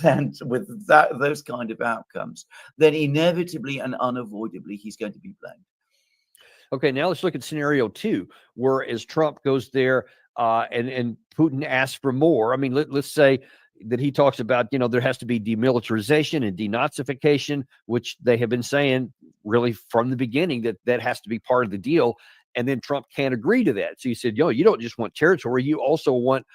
then with those kind of outcomes, then inevitably and unavoidably he's going to be blamed. Okay, now let's look at scenario 2, where as Trump goes there and Putin asks for more. I mean, let's say that he talks about, there has to be demilitarization and denazification, which they have been saying really from the beginning that has to be part of the deal. And then Trump can't agree to that. So he said, you don't just want territory, you also want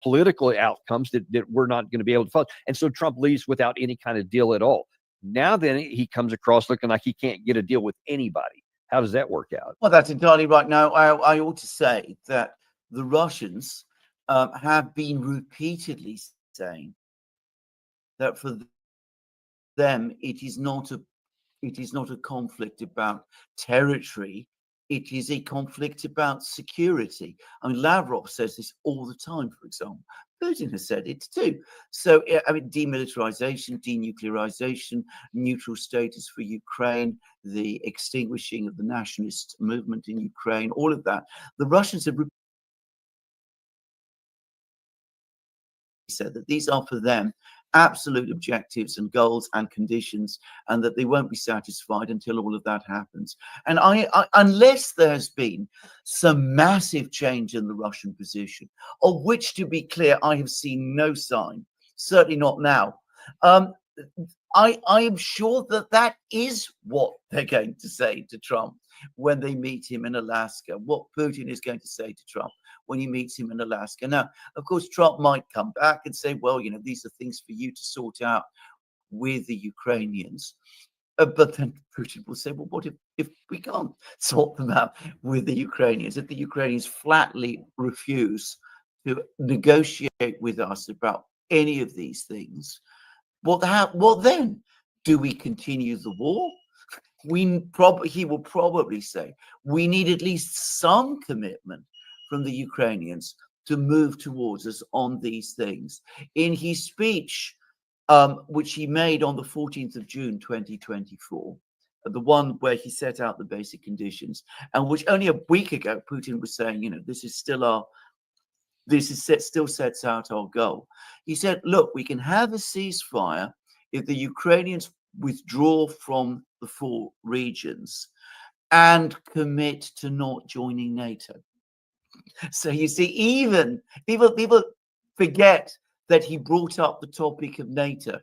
political outcomes that we're not going to be able to follow. And so Trump leaves without any kind of deal at all. Now then he comes across looking like he can't get a deal with anybody. How does that work out? Well, that's entirely right. Now, I ought to say that the Russians have been repeatedly saying that for them it is not a conflict about territory. It is a conflict about security. I mean, Lavrov says this all the time, for example. Putin has said it too. So, I mean, demilitarization, denuclearization, neutral status for Ukraine, the extinguishing of the nationalist movement in Ukraine, all of that. The Russians have said that these are for them absolute objectives and goals and conditions, and that they won't be satisfied until all of that happens. And unless there's been some massive change in the Russian position, of which, to be clear, I have seen no sign, certainly not now, I am sure that is what they're going to say to Trump when they meet him in Alaska, what Putin is going to say to Trump when he meets him in Alaska. Now, of course, Trump might come back and say, well, these are things for you to sort out with the Ukrainians. But then Putin will say, well, what if we can't sort them out with the Ukrainians? If the Ukrainians flatly refuse to negotiate with us about any of these things, what then? Do we continue the war? He will probably say, we need at least some commitment from the Ukrainians to move towards us on these things. In his speech, which he made on the 14th of June, 2024, the one where he set out the basic conditions, and which only a week ago Putin was saying, still sets out our goal. He said, look, we can have a ceasefire if the Ukrainians withdraw from the 4 regions and commit to not joining NATO. So you see, even people forget that he brought up the topic of NATO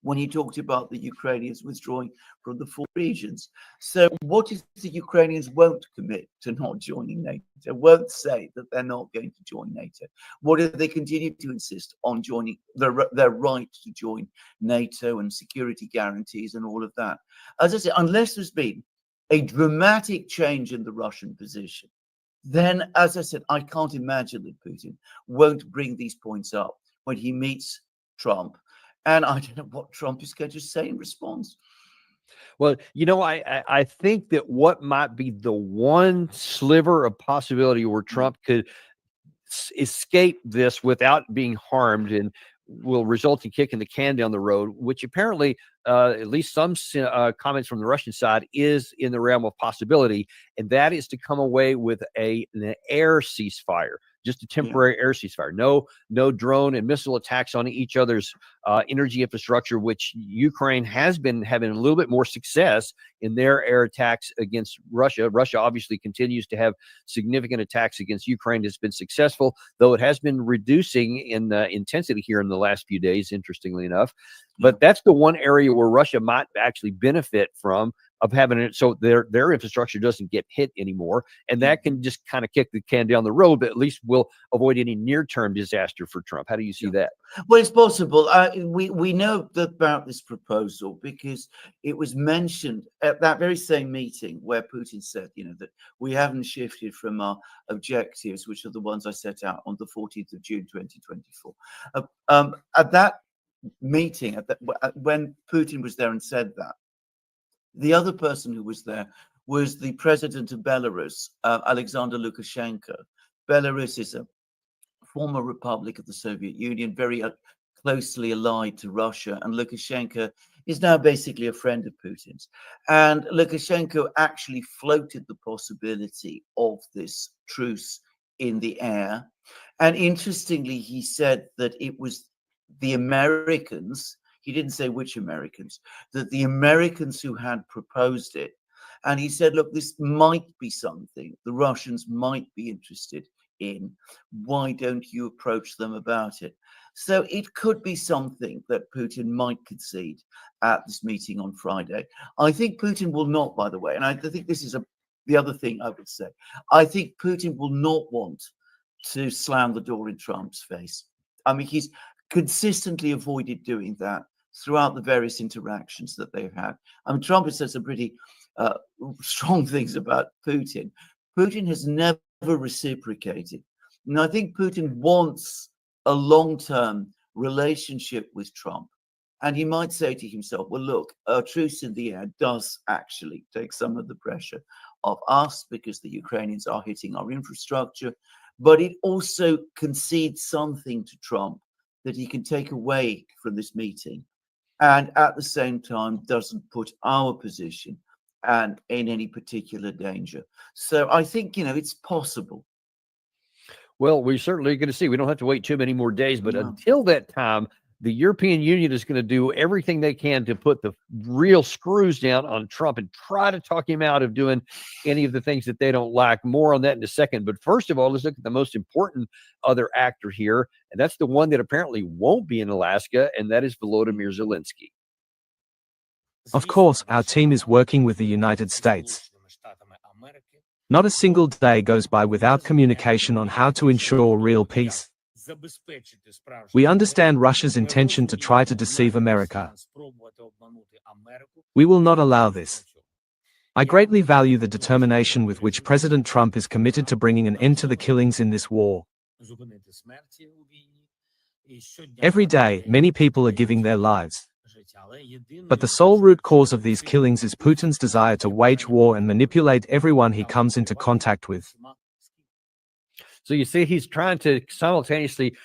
when he talked about the Ukrainians withdrawing from the 4 regions. So what if the Ukrainians won't commit to not joining NATO, won't say that they're not going to join NATO? What if they continue to insist on joining their right to join NATO and security guarantees and all of that? As I said, unless there's been a dramatic change in the Russian position, then, as I said, I can't imagine that Putin won't bring these points up when he meets Trump. And I don't know what Trump is going to say in response. Well, I think that what might be the one sliver of possibility where Trump could escape this without being harmed and will result in kicking the can down the road, which apparently, at least some comments from the Russian side, is in the realm of possibility, and that is to come away with an air ceasefire. Just a temporary air ceasefire. No drone and missile attacks on each other's energy infrastructure, which Ukraine has been having a little bit more success in their air attacks against Russia. Russia obviously continues to have significant attacks against Ukraine. It's been successful, though it has been reducing in intensity here in the last few days, interestingly enough. But that's the one area where Russia might actually benefit from, of having it so their infrastructure doesn't get hit anymore, and that can just kind of kick the can down the road, but at least will avoid any near-term disaster for Trump. How do you see that? Well, it's possible. We know about this proposal because it was mentioned at that very same meeting where Putin said, that we haven't shifted from our objectives, which are the ones I set out on the 14th of June, 2024. At that meeting, when Putin was there and said that, the other person who was there was the president of Belarus, Alexander Lukashenko. Belarus is a former republic of the Soviet Union, very closely allied to Russia, and Lukashenko is now basically a friend of Putin's. And Lukashenko actually floated the possibility of this truce in the air. And interestingly, he said that it was the Americans, he didn't say which Americans, that the Americans who had proposed it. And he said, look, this might be something the Russians might be interested in. Why don't you approach them about it? So it could be something that Putin might concede at this meeting on Friday. I think Putin will not, by the way, and I think this is the other thing I would say. I think Putin will not want to slam the door in Trump's face. I mean, he's consistently avoided doing that throughout the various interactions that they've had. I mean, Trump has said some pretty strong things about Putin. Putin has never reciprocated. And I think Putin wants a long-term relationship with Trump. And he might say to himself, well, look, a truce in the air does actually take some of the pressure off us because the Ukrainians are hitting our infrastructure, but it also concedes something to Trump that he can take away from this meeting, and at the same time doesn't put our position and in any particular danger. So I think, it's possible. Well, we're certainly going to see. We don't have to wait too many more days, but No. until that time, the European Union is going to do everything they can to put the real screws down on Trump and try to talk him out of doing any of the things that they don't like. More on that in a second. But first of all, let's look at the most important other actor here, and that's the one that apparently won't be in Alaska, and that is Volodymyr Zelensky. Of course, our team is working with the United States. Not a single day goes by without communication on how to ensure real peace. We understand Russia's intention to try to deceive America. We will not allow this. I greatly value the determination with which President Trump is committed to bringing an end to the killings in this war. Every day, many people are giving their lives. But the sole root cause of these killings is Putin's desire to wage war and manipulate everyone he comes into contact with. So you see, he's trying to simultaneously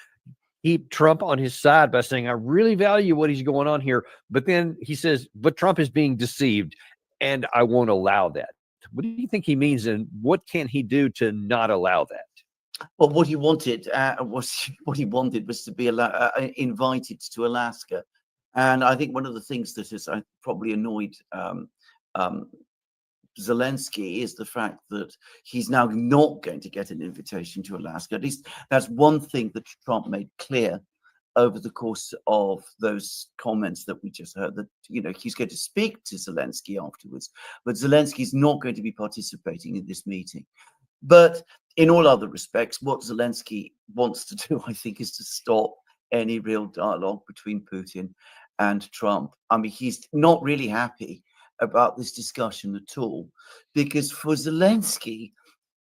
keep Trump on his side by saying, I really value what he's going on here. But then he says, but Trump is being deceived, and I won't allow that. What do you think he means, and what can he do to not allow that? Well, what he wanted was to be invited to Alaska. And I think one of the things that has probably annoyed Zelensky is the fact that he's now not going to get an invitation to Alaska. At least that's one thing that Trump made clear over the course of those comments that we just heard, that, he's going to speak to Zelensky afterwards, but Zelensky's not going to be participating in this meeting. But in all other respects, what Zelensky wants to do, I think, is to stop any real dialogue between Putin and Trump. I mean, he's not really happy about this discussion at all, because for Zelensky,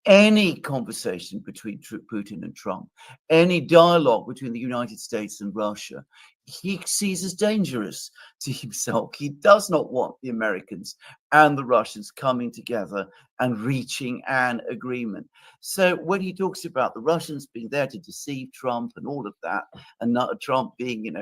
any conversation between Putin and Trump, any dialogue between the United States and Russia, he sees as dangerous to himself. He does not want the Americans and the Russians coming together and reaching an agreement. So when he talks about the Russians being there to deceive Trump and all of that, and not Trump being,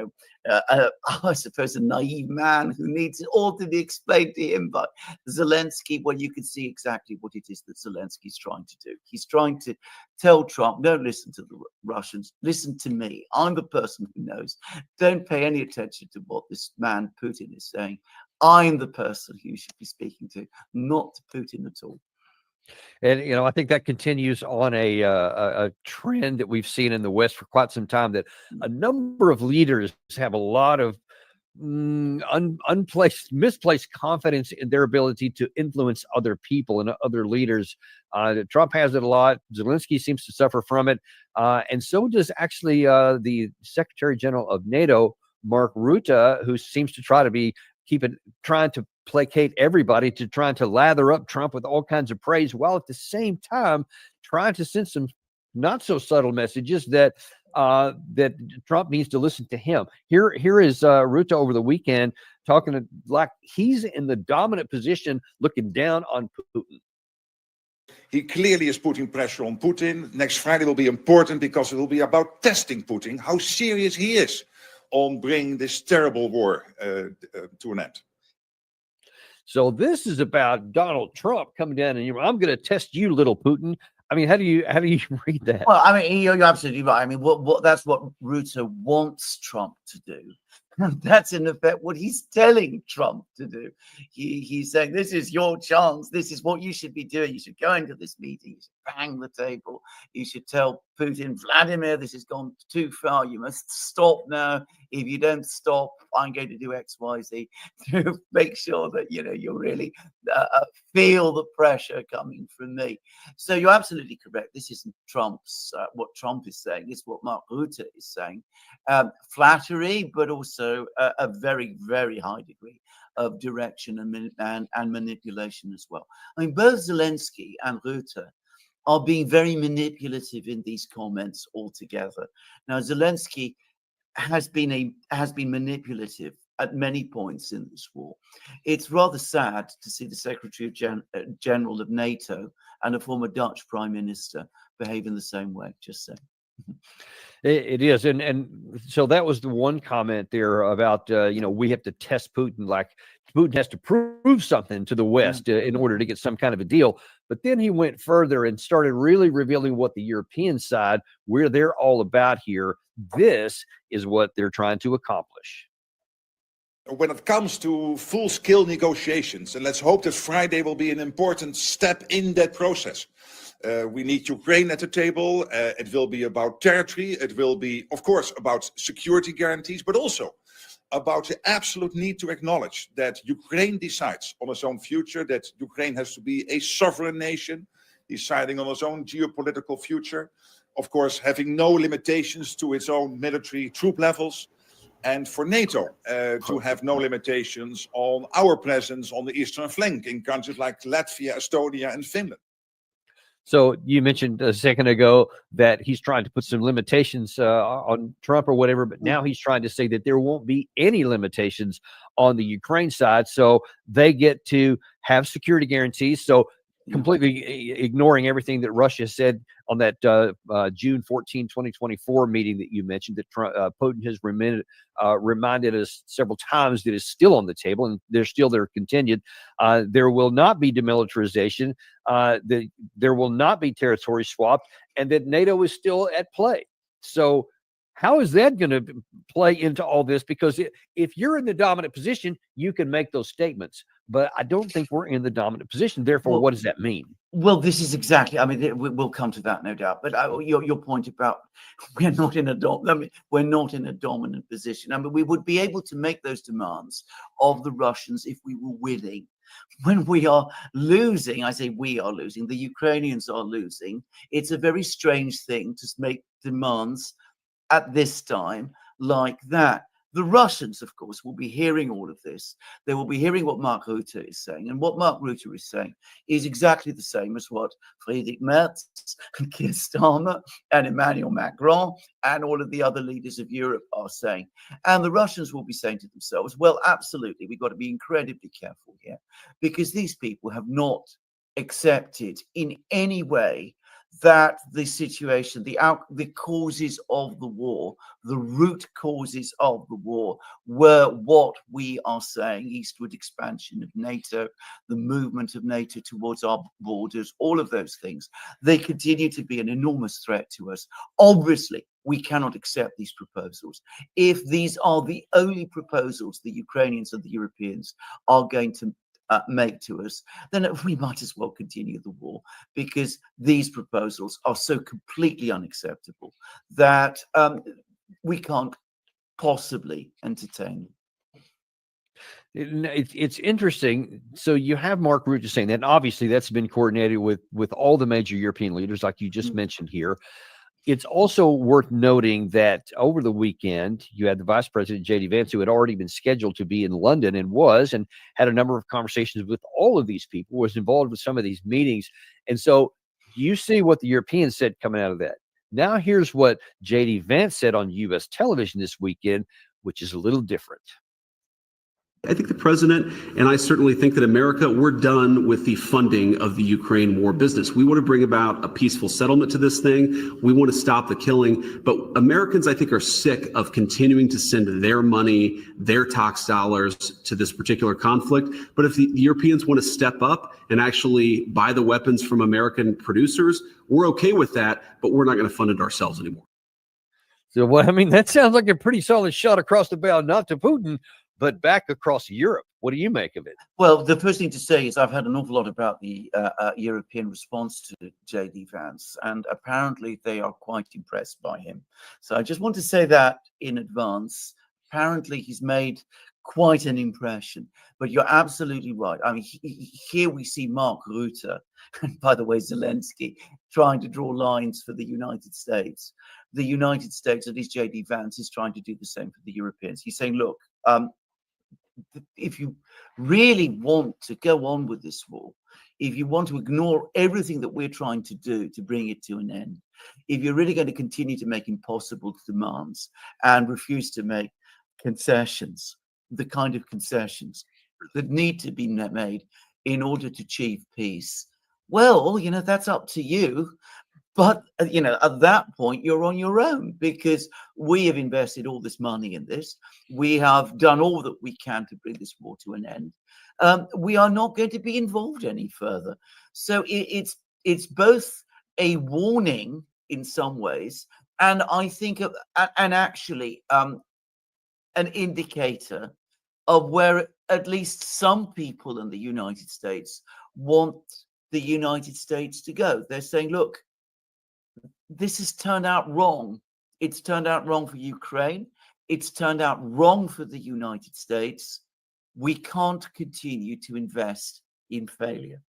I suppose, a naive man who needs it all to be explained to him by Zelensky, well, you can see exactly what it is that Zelensky's trying to do. He's trying to tell Trump, don't listen to the Russians, listen to me. I'm the person who knows. Don't pay any attention to what this man Putin is saying. I'm the person who you should be speaking to, not to Putin at all. And, I think that continues on a trend that we've seen in the West for quite some time, that a number of leaders have a lot of misplaced confidence in their ability to influence other people and other leaders. Trump has it a lot. Zelensky seems to suffer from it. And so does actually the Secretary General of NATO, Mark Rutte, who seems to try to be trying to placate everybody, to trying to lather up Trump with all kinds of praise, while at the same time trying to send some not so subtle messages that that Trump needs to listen to him. Here is Rutte over the weekend talking like he's in the dominant position, looking down on Putin. He clearly is putting pressure on Putin. Next Friday will be important because it will be about testing Putin, how serious he is on bringing this terrible war to an end. So this is about Donald Trump coming down and I'm going to test you, little Putin. I mean, how do you read that? Well, I mean, you're absolutely right. I mean, that's what Rutte wants Trump to do. That's in effect what he's telling Trump to do. He's saying, this is your chance. This is what you should be doing. You should go into this meeting. You should bang the table. You should tell Putin, Vladimir, this has gone too far. You must stop now. If you don't stop, I'm going to do X, Y, Z to make sure that, you really feel the pressure coming from me. So you're absolutely correct. This isn't Trump's, what Trump is saying. This is what Mark Rutte is saying. Flattery, but also a very, very high degree of direction and manipulation as well. I mean, both Zelensky and Rutte are being very manipulative in these comments altogether. Now, Zelensky has been manipulative at many points in this war. It's rather sad to see the Secretary General of NATO and a former Dutch Prime Minister behave in the same way. Just saying. It is, and so that was the one comment there about we have to test Putin, like Putin has to prove something to the West in order to get some kind of a deal. But then he went further and started really revealing what the European side, where they're all about here. This is what they're trying to accomplish. When it comes to full-scale negotiations, and let's hope that Friday will be an important step in that process. We need Ukraine at the table. It will be about territory. It will be, of course, about security guarantees, but also about the absolute need to acknowledge that Ukraine decides on its own future, that Ukraine has to be a sovereign nation, deciding on its own geopolitical future. Of course, having no limitations to its own military troop levels. And for NATO to have no limitations on our presence on the eastern flank in countries like Latvia, Estonia, and Finland. So you mentioned a second ago that he's trying to put some limitations on Trump or whatever, but now he's trying to say that there won't be any limitations on the Ukraine side. So they get to have security guarantees. So completely ignoring everything that Russia said on that June 14, 2024 meeting that you mentioned, that Putin has reminded us several times that is still on the table, and they're continued. There will not be demilitarization. There will not be territory swapped, and that NATO is still at play. So how is that going to play into all this? Because if you're in the dominant position, you can make those statements. But I don't think we're in the dominant position. Therefore, what does that mean? Well, this is exactly. I mean, we'll come to that, no doubt. But your point about we're not in a dominant position. I mean, we would be able to make those demands of the Russians if we were willing. When we are losing, I say we are losing. The Ukrainians are losing. It's a very strange thing to make demands at this time like that. The Russians, of course, will be hearing all of this. They will be hearing what Mark Rutte is saying. And what Mark Rutte is saying is exactly the same as what Friedrich Merz and Keir Starmer and Emmanuel Macron and all of the other leaders of Europe are saying. And the Russians will be saying to themselves, well, absolutely, we've got to be incredibly careful here, because these people have not accepted in any way that the situation, the causes of the war, the root causes of the war were what we are saying: eastward expansion of NATO, the movement of NATO towards our borders, all of those things. They continue to be an enormous threat to us. Obviously, we cannot accept these proposals. If these are the only proposals the Ukrainians and the Europeans are going to make to us, then we might as well continue the war, because these proposals are so completely unacceptable that we can't possibly entertain them. It's interesting. So you have Mark Rutte saying that, and obviously that's been coordinated with all the major European leaders, like you just mentioned here. It's also worth noting that over the weekend, you had the Vice President, J.D. Vance, who had already been scheduled to be in London and had a number of conversations with all of these people, was involved with some of these meetings. And so you see what the Europeans said coming out of that. Now here's what J.D. Vance said on U.S. television this weekend, which is a little different. I think the president, and I certainly think that America, we're done with the funding of the Ukraine war business. We want to bring about a peaceful settlement to this thing. We want to stop the killing. But Americans, I think, are sick of continuing to send their money, their tax dollars to this particular conflict. But if the Europeans want to step up and actually buy the weapons from American producers, we're okay with that, but we're not going to fund it ourselves anymore. So, well, I mean, that sounds like a pretty solid shot across the bow, not to Putin, but back across Europe. What do you make of it? Well, the first thing to say is I've heard an awful lot about the European response to J.D. Vance, and apparently they are quite impressed by him. So I just want to say that in advance. Apparently he's made quite an impression. But you're absolutely right. I mean, here we see Mark Rutte, and by the way, Zelensky, trying to draw lines for the United States. The United States, at least J.D. Vance, is trying to do the same for the Europeans. He's saying, look, if you really want to go on with this war, if you want to ignore everything that we're trying to do to bring it to an end, if you're really going to continue to make impossible demands and refuse to make concessions, the kind of concessions that need to be made in order to achieve peace, well, that's up to you. But, at that point, you're on your own, because we have invested all this money in this. We have done all that we can to bring this war to an end. We are not going to be involved any further. So it's both a warning in some ways, and I think, actually an indicator of where at least some people in the United States want the United States to go. They're saying, look, this has turned out wrong. It's turned out wrong for Ukraine. It's turned out wrong for the United States. We can't continue to invest in failure.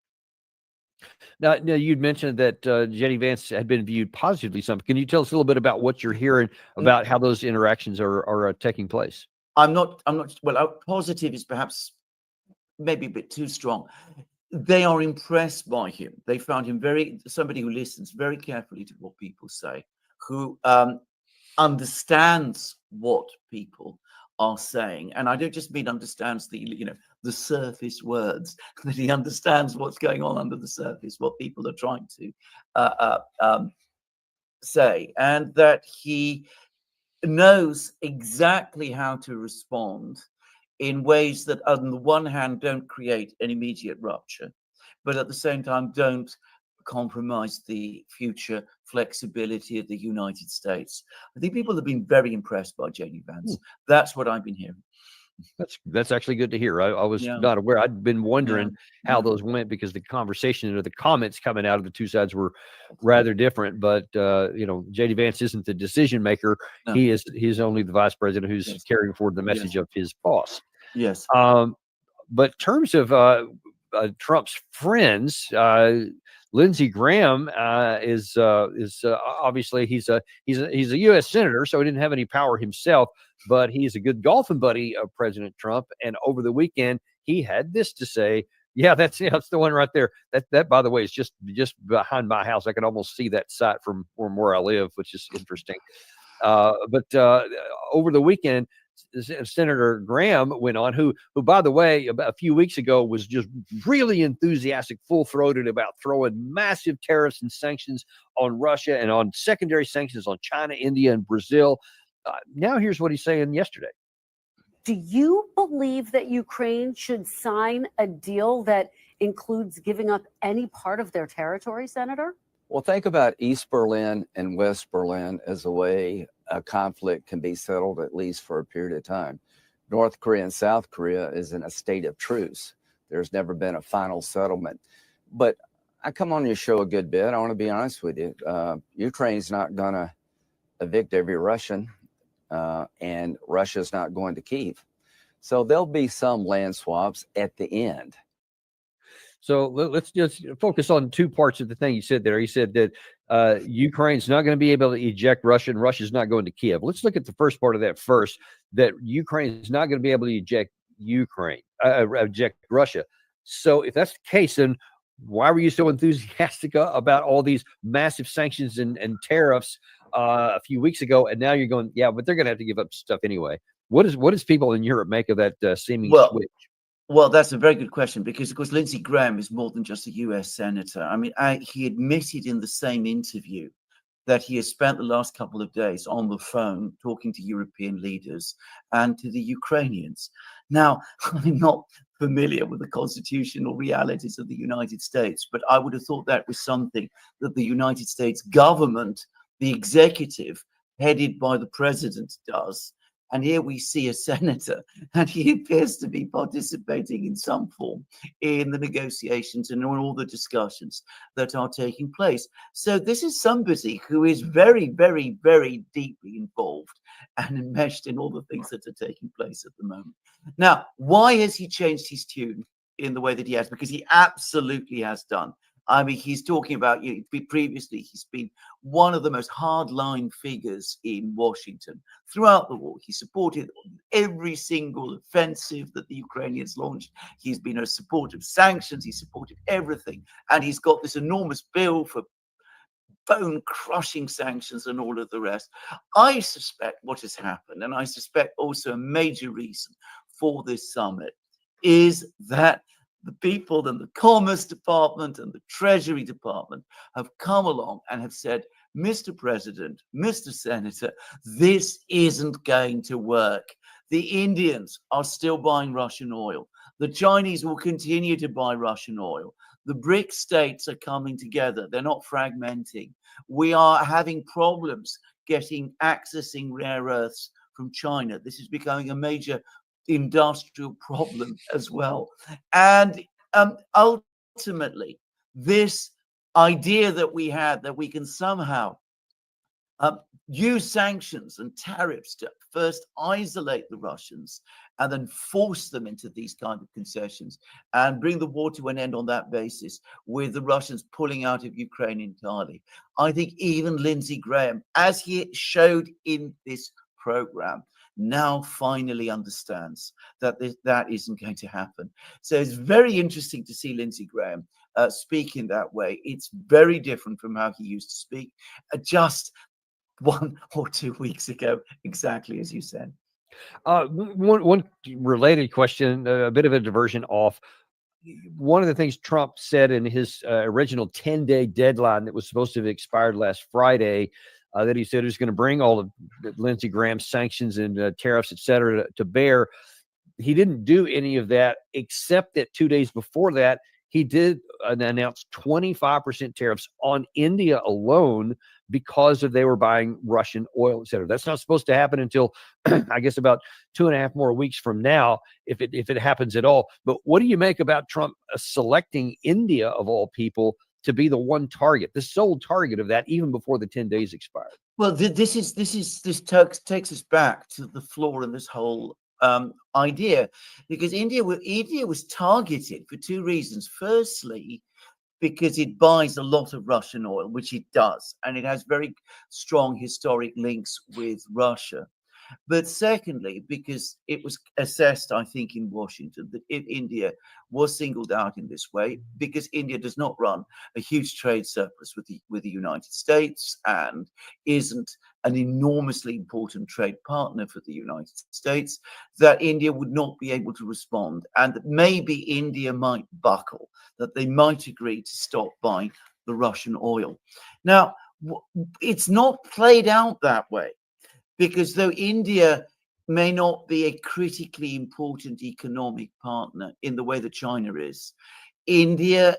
Now you'd mentioned that J.D. Vance had been viewed positively. Can you tell us a little bit about what you're hearing about how those interactions are taking place? I'm not. Well, positive is perhaps maybe a bit too strong. They are impressed by him. They found him somebody who listens very carefully to what people say, who understands what people are saying. And I don't just mean understands the surface words, that he understands what's going on under the surface, what people are trying to say, and that he knows exactly how to respond in ways that, on the one hand, don't create an immediate rupture, but at the same time don't compromise the future flexibility of the United States. I think people have been very impressed by J.D. Vance. That's what I've been hearing. That's actually good to hear. I was not aware. I'd been wondering how those went, because the conversation or the comments coming out of the two sides were rather different. But J.D. Vance isn't the decision maker. No. He's only the vice president who's carrying forward the message of his boss. Yes. But in terms of Trump's friends, Lindsey Graham is obviously he's a U.S. senator, so he didn't have any power himself, but he's a good golfing buddy of President Trump. And over the weekend, he had this to say. Yeah, that's the one right there. That by the way is just behind my house. I can almost see that site from where I live, which is interesting. But over the weekend, Senator Graham went on, who by the way, about a few weeks ago was just really enthusiastic, full-throated about throwing massive tariffs and sanctions on Russia and on secondary sanctions on China, India, and Brazil. Now here's what he's saying yesterday. Do you believe that Ukraine should sign a deal that includes giving up any part of their territory, Senator? Well, think about East Berlin and West Berlin as a way a conflict can be settled, at least for a period of time. North Korea and South Korea is in a state of truce. There's never been a final settlement. But I come on your show a good bit. I want to be honest with you. Ukraine's not going to evict every Russian, and Russia's not going to Kyiv. So there'll be some land swaps at the end. So let's just focus on two parts of the thing you said there. He said that Ukraine's not going to be able to eject Russia, and Russia's not going to Kiev. Let's look at the first part of that first, that Ukraine is not going to be able to eject Russia. So if that's the case, then why were you so enthusiastic about all these massive sanctions and tariffs a few weeks ago? And now you're going, yeah, but they're going to have to give up stuff anyway. What does people in Europe make of that seeming switch? Well, that's a very good question, because, of course, Lindsey Graham is more than just a U.S. senator. I mean, he admitted in the same interview that he has spent the last couple of days on the phone talking to European leaders and to the Ukrainians. Now, I'm not familiar with the constitutional realities of the United States, but I would have thought that was something that the United States government, the executive, headed by the president, does. And here we see a senator, and he appears to be participating in some form in the negotiations and in all the discussions that are taking place. So this is somebody who is very, very, very deeply involved and enmeshed in all the things that are taking place at the moment. Now, why has he changed his tune in the way that he has? Because he absolutely has done. I mean, he's talking about, previously, he's been one of the most hardline figures in Washington throughout the war. He supported every single offensive that the Ukrainians launched. He's been a supporter of sanctions. He supported everything. And he's got this enormous bill for bone-crushing sanctions and all of the rest. I suspect what has happened, and I suspect also a major reason for this summit, is that the people in the Commerce Department and the Treasury Department have come along and have said, Mr. President, Mr. Senator, this isn't going to work. The Indians are still buying Russian oil. The Chinese will continue to buy Russian oil. The BRIC states are coming together. They're not fragmenting. We are having problems accessing rare earths from China. This is becoming a major industrial problem as well. And ultimately, this idea that we had that we can somehow use sanctions and tariffs to first isolate the Russians and then force them into these kind of concessions and bring the war to an end on that basis, with the Russians pulling out of Ukraine entirely. I think even Lindsey Graham, as he showed in this program, now finally understands that that isn't going to happen. So it's very interesting to see Lindsey Graham speak in that way. It's very different from how he used to speak just 1 or 2 weeks ago, exactly as you said. One related question, a bit of a diversion off. One of the things Trump said in his original 10-day deadline that was supposed to have expired last Friday, that he said he was going to bring all of Lindsey Graham's sanctions and tariffs, et cetera, to bear. He didn't do any of that, except that 2 days before that, he did announce 25% tariffs on India alone because they were buying Russian oil, et cetera. That's not supposed to happen until, I guess, about 2.5 more weeks from now, if it happens at all. But what do you make about Trump selecting India, of all people, to be the one target, the sole target of that, even before the 10 days expired? Well, this takes us back to the flaw in this whole idea, because India was targeted for 2 reasons. Firstly, because it buys a lot of Russian oil, which it does, and it has very strong historic links with Russia. But secondly, because it was assessed, I think, in Washington, that if India was singled out in this way, because India does not run a huge trade surplus with the United States and isn't an enormously important trade partner for the United States, that India would not be able to respond, and that maybe India might buckle, that they might agree to stop buying the Russian oil. Now, it's not played out that way, because though India may not be a critically important economic partner in the way that China is, India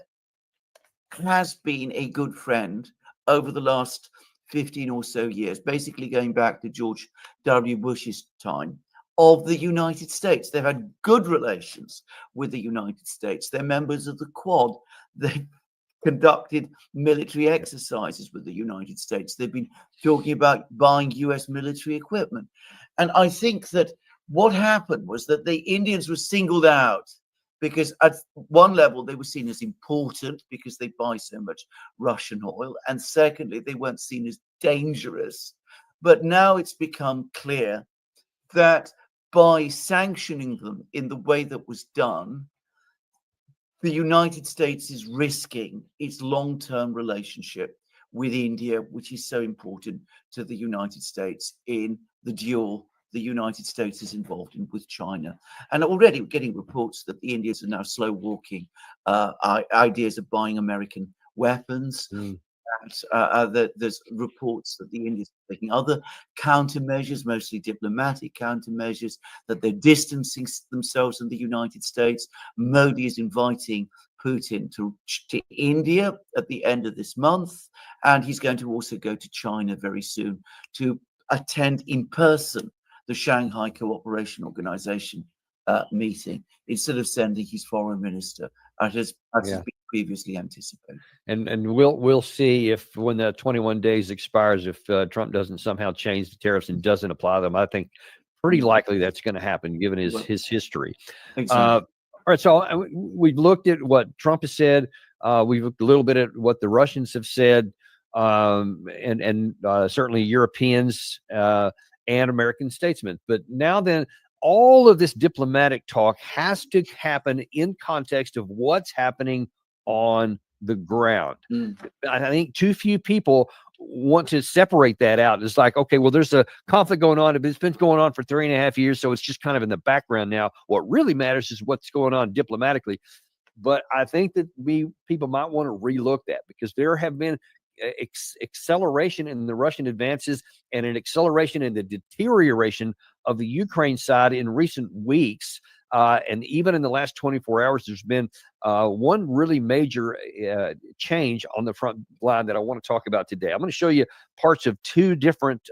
has been a good friend over the last 15 or so years, basically going back to George W. Bush's time, of the United States. They've had good relations with the United States. They're members of the Quad. They've conducted military exercises with the United States. They've been talking about buying US military equipment. And I think that what happened was that the Indians were singled out because at one level they were seen as important because they buy so much Russian oil. And secondly, they weren't seen as dangerous. But now it's become clear that by sanctioning them in the way that was done, the United States is risking its long-term relationship with India, which is so important to the United States in the duel the United States is involved in with China. And already we're getting reports that the Indians are now slow walking ideas of buying American weapons. There's reports that the Indians are taking other countermeasures, mostly diplomatic countermeasures, that they're distancing themselves from the United States. Modi is inviting Putin to India at the end of this month, and he's going to also go to China very soon to attend in person the Shanghai Cooperation Organization meeting, instead of sending his foreign minister as has been previously anticipated. And we'll see if, when the 21 days expires, if Trump doesn't somehow change the tariffs and doesn't apply them. I think pretty likely that's going to happen given his history. Exactly. All right, so we've looked at what Trump has said. We've looked a little bit at what the Russians have said, and certainly Europeans and American statesmen. But now then, all of this diplomatic talk has to happen in context of what's happening on the ground. I think too few people want to separate that out. It's like, okay, well, there's a conflict going on. It's been going on for 3.5 years, so it's just kind of in the background now. What really matters is what's going on diplomatically. But I think that people might want to relook that, because there have been acceleration in the Russian advances and an acceleration in the deterioration of the Ukraine side in recent weeks. And even in the last 24 hours, there's been one really major change on the front line that I want to talk about today. I'm going to show you parts of two different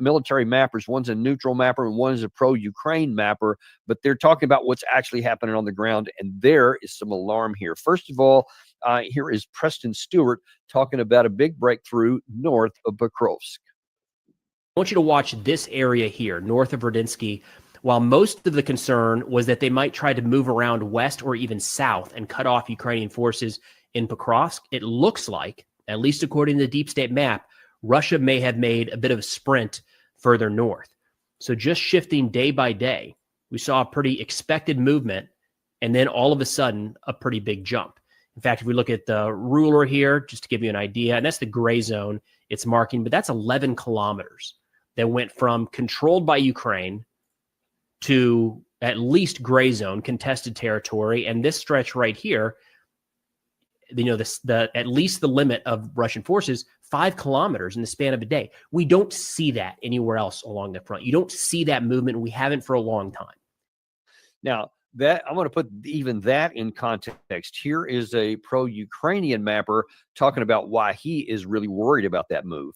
military mappers. One's a neutral mapper and one is a pro-Ukraine mapper, but they're talking about what's actually happening on the ground, and there is some alarm here. First of all, here is Preston Stewart talking about a big breakthrough north of Pokrovsk. I want you to watch this area here, north of Verdinsky. While most of the concern was that they might try to move around west or even south and cut off Ukrainian forces in Pokrovsk, it looks like, at least according to the deep state map, Russia may have made a bit of a sprint further north. So just shifting day by day, we saw a pretty expected movement, and then all of a sudden, a pretty big jump. In fact, if we look at the ruler here, just to give you an idea, and that's the gray zone it's marking, but that's 11 kilometers that went from controlled by Ukraine to at least gray zone, contested territory. And this stretch right here, you know, the at least the limit of Russian forces, 5 kilometers in the span of a day. We don't see that anywhere else along the front. You don't see that movement. We haven't for a long time. Now, that I'm going to put even that in context. Here is a pro-Ukrainian mapper talking about why he is really worried about that move.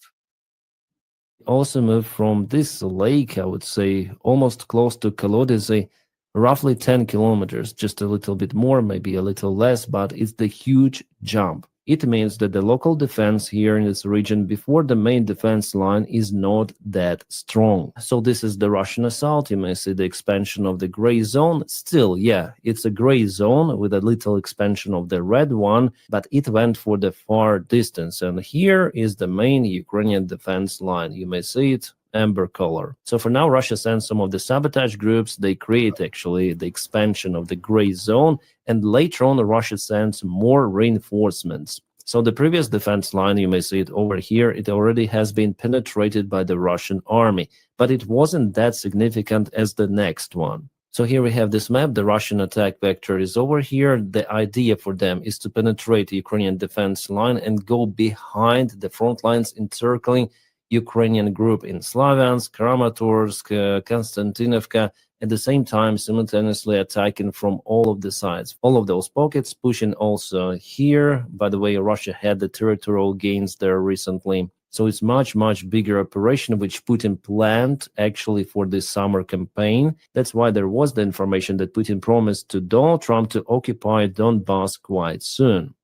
Also moved from this lake, I would say, almost close to Kolodeze, roughly 10 kilometers, just a little bit more, maybe a little less, but it's the huge jump. It means that the local defense here in this region before the main defense line is not that strong. So this is the Russian assault. You may see the expansion of the gray zone. Still, yeah, it's a gray zone with a little expansion of the red one, but it went for the far distance. And here is the main Ukrainian defense line. You may see it, amber color. So for now, Russia sends some of the sabotage groups. They create actually the expansion of the gray zone, and later on Russia sends more reinforcements. So the previous defense line, you may see it over here, it already has been penetrated by the Russian army, but it wasn't that significant as the next one. So here we have this map. The Russian attack vector is over here. The idea for them is to penetrate the Ukrainian defense line and go behind the front lines, encircling Ukrainian group in Slavyansk, Kramatorsk, Konstantinovka, at the same time simultaneously attacking from all of the sides. All of those pockets pushing also here. By the way, Russia had the territorial gains there recently. So it's much bigger operation which Putin planned actually for this summer campaign. That's why there was the information that Putin promised to Donald Trump to occupy Donbass quite soon.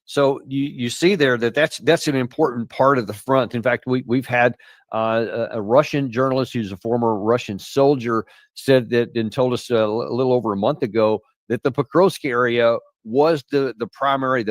So you see there that's an important part of the front. In fact, we've had a Russian journalist who's a former Russian soldier said that and told us a little over a month ago that the Pokrovsk area was the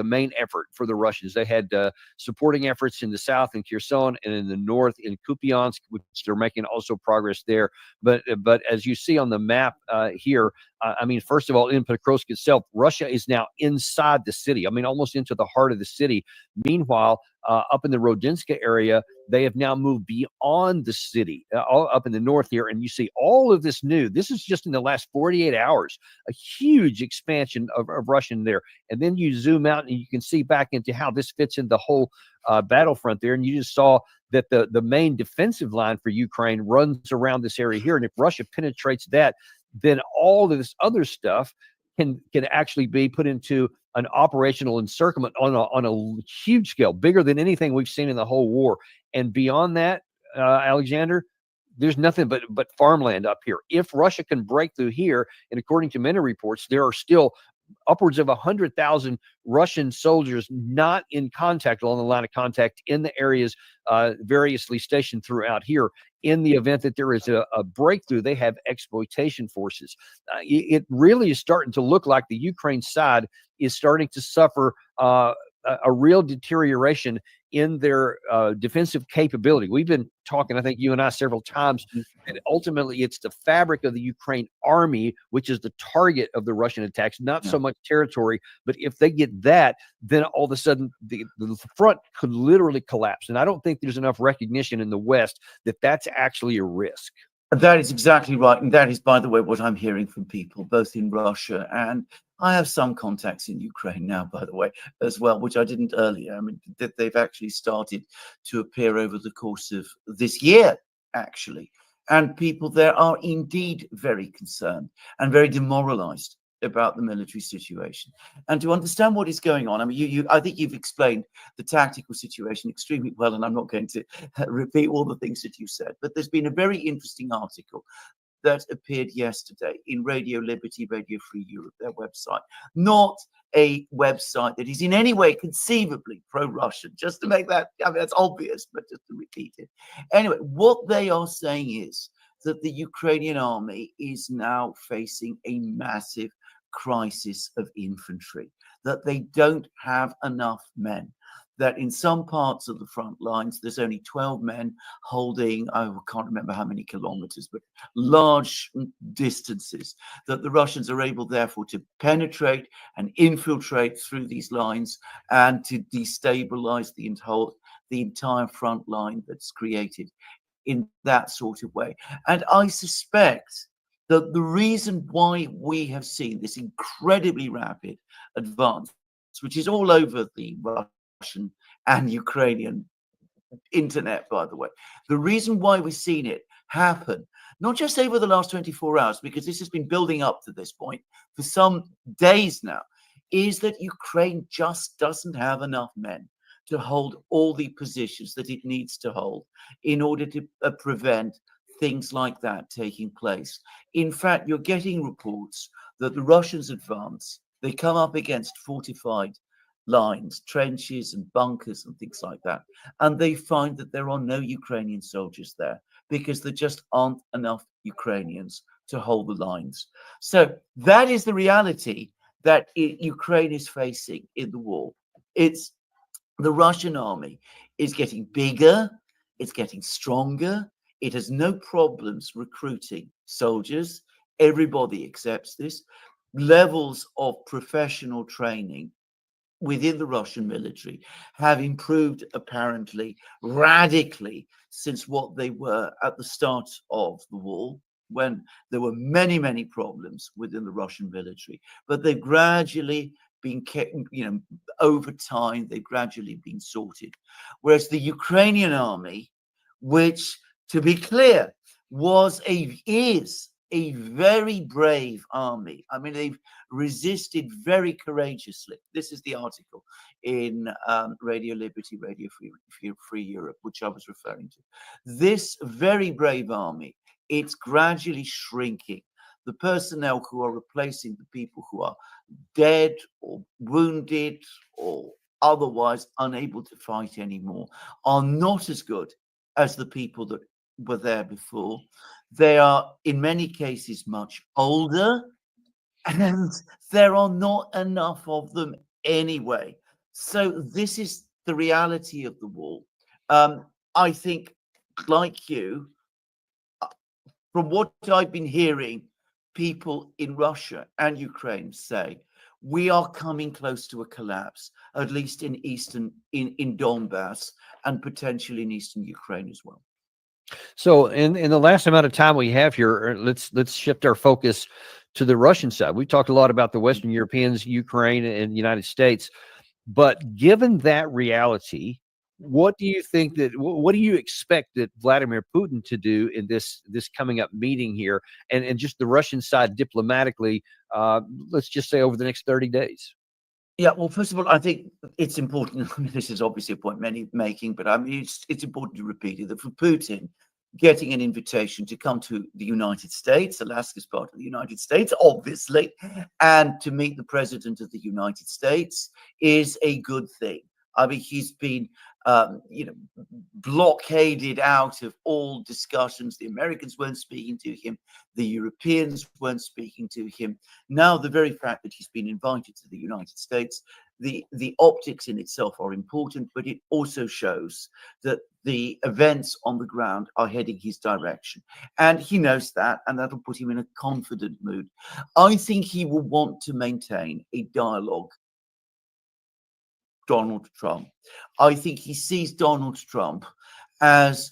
main effort for the Russians. They had supporting efforts in the south in Kherson and in the north in Kupiansk, which they're making also progress there. But as you see on the map here, I mean, first of all, in Pokrovsk itself, Russia is now inside the city. I mean, almost into the heart of the city. Meanwhile, up in the Rodinska area, they have now moved beyond the city, all up in the north here, and you see all of this new. This is just in the last 48 hours, a huge expansion of Russian there. And then you zoom out and you can see back into how this fits in the whole battlefront there. And you just saw that the main defensive line for Ukraine runs around this area here. And if Russia penetrates that, then all of this other stuff can actually be put into an operational encirclement on a huge scale, bigger than anything we've seen in the whole war. And beyond that, Alexander, there's nothing but farmland up here. If Russia can break through here, and according to many reports, there are still upwards of 100,000 Russian soldiers not in contact, along the line of contact, in the areas variously stationed throughout here. In the event that there is a breakthrough, they have exploitation forces. It really is starting to look like the Ukraine side is starting to suffer a real deterioration in their defensive capability. We've been talking, I think you and I, several times, and ultimately it's the fabric of the Ukraine army, which is the target of the Russian attacks, not so much territory, but if they get that, then all of a sudden the front could literally collapse. And I don't think there's enough recognition in the West that that's actually a risk. That is exactly right. And that is, by the way, what I'm hearing from people, both in Russia, and I have some contacts in Ukraine now, by the way, as well, which I didn't earlier. I mean, that they've actually started to appear over the course of this year, actually. And people there are indeed very concerned and very demoralized about the military situation. And to understand what is going on, I mean, I think you've explained the tactical situation extremely well, and I'm not going to repeat all the things that you said, but there's been a very interesting article that appeared yesterday in Radio Liberty, Radio Free Europe, their website, not a website that is in any way conceivably pro-Russian, just to make that, I mean, that's obvious, but just to repeat it. Anyway, what they are saying is that the Ukrainian army is now facing a massive crisis of infantry, that they don't have enough men, that in some parts of the front lines, there's only 12 men holding, I can't remember how many kilometers, but large distances, that the Russians are able, therefore, to penetrate and infiltrate through these lines and to destabilize the entire front line that's created in that sort of way. And I suspect that the reason why we have seen this incredibly rapid advance, which is all over the Russian and Ukrainian internet, by the way, the reason why we've seen it happen, not just over the last 24 hours, because this has been building up to this point for some days now, is that Ukraine just doesn't have enough men to hold all the positions that it needs to hold in order to prevent things like that taking place. In fact, you're getting reports that the Russians advance, they come up against fortified lines, trenches and bunkers and things like that, and they find that there are no Ukrainian soldiers there because there just aren't enough Ukrainians to hold the lines. So that is the reality that Ukraine is facing in the war. It's the Russian army is getting bigger, it's getting stronger, it has no problems recruiting soldiers. Everybody accepts this. Levels of professional training within the Russian military have improved apparently radically since what they were at the start of the war, when there were many, many problems within the Russian military. But they've gradually been kept, over time, they've gradually been sorted. Whereas the Ukrainian army, which, to be clear, is a very brave army. I mean, they've resisted very courageously. This is the article in Radio Liberty, Radio Free Europe, which I was referring to. This very brave army, it's gradually shrinking. The personnel who are replacing the people who are dead or wounded or otherwise unable to fight anymore are not as good as the people that were there before. They are in many cases much older, and there are not enough of them anyway. So this is the reality of the war. I think, like you, from what I've been hearing, people in Russia and Ukraine say, we are coming close to a collapse, at least in Donbass and potentially in eastern Ukraine as well. So in the last amount of time we have here, let's shift our focus to the Russian side. We've talked a lot about the Western Europeans, Ukraine, and the United States. But given that reality, what do you think what do you expect that Vladimir Putin to do in this coming up meeting here, and just the Russian side diplomatically, let's just say over the next 30 days? Yeah, well, first of all, I think it's important. I mean, this is obviously a point many making, but I mean, it's important to repeat it, that for Putin, getting an invitation to come to the United States, Alaska is part of the United States, obviously, and to meet the president of the United States is a good thing. I mean, he's been blockaded out of all discussions. The Americans weren't speaking to him. The Europeans weren't speaking to him. Now, the very fact that he's been invited to the United States, the optics in itself are important, but it also shows that the events on the ground are heading his direction. And he knows that, and that'll put him in a confident mood. I think he will want to maintain a dialogue. Donald Trump. I think he sees Donald Trump as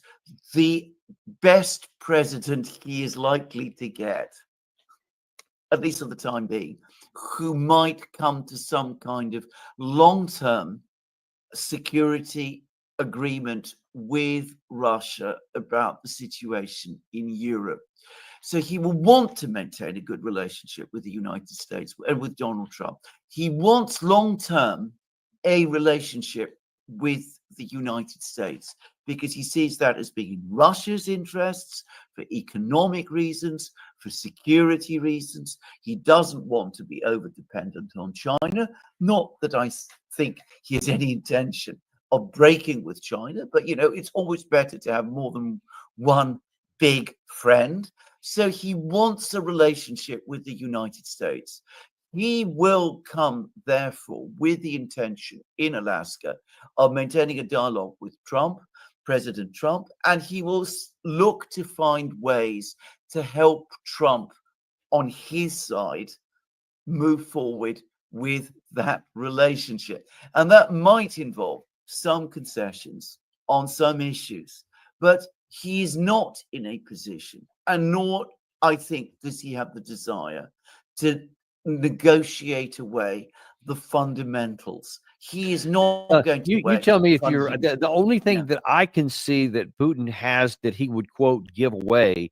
the best president he is likely to get, at least for the time being, who might come to some kind of long-term security agreement with Russia about the situation in Europe. So he will want to maintain a good relationship with the United States and with Donald Trump. He wants long-term a relationship with the United States because he sees that as being in Russia's interests, for economic reasons, for security reasons. He doesn't want to be over-dependent on China. Not that I think he has any intention of breaking with China, but, it's always better to have more than one big friend. So he wants a relationship with the United States. He will come, therefore, with the intention in Alaska of maintaining a dialogue with President Trump, and he will look to find ways to help Trump on his side move forward with that relationship. And that might involve some concessions on some issues, but he is not in a position, and nor, I think, does he have the desire to negotiate away the fundamentals. He is not going to. You tell me if you're the only thing that I can see that Putin has that he would quote give away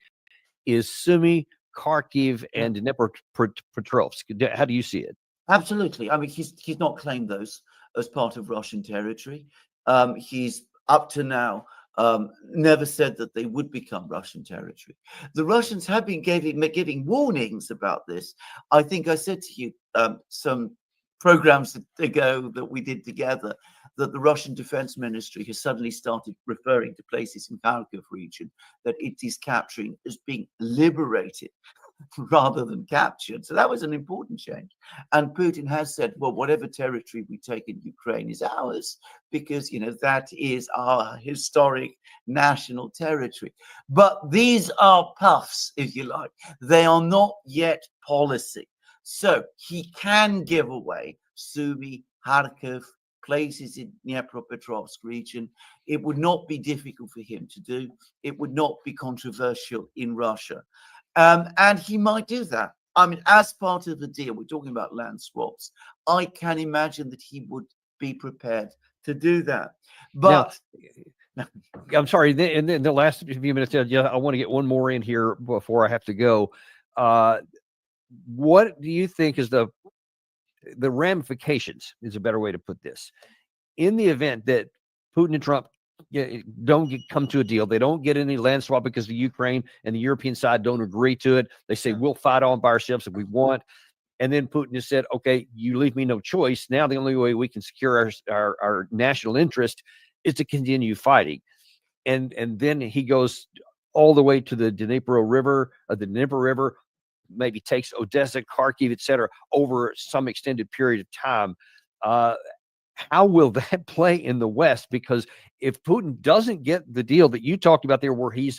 is Sumy, Kharkiv, and Dnipropetrovsk. How do you see it? Absolutely. I mean, he's not claimed those as part of Russian territory. He's up to now never said that they would become Russian territory. The Russians have been giving warnings about this. I think I said to you some programs ago that we did together that the Russian Defense Ministry has suddenly started referring to places in Kharkiv region that it is capturing as being liberated rather than captured. So that was an important change. And Putin has said, well, whatever territory we take in Ukraine is ours because, that is our historic national territory. But these are puffs, if you like. They are not yet policy. So he can give away Sumy, Kharkiv, places in Dnipropetrovsk region. It would not be difficult for him to do. It would not be controversial in Russia. And he might do that. I mean, as part of the deal, we're talking about land swaps. I can imagine that he would be prepared to do that. But now, I'm sorry. In the last few minutes, I want to get one more in here before I have to go. What do you think is the ramifications? Is a better way to put this. In the event that Putin and Trump don't come to a deal, they don't get any land swap because the Ukraine and the European side don't agree to it. They say we'll fight on by ourselves if we want. And then Putin has said, okay, you leave me no choice. Now the only way we can secure our national interest is to continue fighting. And then he goes all the way to the Dnipro River, maybe takes Odessa, Kharkiv, etc., over some extended period of time. How will that play in the West? Because if Putin doesn't get the deal that you talked about there, where he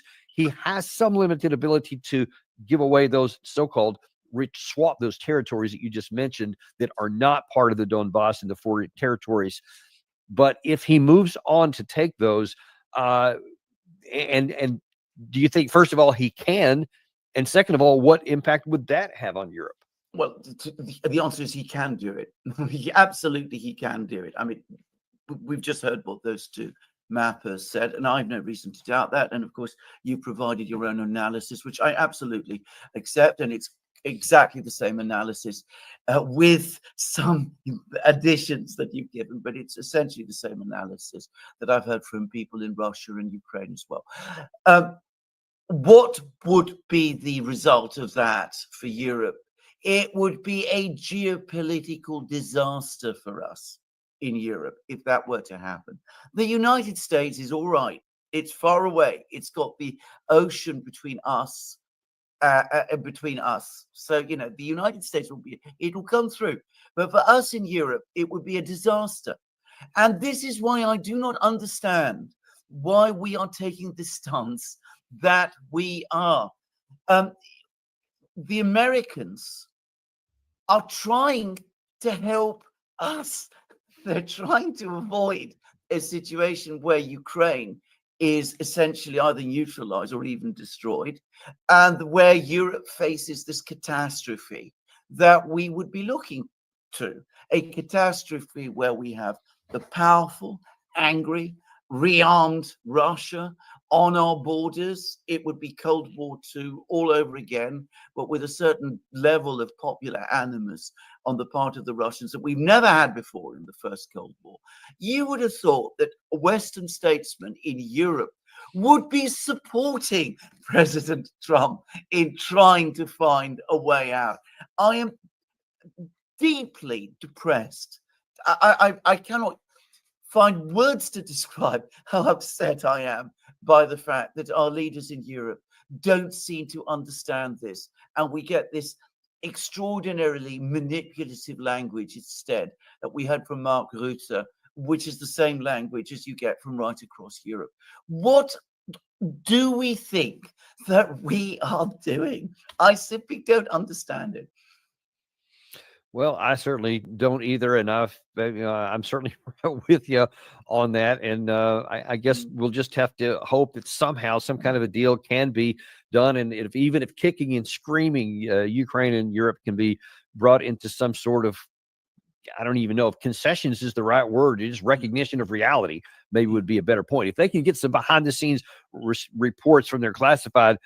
has some limited ability to give away those so-called swap those territories that you just mentioned that are not part of the Donbass and the four territories. But if he moves on to take those, and do you think, first of all, he can? And second of all, what impact would that have on Europe? Well, the answer is he can do it. Absolutely, he can do it. I mean, we've just heard what those two mappers said, and I have no reason to doubt that. And of course, you provided your own analysis, which I absolutely accept, and it's exactly the same analysis with some additions that you've given, but it's essentially the same analysis that I've heard from people in Russia and Ukraine as well. What would be the result of that for Europe? It would be a geopolitical disaster for us in Europe if that were to happen. The United States is all right. It's far away. It's got the ocean between us. So, the United States it will come through. But for us in Europe, it would be a disaster. And this is why I do not understand why we are taking the stance that we are. The Americans are trying to help us. They're trying to avoid a situation where Ukraine is essentially either neutralized or even destroyed, and where Europe faces this catastrophe that we would be looking to, a catastrophe where we have the powerful, angry, rearmed Russia on our borders. It would be Cold War II all over again, but with a certain level of popular animus on the part of the Russians that we've never had before in the first Cold War. You would have thought that Western statesmen in Europe would be supporting President Trump in trying to find a way out. I am deeply depressed. I cannot find words to describe how upset I am by the fact that our leaders in Europe don't seem to understand this. And we get this extraordinarily manipulative language instead that we heard from Mark Rutte, which is the same language as you get from right across Europe. What do we think that we are doing? I simply don't understand it. Well, I certainly don't either, and I'm certainly with you on that. And I guess we'll just have to hope that somehow some kind of a deal can be done, and even if kicking and screaming, Ukraine and Europe can be brought into some sort of, I don't even know if concessions is the right word. Just recognition of reality maybe would be a better point. If they can get some behind the scenes reports from their classified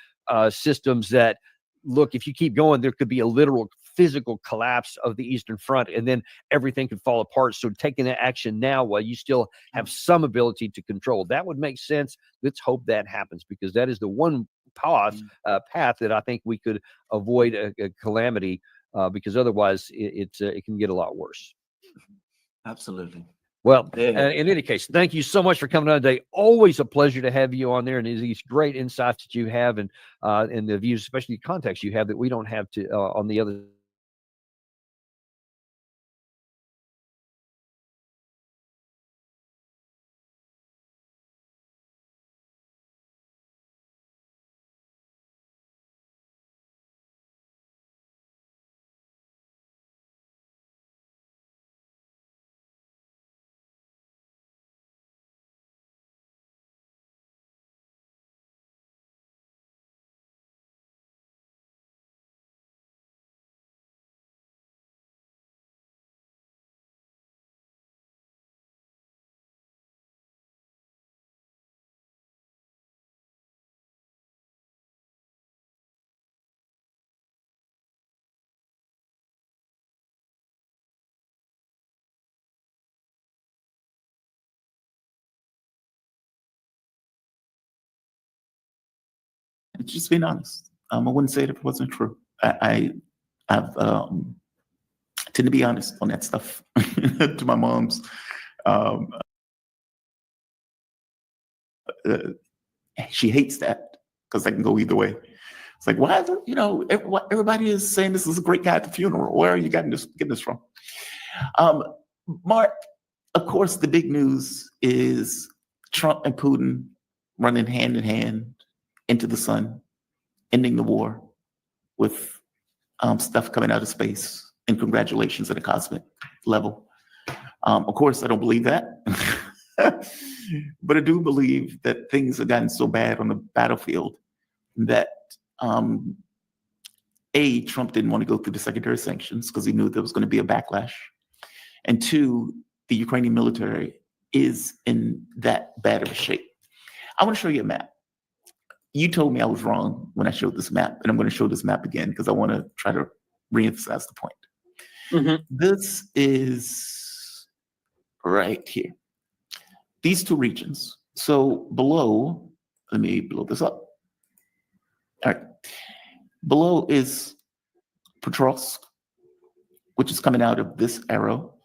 systems that, look, if you keep going, there could be a literal physical collapse of the Eastern Front, and then everything could fall apart. So taking that action now while you still have some ability to control, that would make sense. Let's hope that happens, because that is the one path that I think we could avoid a calamity, because otherwise it can get a lot worse. Absolutely. Well, in any case, thank you so much for coming on today. Always a pleasure to have you on there, and these great insights that you have, and the views, especially the context you have that we don't have to on the other. Just being honest. I wouldn't say it if it wasn't true. I've tend to be honest on that stuff to my moms. She hates that because I can go either way. It's like, why is it, everybody is saying this is a great guy at the funeral. Where are you getting this from? Mark, of course, the big news is Trump and Putin running hand in hand into the sun, ending the war with stuff coming out of space, and congratulations at a cosmic level. Of course, I don't believe that, but I do believe that things have gotten so bad on the battlefield that Trump didn't want to go through the secondary sanctions because he knew there was going to be a backlash, and two, the Ukrainian military is in that bad of a shape. I want to show you a map. You told me I was wrong when I showed this map, and I'm going to show this map again because I want to try to reemphasize the point. This is right here. These two regions. So below, let me blow this up. All right. Below is Petrovsk, which is coming out of this arrow.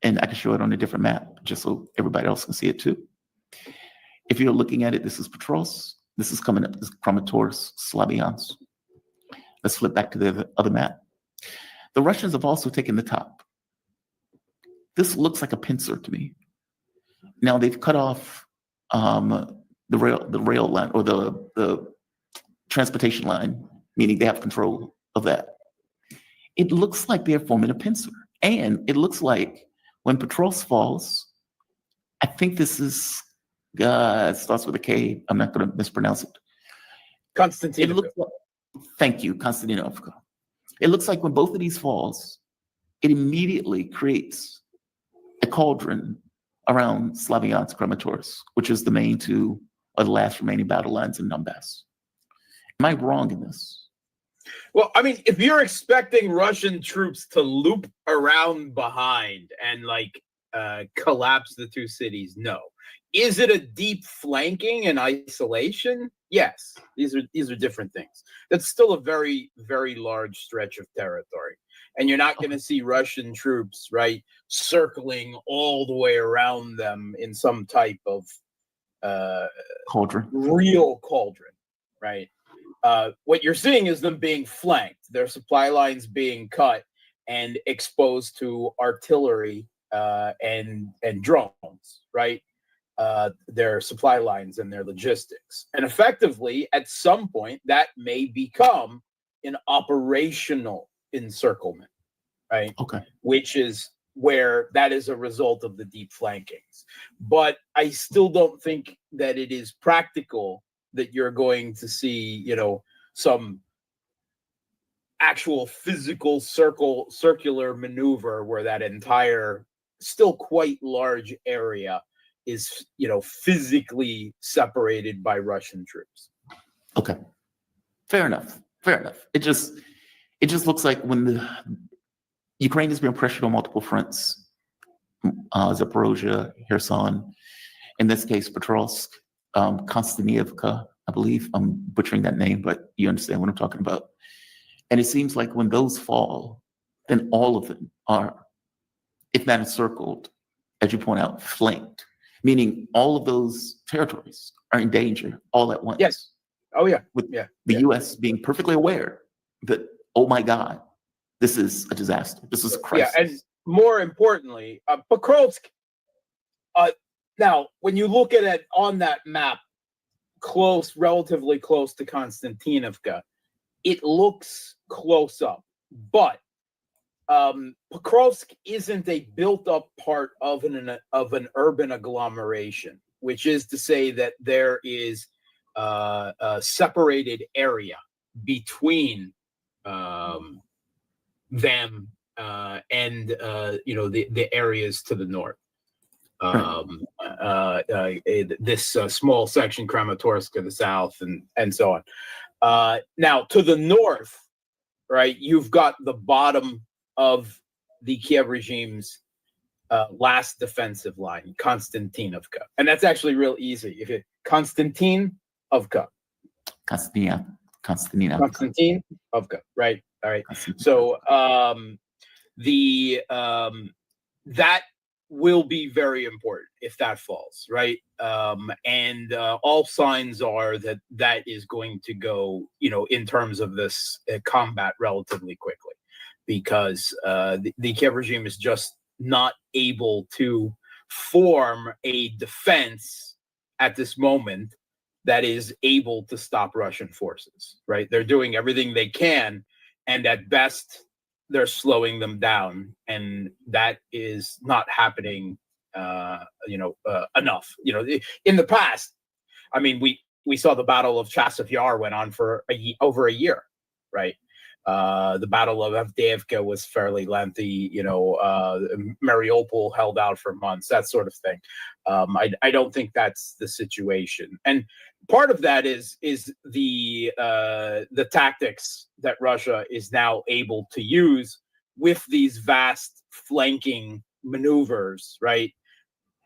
And I can show it on a different map just so everybody else can see it too. If you're looking at it, this is Petros. This is coming up, this is Kramatorsk, Slaviansk. Let's flip back to the other map. The Russians have also taken the top. This looks like a pincer to me. Now they've cut off the rail line or the transportation line, meaning they have control of that. It looks like they're forming a pincer. And it looks like when Petros falls, I think this is, it starts with a K. I'm not going to mispronounce it. Konstantinovka. Thank you, Konstantinovka. It looks like when both of these falls, it immediately creates a cauldron around Slaviansk, Kramatorsk, which is the main two or the last remaining battle lines in Donbass. Am I wrong in this? Well, I mean, if you're expecting Russian troops to loop around behind and like collapse the two cities, no. Is it a deep flanking and isolation? Yes. These are different things. That's still a very, very large stretch of territory. And you're not going to see Russian troops, right, circling all the way around them in some type of cauldron, real cauldron, right? What you're seeing is them being flanked, their supply lines being cut and exposed to artillery and drones, right? Their supply lines and their logistics. And effectively, at some point, that may become an operational encirclement, right? Okay. Which is where that is a result of the deep flankings. But I still don't think that it is practical that you're going to see, you know, some actual physical circular maneuver where that entire still quite large area is, you know, physically separated by Russian troops. Okay. Fair enough. Fair enough. It just looks like when the Ukraine is being pressured on multiple fronts, Zaporozhye, Kherson, in this case, Petrovsk, Konstantinovka, I believe I'm butchering that name, but you understand what I'm talking about. And it seems like when those fall, then all of them are, if not encircled, as you point out, flanked, meaning all of those territories are in danger all at once. Yes. Oh, yeah. With the U.S. being perfectly aware that, oh my God, this is a disaster. This is a crisis. Yeah, and more importantly, Pokrovsk, now, when you look at it on that map, relatively close to Konstantinovka, it looks close up. But Pokrovsk isn't a built-up part of an urban agglomeration, which is to say that there is a separated area between them and the areas to the north. This small section, Kramatorsk to the south, and so on. Now, to the north, right, you've got the bottom of the Kiev regime's last defensive line, Konstantinovka, and that's actually real easy. If it Konstantinovka, Konstantinovka, right? All right. So that will be very important if that falls, right? And all signs are that that is going to go, in terms of this combat relatively quickly, because the Kiev regime is just not able to form a defense at this moment that is able to stop Russian forces, right? They're doing everything they can, and at best, they're slowing them down, and that is not happening, enough. In the past, I mean, we saw the Battle of Chasiv Yar went on for over a year, right? The Battle of Avdiivka was fairly lengthy. Mariupol held out for months, that sort of thing. I don't think that's the situation, and part of that is the tactics that Russia is now able to use with these vast flanking maneuvers, right?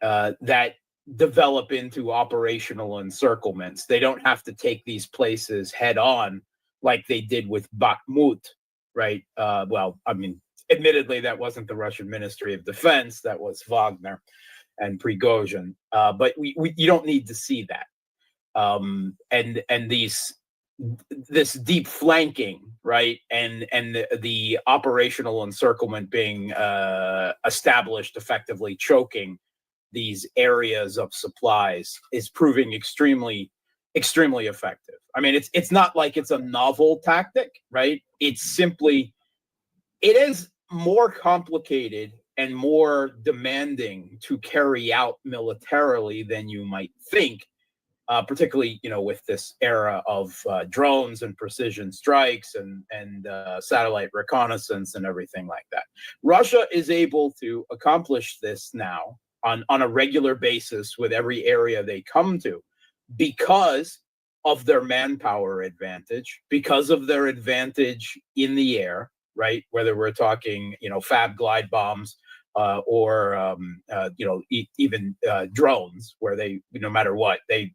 That develop into operational encirclements. They don't have to take these places head on like they did with Bakhmut, right? admittedly, that wasn't the Russian Ministry of Defense. That was Wagner and Prigozhin. But you don't need to see that. And this deep flanking, right, and the operational encirclement being established, effectively choking these areas of supplies, is proving extremely effective. I mean, it's not like it's a novel tactic, right? It's simply, it is more complicated and more demanding to carry out militarily than you might think. Particularly, with this era of drones and precision strikes and satellite reconnaissance and everything like that. Russia is able to accomplish this now on a regular basis with every area they come to, because of their manpower advantage, because of their advantage in the air, right? Whether we're talking, Fab glide bombs, or even drones, where they, no matter what, they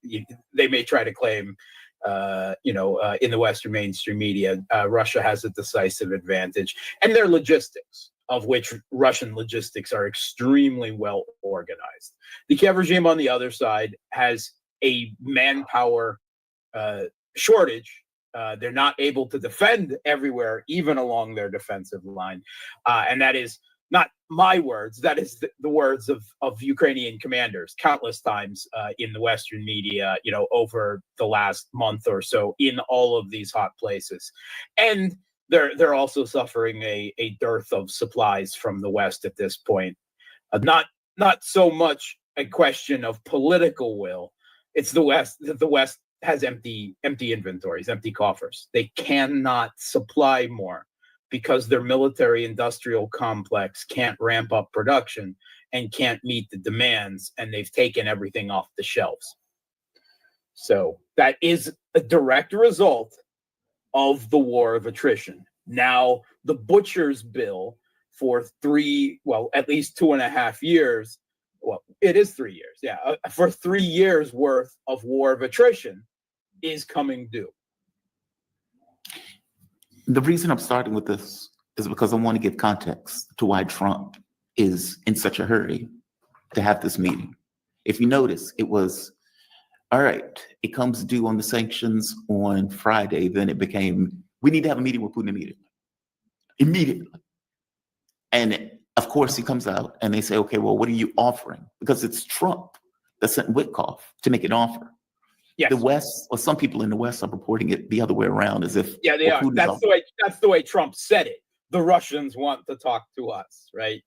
may try to claim, in the Western mainstream media, Russia has a decisive advantage, and their logistics, of which Russian logistics are extremely well organized. The Kiev regime, on the other side, has a manpower shortage. They're not able to defend everywhere, even along their defensive line, and that is not my words, that is the words of Ukrainian commanders countless times in the Western media, over the last month or so, in all of these hot places. And they're also suffering a dearth of supplies from the West at this point. Not so much a question of political will. It's the West. The West has empty inventories, empty coffers. They cannot supply more, because their military industrial complex can't ramp up production and can't meet the demands, and they've taken everything off the shelves. So that is a direct result of the war of attrition. Now, the butcher's bill for at least 2.5 years, well, it is 3 years, yeah, for 3 years worth of war of attrition is coming due. The reason I'm starting with this is because I want to give context to why Trump is in such a hurry to have this meeting. If you notice, it was, all right, it comes due on the sanctions on Friday. Then it became, we need to have a meeting with Putin immediately. And of course, he comes out and they say, okay, well, what are you offering? Because it's Trump that sent Witkoff to make an offer. Yes. The West, or some people in the West, are reporting it the other way around, as if they are. That's the way Trump said it. The Russians want to talk to us, right?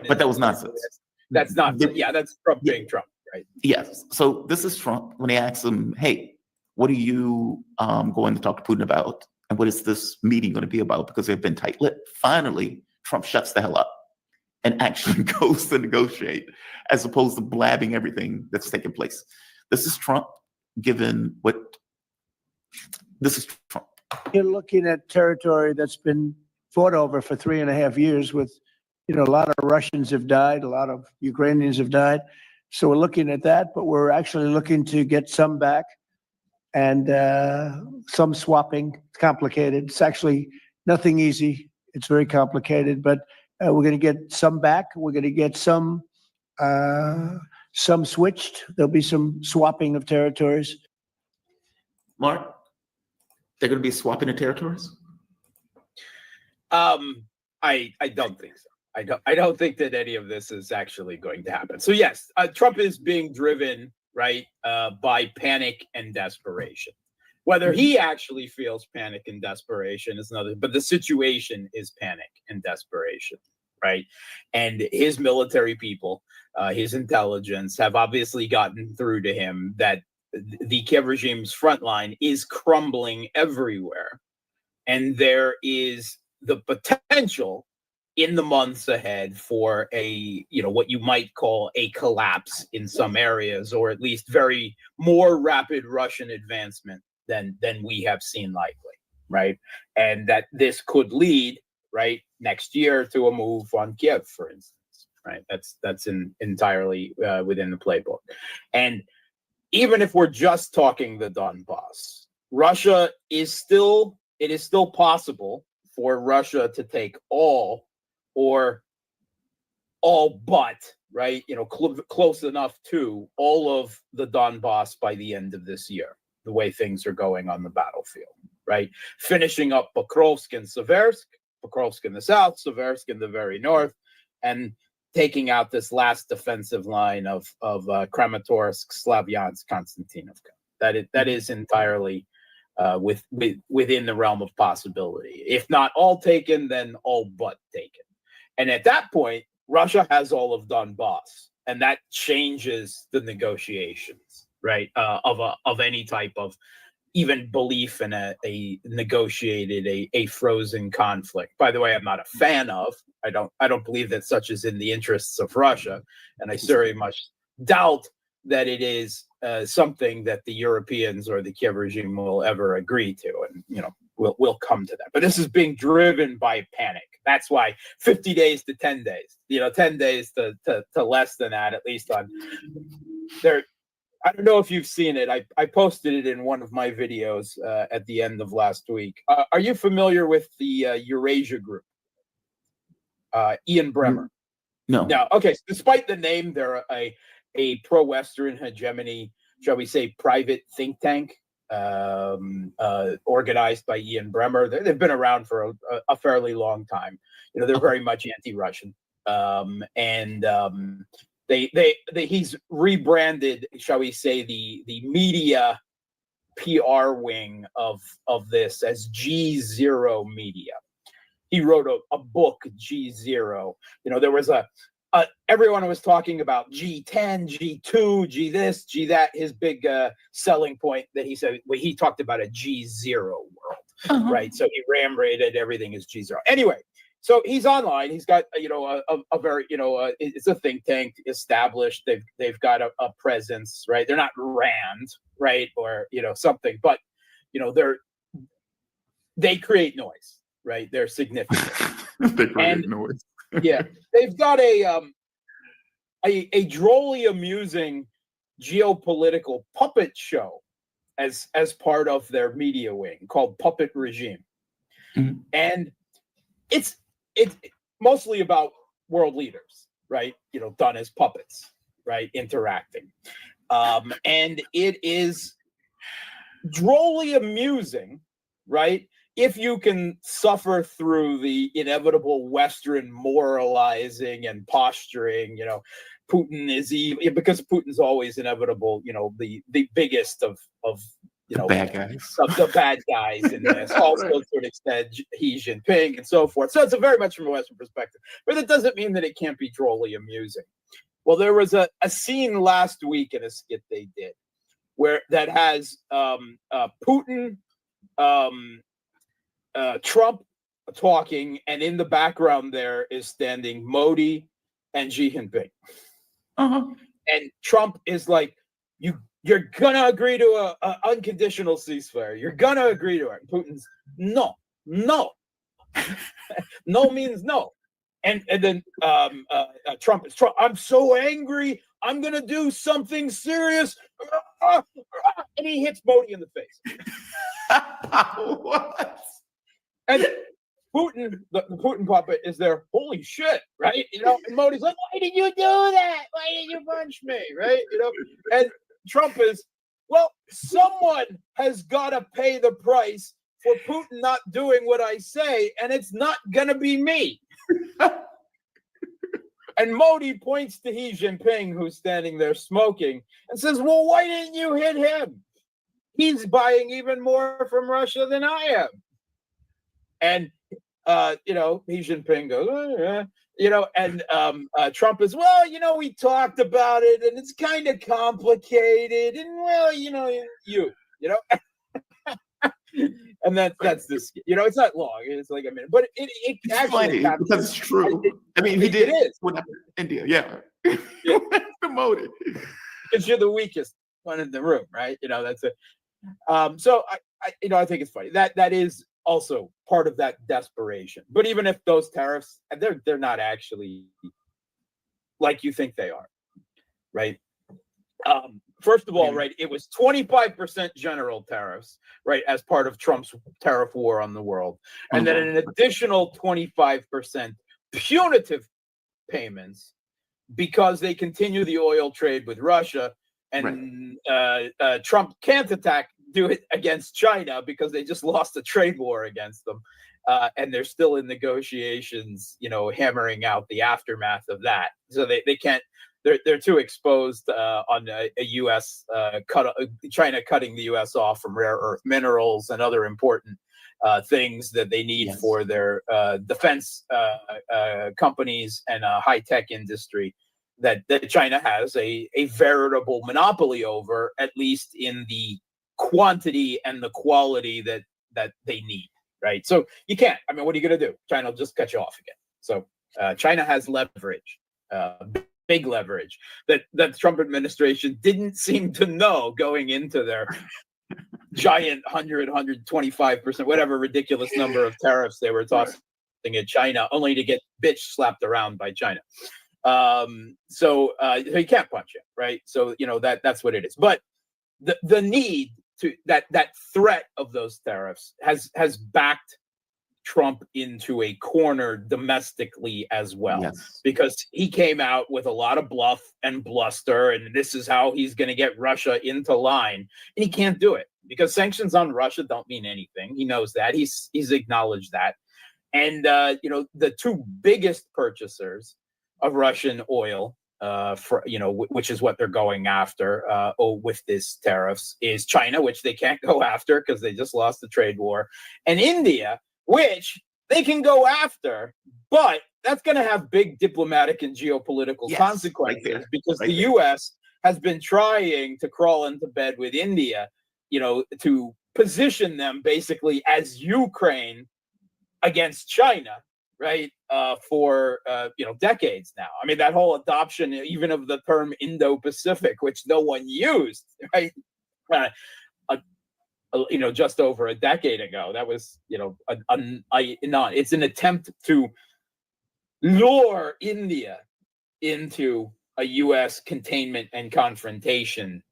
But that was nonsense. That's not. That's Trump being Trump, right? Yes. So this is Trump when they ask him, "Hey, what are you going to talk to Putin about, and what is this meeting going to be about?" Because they've been tight-lipped. Finally, Trump shuts the hell up and actually goes to negotiate, as opposed to blabbing everything that's taking place. This is Trump. This is Trump. You're looking at territory that's been fought over for 3.5 years with, a lot of Russians have died, a lot of Ukrainians have died. So we're looking at that, but we're actually looking to get some back and some swapping. It's complicated. It's actually nothing easy. It's very complicated, but we're going to get some back. We're going to get some switched. There'll be some swapping of territories. Mark, they're going to be swapping the territories? I don't think so. I don't think that any of this is actually going to happen. So yes, Trump is being driven, right, by panic and desperation. Whether he actually feels panic and desperation is another, but the situation is panic and desperation, right? And his military people, his intelligence, have obviously gotten through to him that the Kiev regime's front line is crumbling everywhere. And there is the potential in the months ahead for a, what you might call a collapse in some areas, or at least very more rapid Russian advancement than we have seen likely, right? And that this could lead, right, next year to a move on Kiev, for instance, right? That's entirely within the playbook. And even if we're just talking the Donbass, it is still possible for Russia to take all or all but, right, close enough to all of the Donbass by the end of this year, the way things are going on the battlefield, right? Finishing up Pokrovsk and Seversk, Pokrovsk in the south, Seversk in the very north, and taking out this last defensive line of Kramatorsk, Slavyansk, Konstantinovka. That is entirely within the realm of possibility. If not all taken, then all but taken. And at that point, Russia has all of Donbass, and that changes the negotiations, right? Of any type of even belief in a negotiated, a frozen conflict. By the way, I'm not a fan of. I don't believe that such is in the interests of Russia, and I very much doubt that it is something that the Europeans or the Kiev regime will ever agree to. And we'll come to that. But this is being driven by panic. That's why 50 days to 10 days, 10 days to less than that, at least on there. I don't know if you've seen it. I posted it in one of my videos at the end of last week. Are you familiar with the Eurasia Group? Ian Bremmer. No. Now, okay, despite the name, they're a pro-Western hegemony, shall we say, private think tank organized by Ian Bremmer. They've been around for a fairly long time. They're very much anti-Russian. He's rebranded, shall we say, the media PR wing of this as G0 Media. He wrote a book, G0. There was everyone was talking about G10, G2, G this, G that. His big selling point that he said, well, he talked about a G0 world, right? So he rated everything as G0. Anyway, so he's online. He's got a very it's a think tank established. They've got a presence, right? They're not Rand, right, or something, but they create noise, right? They're significant. They create noise. Yeah, they've got a drolly amusing geopolitical puppet show as part of their media wing called Puppet Regime. Mm-hmm. And it's mostly about world leaders, right? Done as puppets, right? Interacting. And it is drolly amusing, right? If you can suffer through the inevitable Western moralizing and posturing, Putin is evil, because Putin's always inevitable, the biggest of bad guys. Of the bad guys in this. Also, to an extent, Xi Jinping and so forth. So it's very much from a Western perspective. But it doesn't mean that it can't be drolly amusing. Well, there was a scene last week in a skit they did that has Putin, Trump talking, and in the background there is standing Modi and Xi Jinping. And Trump is like, you're gonna agree to a unconditional ceasefire. You're gonna agree to it. Putin's no. No means no. And then Trump is Trump. I'm so angry. I'm gonna do something serious. And he hits Modi in the face. What? And Putin, the Putin puppet, is there. Holy shit, right? And Modi's like, why did you do that? Why did you punch me, right? And Trump is, well, someone has got to pay the price for Putin not doing what I say, and it's not gonna be me. And Modi points to Xi Jinping, who's standing there smoking, and says, well, why didn't you hit him? He's buying even more from Russia than I am. And, Xi Jinping goes, and Trump is, well, we talked about it and it's kind of complicated. And, well, and that's this, it's not long. It's like a minute, but it actually funny because it's true. I mean, he did it with India. Yeah. Promoted. Because you're the weakest one in the room, right? That's it. So I think it's funny that is also part of that desperation. But even if those tariffs, they're not actually like you think they are, right? First of all, right, it was 25% general tariffs, right, as part of Trump's tariff war on the world, and then an additional 25% punitive payments because they continue the oil trade with Russia, and Trump can't do it against China because they just lost a trade war against them, and they're still in negotiations, hammering out the aftermath of that. So they can't. They're too exposed on a U.S. China cutting the U.S. off from rare earth minerals and other important things that they need for their defense companies and high tech industry that China has a veritable monopoly over, at least in the quantity and the quality that they need. Right. So you can't. I mean, what are you going to do? China will just cut you off again. So China has leverage. Big leverage that the Trump administration didn't seem to know going into their giant 125%, whatever ridiculous number of tariffs they were tossing at China, only to get bitch slapped around by China. So he can't punch it, right? So that's what it is. But the need to that threat of those tariffs has backed Trump into a corner domestically as well, because he came out with a lot of bluff and bluster, and this is how he's going to get Russia into line, and he can't do it because sanctions on Russia don't mean anything. He knows that. He's acknowledged that, and the two biggest purchasers of Russian oil, which is what they're going after with this tariffs, is China, which they can't go after because they just lost the trade war, and India, which they can go after, but that's going to have big diplomatic and geopolitical consequences because the U.S. has been trying to crawl into bed with India, to position them basically as Ukraine against China, right? For decades now. I mean, that whole adoption even of the term Indo-Pacific, which no one used, right? Just over a decade ago. That was, it's an attempt to lure India into a U.S. containment and confrontation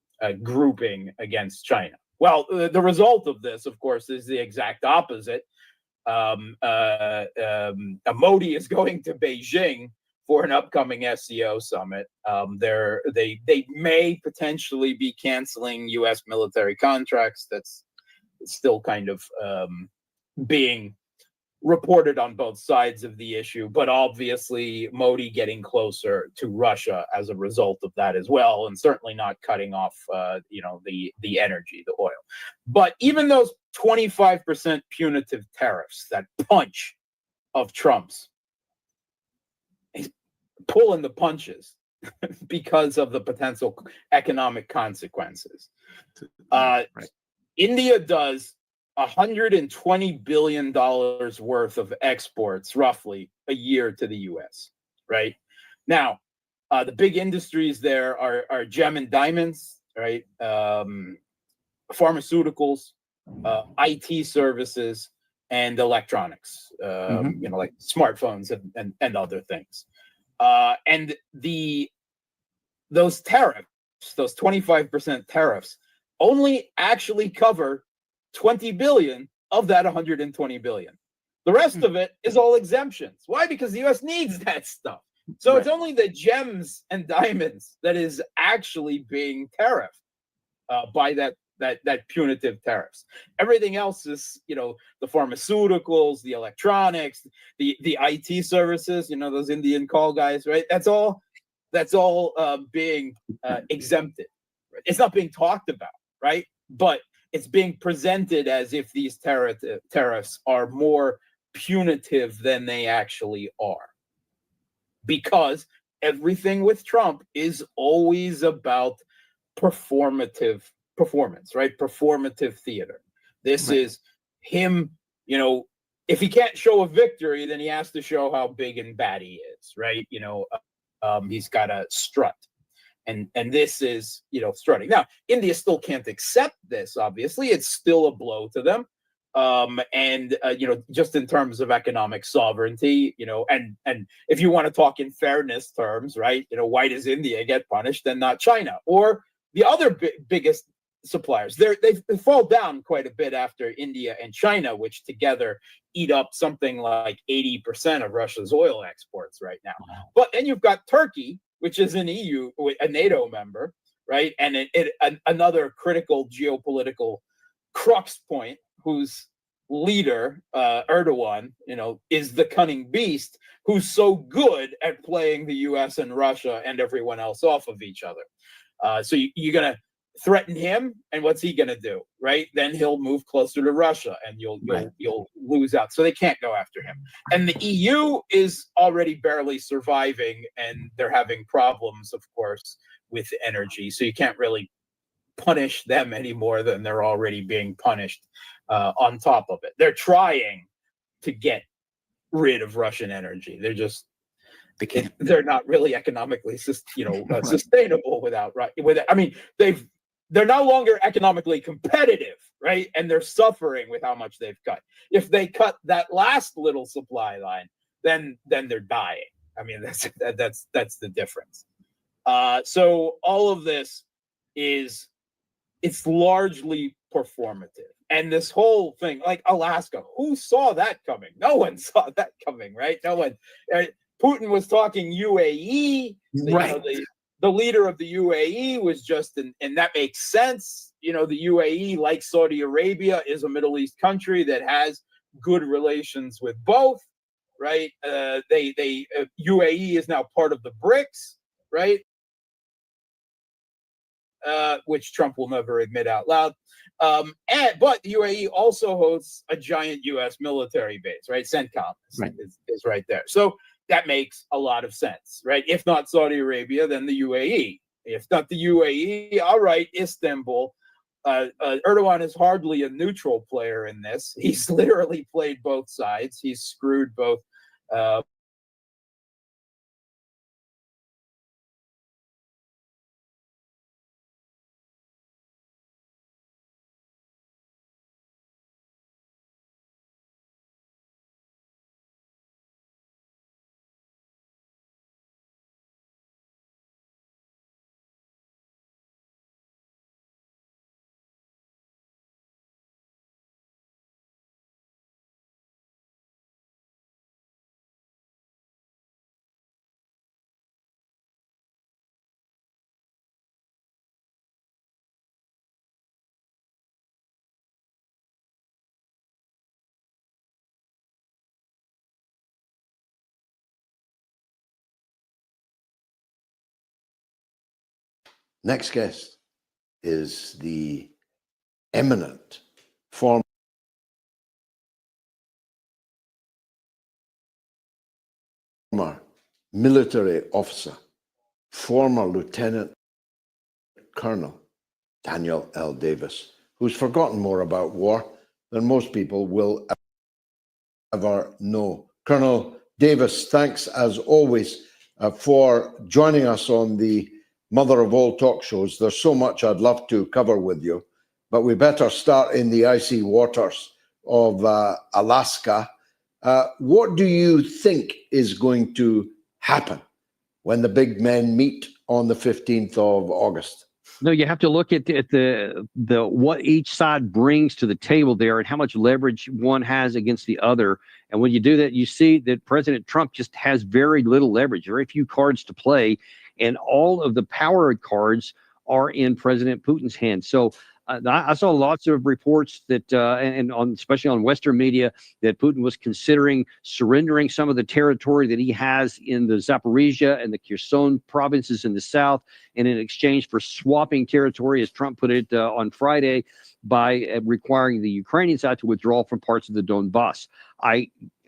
grouping against China. Well, the result of this, of course, is the exact opposite. Modi is going to Beijing for an upcoming SCO summit. They may potentially be canceling U.S. military contracts. That's still kind of being reported on both sides of the issue, but obviously Modi getting closer to Russia as a result of that as well, and certainly not cutting off the energy, the oil. But even those 25% punitive tariffs, that punch of Trump's, he's pulling the punches because of the potential economic consequences. India does $120 billion worth of exports, roughly, a year to the U.S., right? Now, the big industries there are gem and diamonds, right? Pharmaceuticals, IT services, and electronics, like smartphones and other things. And those tariffs, those 25% tariffs, only actually cover 20 billion of that 120 billion. The rest of it is all exemptions. Why? Because the U.S. needs that stuff. So it's only the gems and diamonds that is actually being tariffed by that punitive tariffs. Everything else is, the pharmaceuticals, the electronics, the IT services, those Indian call guys, right? That's all being exempted. Right? It's not being talked about, right? But it's being presented as if these tariffs are more punitive than they actually are. Because everything with Trump is always about performance, right? Performative theater. This is him, if he can't show a victory, then he has to show how big and bad he is, right? He's got to strut. And this is, strutting. Now, India still can't accept this, obviously. It's still a blow to them. Just in terms of economic sovereignty, and if you want to talk in fairness terms, right, why does India get punished and not China or the other biggest suppliers? They fall down quite a bit after India and China, which together eat up something like 80% of Russia's oil exports right now. But then you've got Turkey, which is an EU, a NATO member, right? And another critical geopolitical crux point, whose leader, Erdogan, is the cunning beast who's so good at playing the US and Russia and everyone else off of each other. So you're going to threaten him, and what's he going to do, right? Then he'll move closer to Russia, and you'll lose out. So they can't go after him. And the EU is already barely surviving, and they're having problems, of course, with energy. So you can't really punish them any more than they're already being punished on top of it. They're trying to get rid of Russian energy. They're not really economically sustainable without. I mean, they're no longer economically competitive, right? And they're suffering with how much they've cut. If they cut that last little supply line, then they're dying. I mean, that's the difference. So all of this it's largely performative. And this whole thing, like Alaska, who saw that coming? No one saw that coming, right? No one. Putin was talking UAE, right? The leader of the UAE was just, and that makes sense. The UAE, like Saudi Arabia, is a Middle East country that has good relations with both, right? UAE is now part of the BRICS, right? Which Trump will never admit out loud. But the UAE also hosts a giant U.S. military base, right? CENTCOM is right there. So that makes a lot of sense, right? If not Saudi Arabia, then the UAE. If not the UAE, all right, Istanbul. Erdogan is hardly a neutral player in this. He's literally played both sides. He's screwed both. Next guest is the eminent former military officer, former Lieutenant Colonel Daniel L. Davis, who's forgotten more about war than most people will ever know. Colonel Davis, thanks as always for joining us on the mother of all talk shows. There's so much I'd love to cover with you, but we better start in the icy waters of Alaska. What do you think is going to happen when the big men meet on the 15th of August? No, you have to look at the what each side brings to the table there and how much leverage one has against the other. And when you do that, you see that President Trump just has very little leverage, very few cards to play, and all of the power cards are in President Putin's hands. So I saw lots of reports that, especially on Western media, that Putin was considering surrendering some of the territory that he has in the Zaporizhia and the Kherson provinces in the south, and in exchange for swapping territory, as Trump put it on Friday, by requiring the Ukrainian side to withdraw from parts of the Donbass.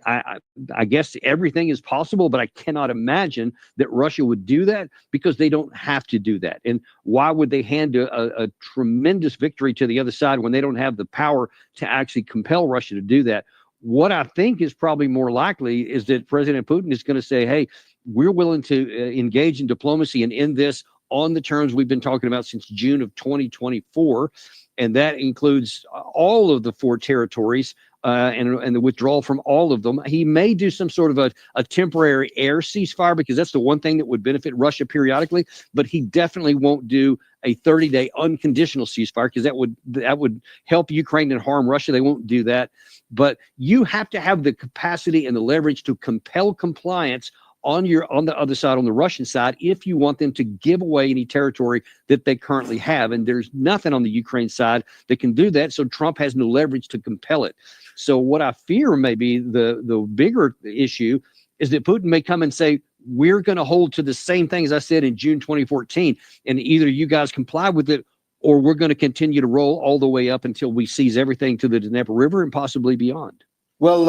I guess everything is possible, but I cannot imagine that Russia would do that, because they don't have to do that. And why would they hand a tremendous victory to the other side when they don't have the power to actually compel Russia to do that? What I think is probably more likely is that President Putin is going to say, hey, we're willing to engage in diplomacy and end this on the terms we've been talking about since June of 2024. and that includes all of the 4 territories and the withdrawal from all of them. He may do some sort of a temporary air ceasefire because that's the one thing that would benefit Russia periodically, but he definitely won't do a 30-day unconditional ceasefire because that would help Ukraine and harm Russia. They won't do that. But you have to have the capacity and the leverage to compel compliance on the other side, on the Russian side, if you want them to give away any territory that they currently have. And there's nothing on the Ukraine side that can do that. So Trump has no leverage to compel it. So what I fear may be the bigger issue is that Putin may come and say, we're going to hold to the same thing as I said in June 2014. And either you guys comply with it, or we're going to continue to roll all the way up until we seize everything to the Dnieper River and possibly beyond. Well,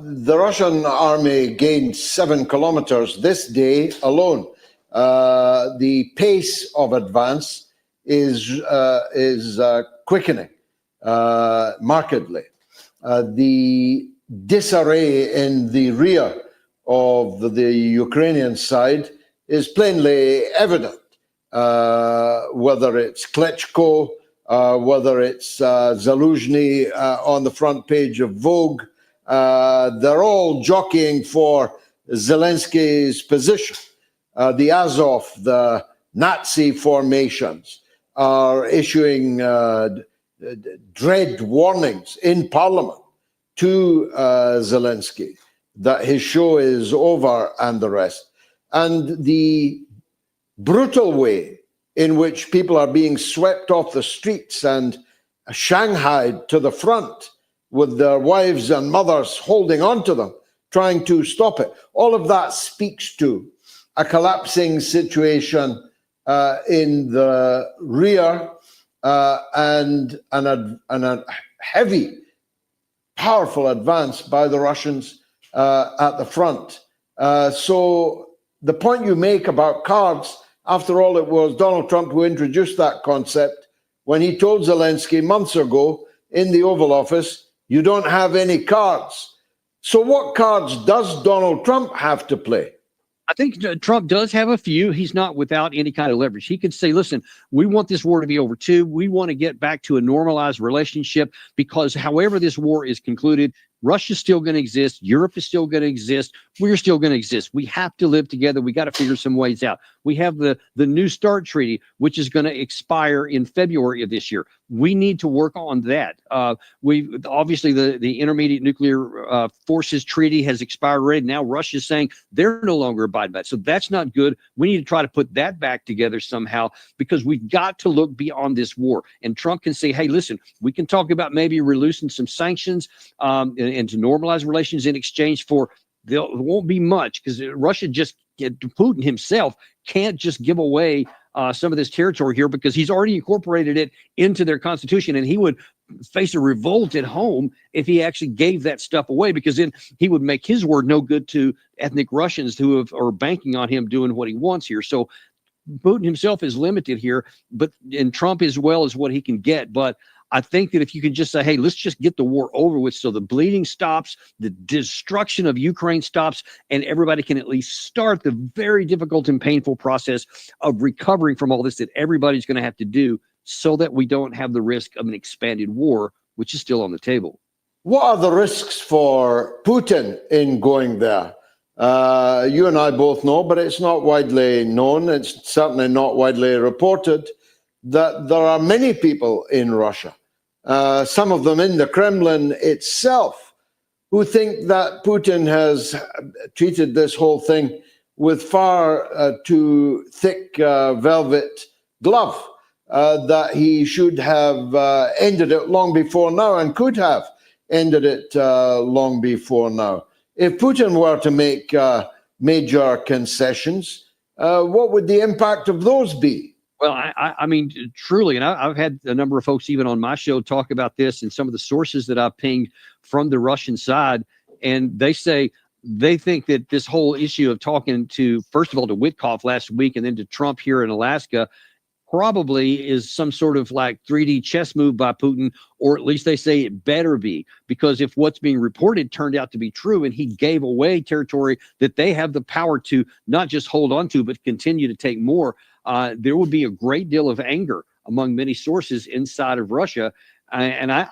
the Russian army gained 7 kilometers this day alone. The pace of advance is quickening markedly. The disarray in the rear of the Ukrainian side is plainly evident. Whether it's Klitschko, whether it's Zaluzhny on the front page of Vogue, they're all jockeying for Zelensky's position. The Azov, the Nazi formations, are issuing dread warnings in Parliament to Zelensky that his show is over and the rest. And the brutal way in which people are being swept off the streets and shanghaied to the front with their wives and mothers holding on to them, trying to stop it. All of that speaks to a collapsing situation in the rear and a heavy, powerful advance by the Russians at the front. So the point you make about cards, after all, it was Donald Trump who introduced that concept when he told Zelensky months ago in the Oval Office, you don't have any cards. So what cards does Donald Trump have to play? I think Trump does have a few. He's not without any kind of leverage. He could say, listen, we want this war to be over too. We want to get back to a normalized relationship because however this war is concluded, Russia's still going to exist. Europe is still going to exist. We're still going to exist. We have to live together. We got to figure some ways out. We have the New START treaty, which is going to expire in February of this year. We need to work on that. We obviously the Intermediate Nuclear Forces Treaty has expired already. Now Russia's saying they're no longer abiding by it. So that's not good. We need to try to put that back together somehow because we've got to look beyond this war. And Trump can say, hey, listen, we can talk about maybe releasing some sanctions and to normalize relations in exchange for there won't be much because Russia just Putin himself can't just give away some of this territory here because he's already incorporated it into their constitution, and he would face a revolt at home if he actually gave that stuff away because then he would make his word no good to ethnic Russians who are banking on him doing what he wants here. So Putin himself is limited here, and Trump as well is what he can get. But I think that if you can just say, hey, let's just get the war over with so the bleeding stops, the destruction of Ukraine stops, and everybody can at least start the very difficult and painful process of recovering from all this that everybody's going to have to do so that we don't have the risk of an expanded war, which is still on the table. What are the risks for Putin in going there? You and I both know, but it's not widely known. It's certainly not widely reported that there are many people in Russia, some of them in the Kremlin itself, who think that Putin has treated this whole thing with far too thick velvet glove, that he should have ended it long before now and could have ended it long before now. If Putin were to make major concessions, what would the impact of those be? Well, I mean, truly, and I've had a number of folks even on my show talk about this and some of the sources that I've pinged from the Russian side, and they say they think that this whole issue of talking to, first of all, to Witkoff last week and then to Trump here in Alaska probably is some sort of like 3D chess move by Putin, or at least they say it better be, because if what's being reported turned out to be true and he gave away territory that they have the power to not just hold on to, but continue to take more, there would be a great deal of anger among many sources inside of Russia. I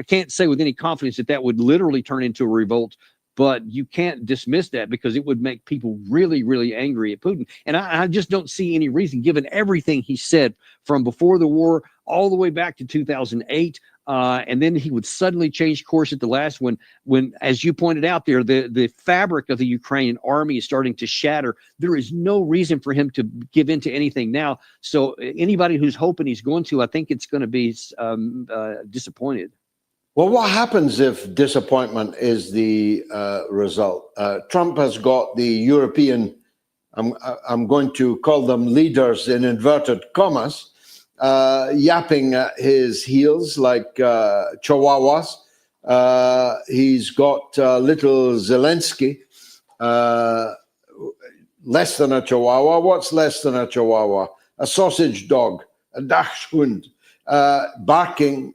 can't say with any confidence that would literally turn into a revolt, but you can't dismiss that because it would make people really, really angry at Putin. And I just don't see any reason, given everything he said from before the war all the way back to 2008. And then he would suddenly change course at the last one when, as you pointed out there, the fabric of the Ukrainian army is starting to shatter. There is no reason for him to give in to anything now. So anybody who's hoping he's going to, I think it's going to be disappointed. Well, what happens if disappointment is the result? Trump has got the European, I'm going to call them leaders in inverted commas, yapping at his heels like chihuahuas. He's got little Zelensky, less than a chihuahua. What's less than a chihuahua? A sausage dog, a Dachshund, barking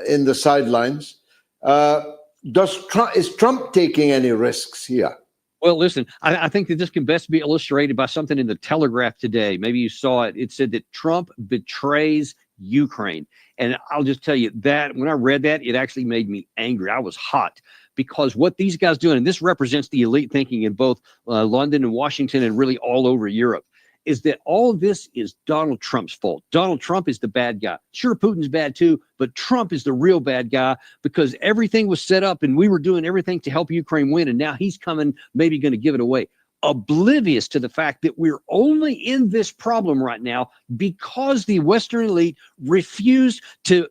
in the sidelines. Is Trump taking any risks here? Well, listen, I think that this can best be illustrated by something in the Telegraph today. Maybe you saw it. It said that Trump betrays Ukraine. And I'll just tell you that when I read that, it actually made me angry. I was hot because what these guys doing, and this represents the elite thinking in both London and Washington and really all over Europe, is that all this is Donald Trump's fault. Donald Trump is the bad guy. Sure, Putin's bad too, but Trump is the real bad guy because everything was set up and we were doing everything to help Ukraine win. And now he's coming, maybe going to give it away. Oblivious to the fact that we're only in this problem right now because the Western elite refused to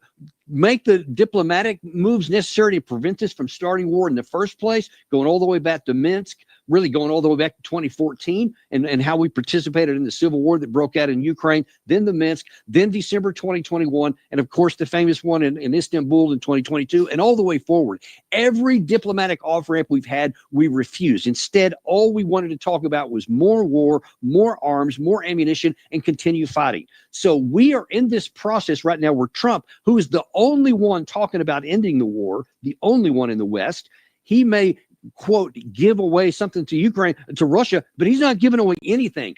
make the diplomatic moves necessary to prevent this from starting war in the first place, going all the way back to Minsk, really going all the way back to 2014 and how we participated in the civil war that broke out in Ukraine, then the Minsk, then December 2021, and of course the famous one in Istanbul in 2022, and all the way forward. Every diplomatic off-ramp we've had, we refused. Instead, all we wanted to talk about was more war, more arms, more ammunition, and continue fighting. So we are in this process right now where Trump, who is the only one talking about ending the war, the only one in the West, he may quote, give away something to Ukraine, to Russia, but he's not giving away anything.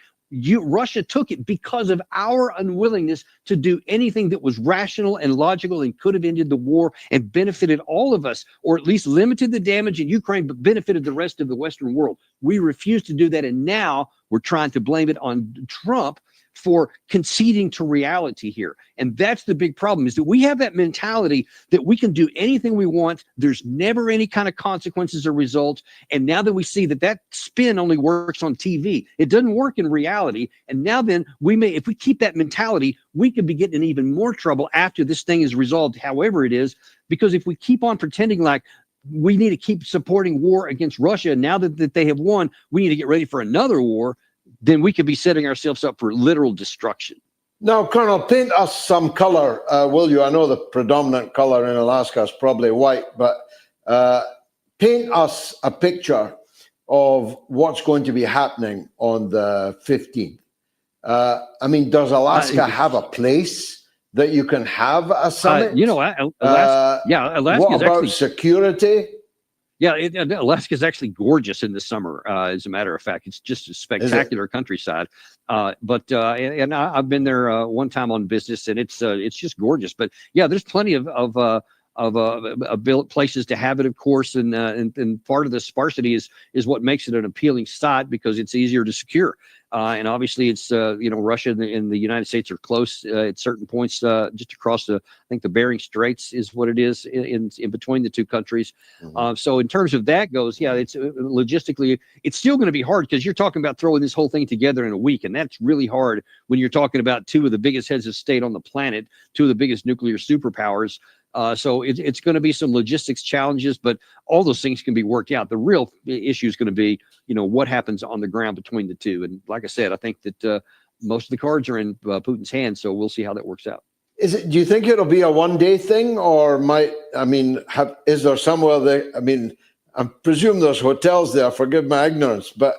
Russia took it because of our unwillingness to do anything that was rational and logical and could have ended the war and benefited all of us, or at least limited the damage in Ukraine, but benefited the rest of the Western world. We refused to do that, and now we're trying to blame it on Trump for conceding to reality here. And that's the big problem, is that we have that mentality that we can do anything we want. There's never any kind of consequences or results. And now that we see that that spin only works on TV, it doesn't work in reality. And now then we may, if we keep that mentality, we could be getting in even more trouble after this thing is resolved, however it is, because if we keep on pretending like we need to keep supporting war against Russia, now that they have won, we need to get ready for another war, then we could be setting ourselves up for literal destruction. Now, Colonel, paint us some color, will you? I know the predominant color in Alaska is probably white, but paint us a picture of what's going to be happening on the 15th. I mean, does Alaska have a place that you can have a summit? Alaska, what is about actually security? Yeah, Alaska is actually gorgeous in the summer. As a matter of fact, it's just a spectacular countryside. But I've been there one time on business, and it's just gorgeous. But yeah, there's plenty of places to have it, of course, and part of the sparsity is what makes it an appealing site because it's easier to secure. And obviously, it's Russia and the United States are close at certain points, just across I think the Bering Straits is what it is in between the two countries. Mm-hmm. So in terms of that goes, yeah, it's logistically, it's still going to be hard because you're talking about throwing this whole thing together in a week, and that's really hard when you're talking about two of the biggest heads of state on the planet, two of the biggest nuclear superpowers. So it's going to be some logistics challenges, but all those things can be worked out. The real issue is going to be, what happens on the ground between the two. And like I said, I think that most of the cards are in Putin's hands, so we'll see how that works out. Do you think it'll be a one-day thing, or is there somewhere there? I mean, I presume there's hotels there. Forgive my ignorance, but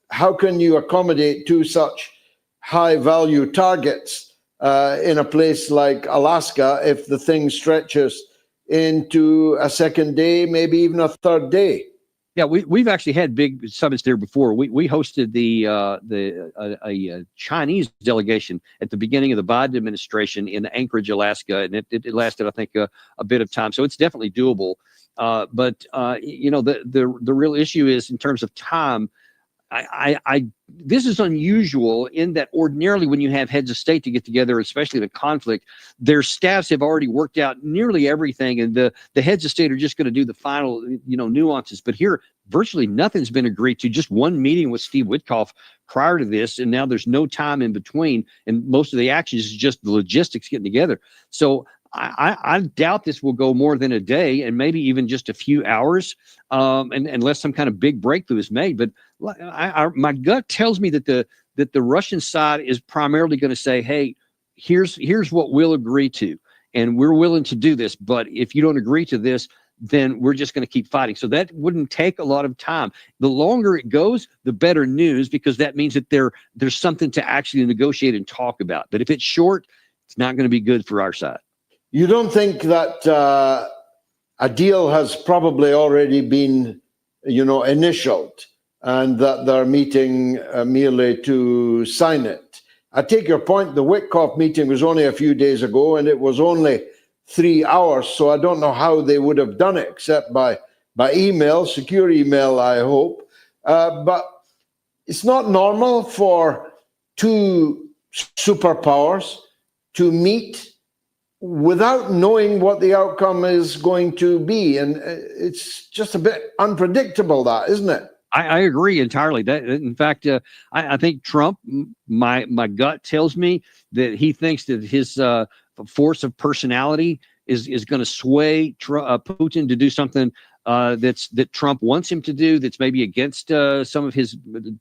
how can you accommodate two such high-value targets in a place like Alaska if the thing stretches into a second day, maybe even a third day? Yeah, we've actually had big summits there before. We hosted a Chinese delegation at the beginning of the Biden administration in Anchorage, Alaska, and it lasted, I think, a bit of time. So it's definitely doable. But the real issue is in terms of time. This is unusual in that ordinarily when you have heads of state to get together, especially in a conflict, their staffs have already worked out nearly everything, and the heads of state are just going to do the final, nuances. But here, virtually nothing's been agreed to. Just one meeting with Steve Witkoff prior to this, and now there's no time in between, and most of the actions is just the logistics getting together. So I doubt this will go more than a day, and maybe even just a few hours, and unless some kind of big breakthrough is made. But my gut tells me that the Russian side is primarily going to say, "Hey, here's what we'll agree to, and we're willing to do this. But if you don't agree to this, then we're just going to keep fighting." So that wouldn't take a lot of time. The longer it goes, the better news, because that means that there's something to actually negotiate and talk about. But if it's short, it's not going to be good for our side. You don't think that a deal has probably already been, initialed, and that they're meeting merely to sign it? I take your point. The Witkoff meeting was only a few days ago, and it was only 3 hours. So I don't know how they would have done it, except by email, secure email, I hope. But it's not normal for two superpowers to meet without knowing what the outcome is going to be. And it's just a bit unpredictable, that, isn't it? I agree entirely. That, in fact, I think Trump, my gut tells me that he thinks that his force of personality is going to sway Putin to do something that Trump wants him to do, that's maybe against some of his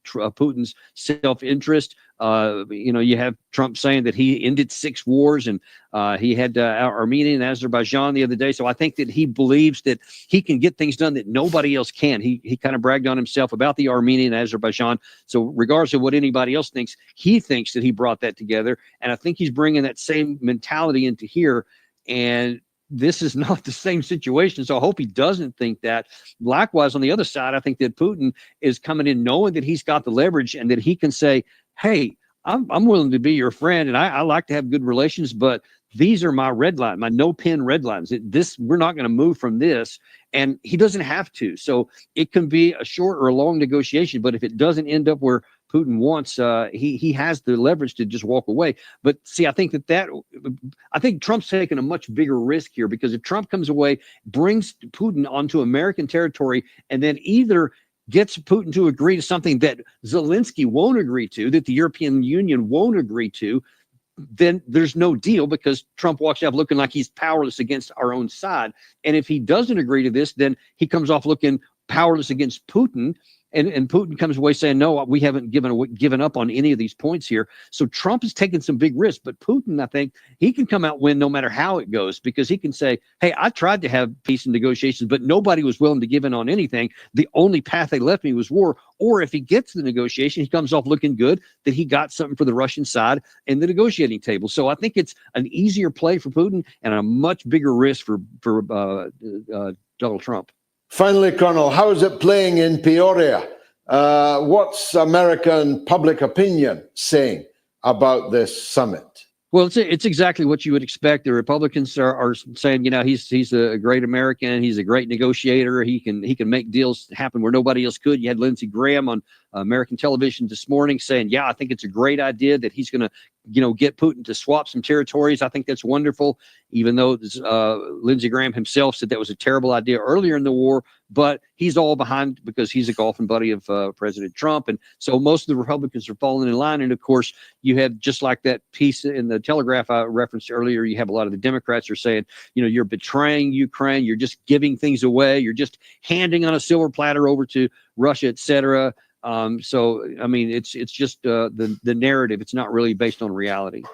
Putin's self-interest. You have Trump saying that he ended 6 wars, and he had Armenia and Azerbaijan the other day. So I think that he believes that he can get things done that nobody else can. He kind of bragged on himself about the Armenia and Azerbaijan. So regardless of what anybody else thinks, he thinks that he brought that together. And I think he's bringing that same mentality into here. And this is not the same situation. So I hope he doesn't think that. Likewise, on the other side, I think that Putin is coming in knowing that he's got the leverage and that he can say, "Hey, I'm willing to be your friend, and I like to have good relations, but these are my red lines, my no pin red lines. We're not going to move from this." And he doesn't have to. So it can be a short or a long negotiation, but if it doesn't end up where Putin wants, he has the leverage to just walk away. But see, I think I think Trump's taking a much bigger risk here, because if Trump comes away, brings Putin onto American territory, and then either gets Putin to agree to something that Zelensky won't agree to, that the European Union won't agree to, then there's no deal, because Trump walks out looking like he's powerless against our own side. And if he doesn't agree to this, then he comes off looking powerless against Putin. And Putin comes away saying, "No, we haven't given up on any of these points here." So Trump is taking some big risks, but Putin, I think, he can come out win no matter how it goes, because he can say, "Hey, I tried to have peace and negotiations, but nobody was willing to give in on anything. The only path they left me was war." Or if he gets the negotiation, he comes off looking good, that he got something for the Russian side in the negotiating table. So I think it's an easier play for Putin and a much bigger risk for Donald Trump. Finally, Colonel, how is it playing in Peoria? What's American public opinion saying about this summit? Well, it's exactly what you would expect. The Republicans are saying, he's a great American. He's a great negotiator. He can make deals happen where nobody else could. You had Lindsey Graham on American television this morning saying, "Yeah, I think it's a great idea that he's going to, get Putin to swap some territories." I think that's wonderful, even though Lindsey Graham himself said that was a terrible idea earlier in the war. But he's all behind because he's a golfing buddy of President Trump. And so most of the Republicans are falling in line. And of course, you have, just like that piece in the Telegraph I referenced earlier, you have a lot of the Democrats are saying, you're betraying Ukraine. You're just giving things away. You're just handing on a silver platter over to Russia, et cetera. So, I mean, it's just the narrative. It's not really based on reality.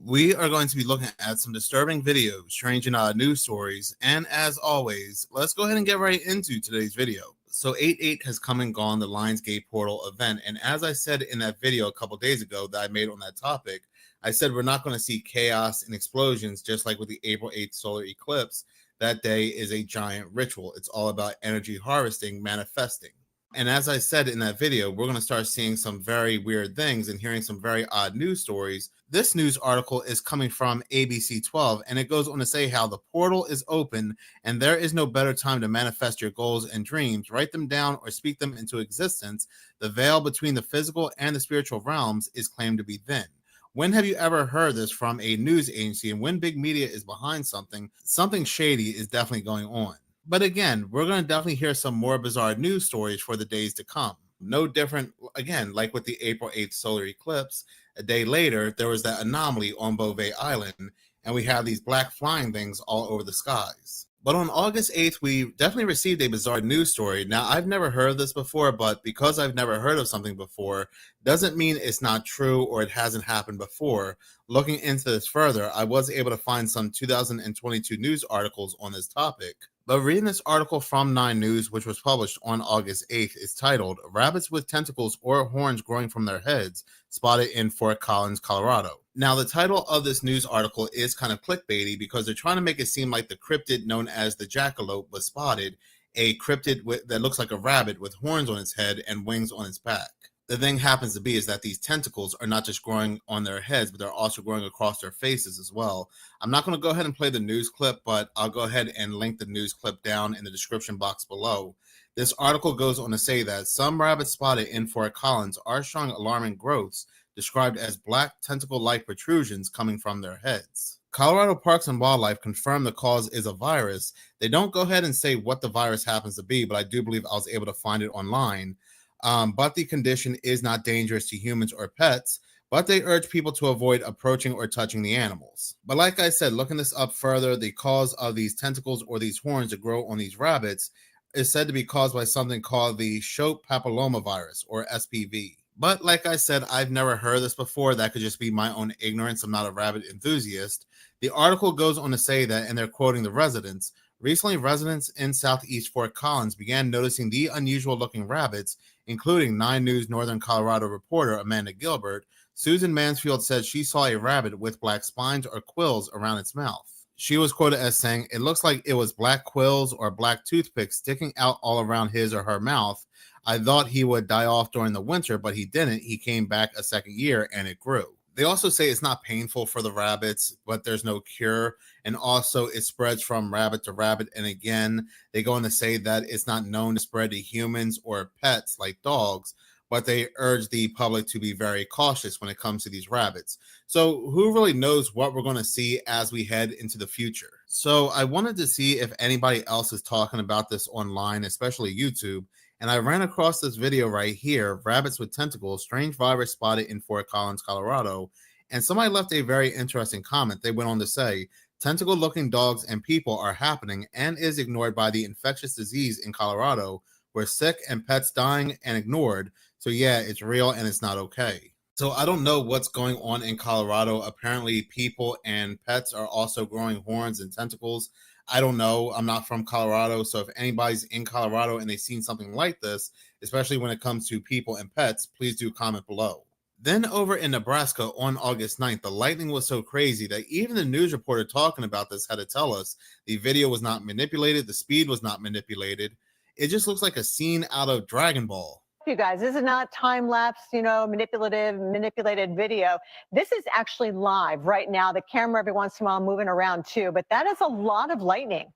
We are going to be looking at some disturbing videos, strange and odd news stories, and as always, let's go ahead and get right into today's video. So 8/8 has come and gone, the Lionsgate portal event, and as I said in that video a couple days ago that I made on that topic, I said we're not going to see chaos and explosions just like with the April 8th solar eclipse. That day is a giant ritual. It's all about energy harvesting, manifesting. And as I said in that video, we're going to start seeing some very weird things and hearing some very odd news stories. This news article is coming from ABC 12, and it goes on to say how the portal is open and there is no better time to manifest your goals and dreams, write them down, or speak them into existence. The veil between the physical and the spiritual realms is claimed to be thin. When have you ever heard this from a news agency? And when big media is behind something, something shady is definitely going on. But again, we're going to definitely hear some more bizarre news stories for the days to come. No different, again, like with the April 8th solar eclipse. A day later, there was that anomaly on Beauvais Island, and we have these black flying things all over the skies. But on August 8th, we definitely received a bizarre news story. Now, I've never heard of this before, but because I've never heard of something before, doesn't mean it's not true or it hasn't happened before. Looking into this further, I was able to find some 2022 news articles on this topic. But reading this article from 9 News, which was published on August 8th, is titled, Rabbits with Tentacles or Horns Growing from Their Heads Spotted in Fort Collins, Colorado. Now, the title of this news article is kind of clickbaity because they're trying to make it seem like the cryptid known as the jackalope was spotted, a cryptid that looks like a rabbit with horns on its head and wings on its back. The thing happens to be is that these tentacles are not just growing on their heads, but they're also growing across their faces as well. I'm not going to go ahead and play the news clip, but I'll go ahead and link the news clip down in the description box below. This article goes on to say that some rabbits spotted in Fort Collins are showing alarming growths described as black tentacle-like protrusions coming from their heads. Colorado Parks and Wildlife confirmed the cause is a virus. They don't go ahead and say what the virus happens to be, but I do believe I was able to find it online. But the condition is not dangerous to humans or pets, but they urge people to avoid approaching or touching the animals. But like I said, looking this up further, the cause of these tentacles or these horns that grow on these rabbits is said to be caused by something called the Shope papillomavirus or SPV. But like I said, I've never heard this before. That could just be my own ignorance. I'm not a rabbit enthusiast. The article goes on to say that, and they're quoting the residents, recently residents in southeast Fort Collins began noticing the unusual looking rabbits, including 9 News Northern Colorado reporter Amanda Gilbert. Susan Mansfield said she saw a rabbit with black spines or quills around its mouth. She was quoted as saying, it looks like it was black quills or black toothpicks sticking out all around his or her mouth. I thought he would die off during the winter, but he didn't. He came back a second year and it grew. They also say it's not painful for the rabbits, but there's no cure. And also it spreads from rabbit to rabbit. And again, they go on to say that it's not known to spread to humans or pets like dogs, but they urge the public to be very cautious when it comes to these rabbits. So who really knows what we're going to see as we head into the future? So I wanted to see if anybody else is talking about this online, especially YouTube. And I ran across this video right here, Rabbits with Tentacles, Strange Virus Spotted in Fort Collins, Colorado. And somebody left a very interesting comment. They went on to say, tentacle-looking dogs and people are happening and is ignored by the infectious disease in Colorado. We're sick and pets dying and ignored. So yeah, it's real and it's not okay. So I don't know what's going on in Colorado. Apparently people and pets are also growing horns and tentacles. I don't know. I'm not from Colorado. So if anybody's in Colorado and they've seen something like this, especially when it comes to people and pets, please do comment below. Then over in Nebraska on August 9th, the lightning was so crazy that even the news reporter talking about this had to tell us the video was not manipulated. The speed was not manipulated. It just looks like a scene out of Dragon Ball. You guys, this is not time lapse, manipulated video. This is actually live right now. The camera every once in a while moving around too, but that is a lot of lightning.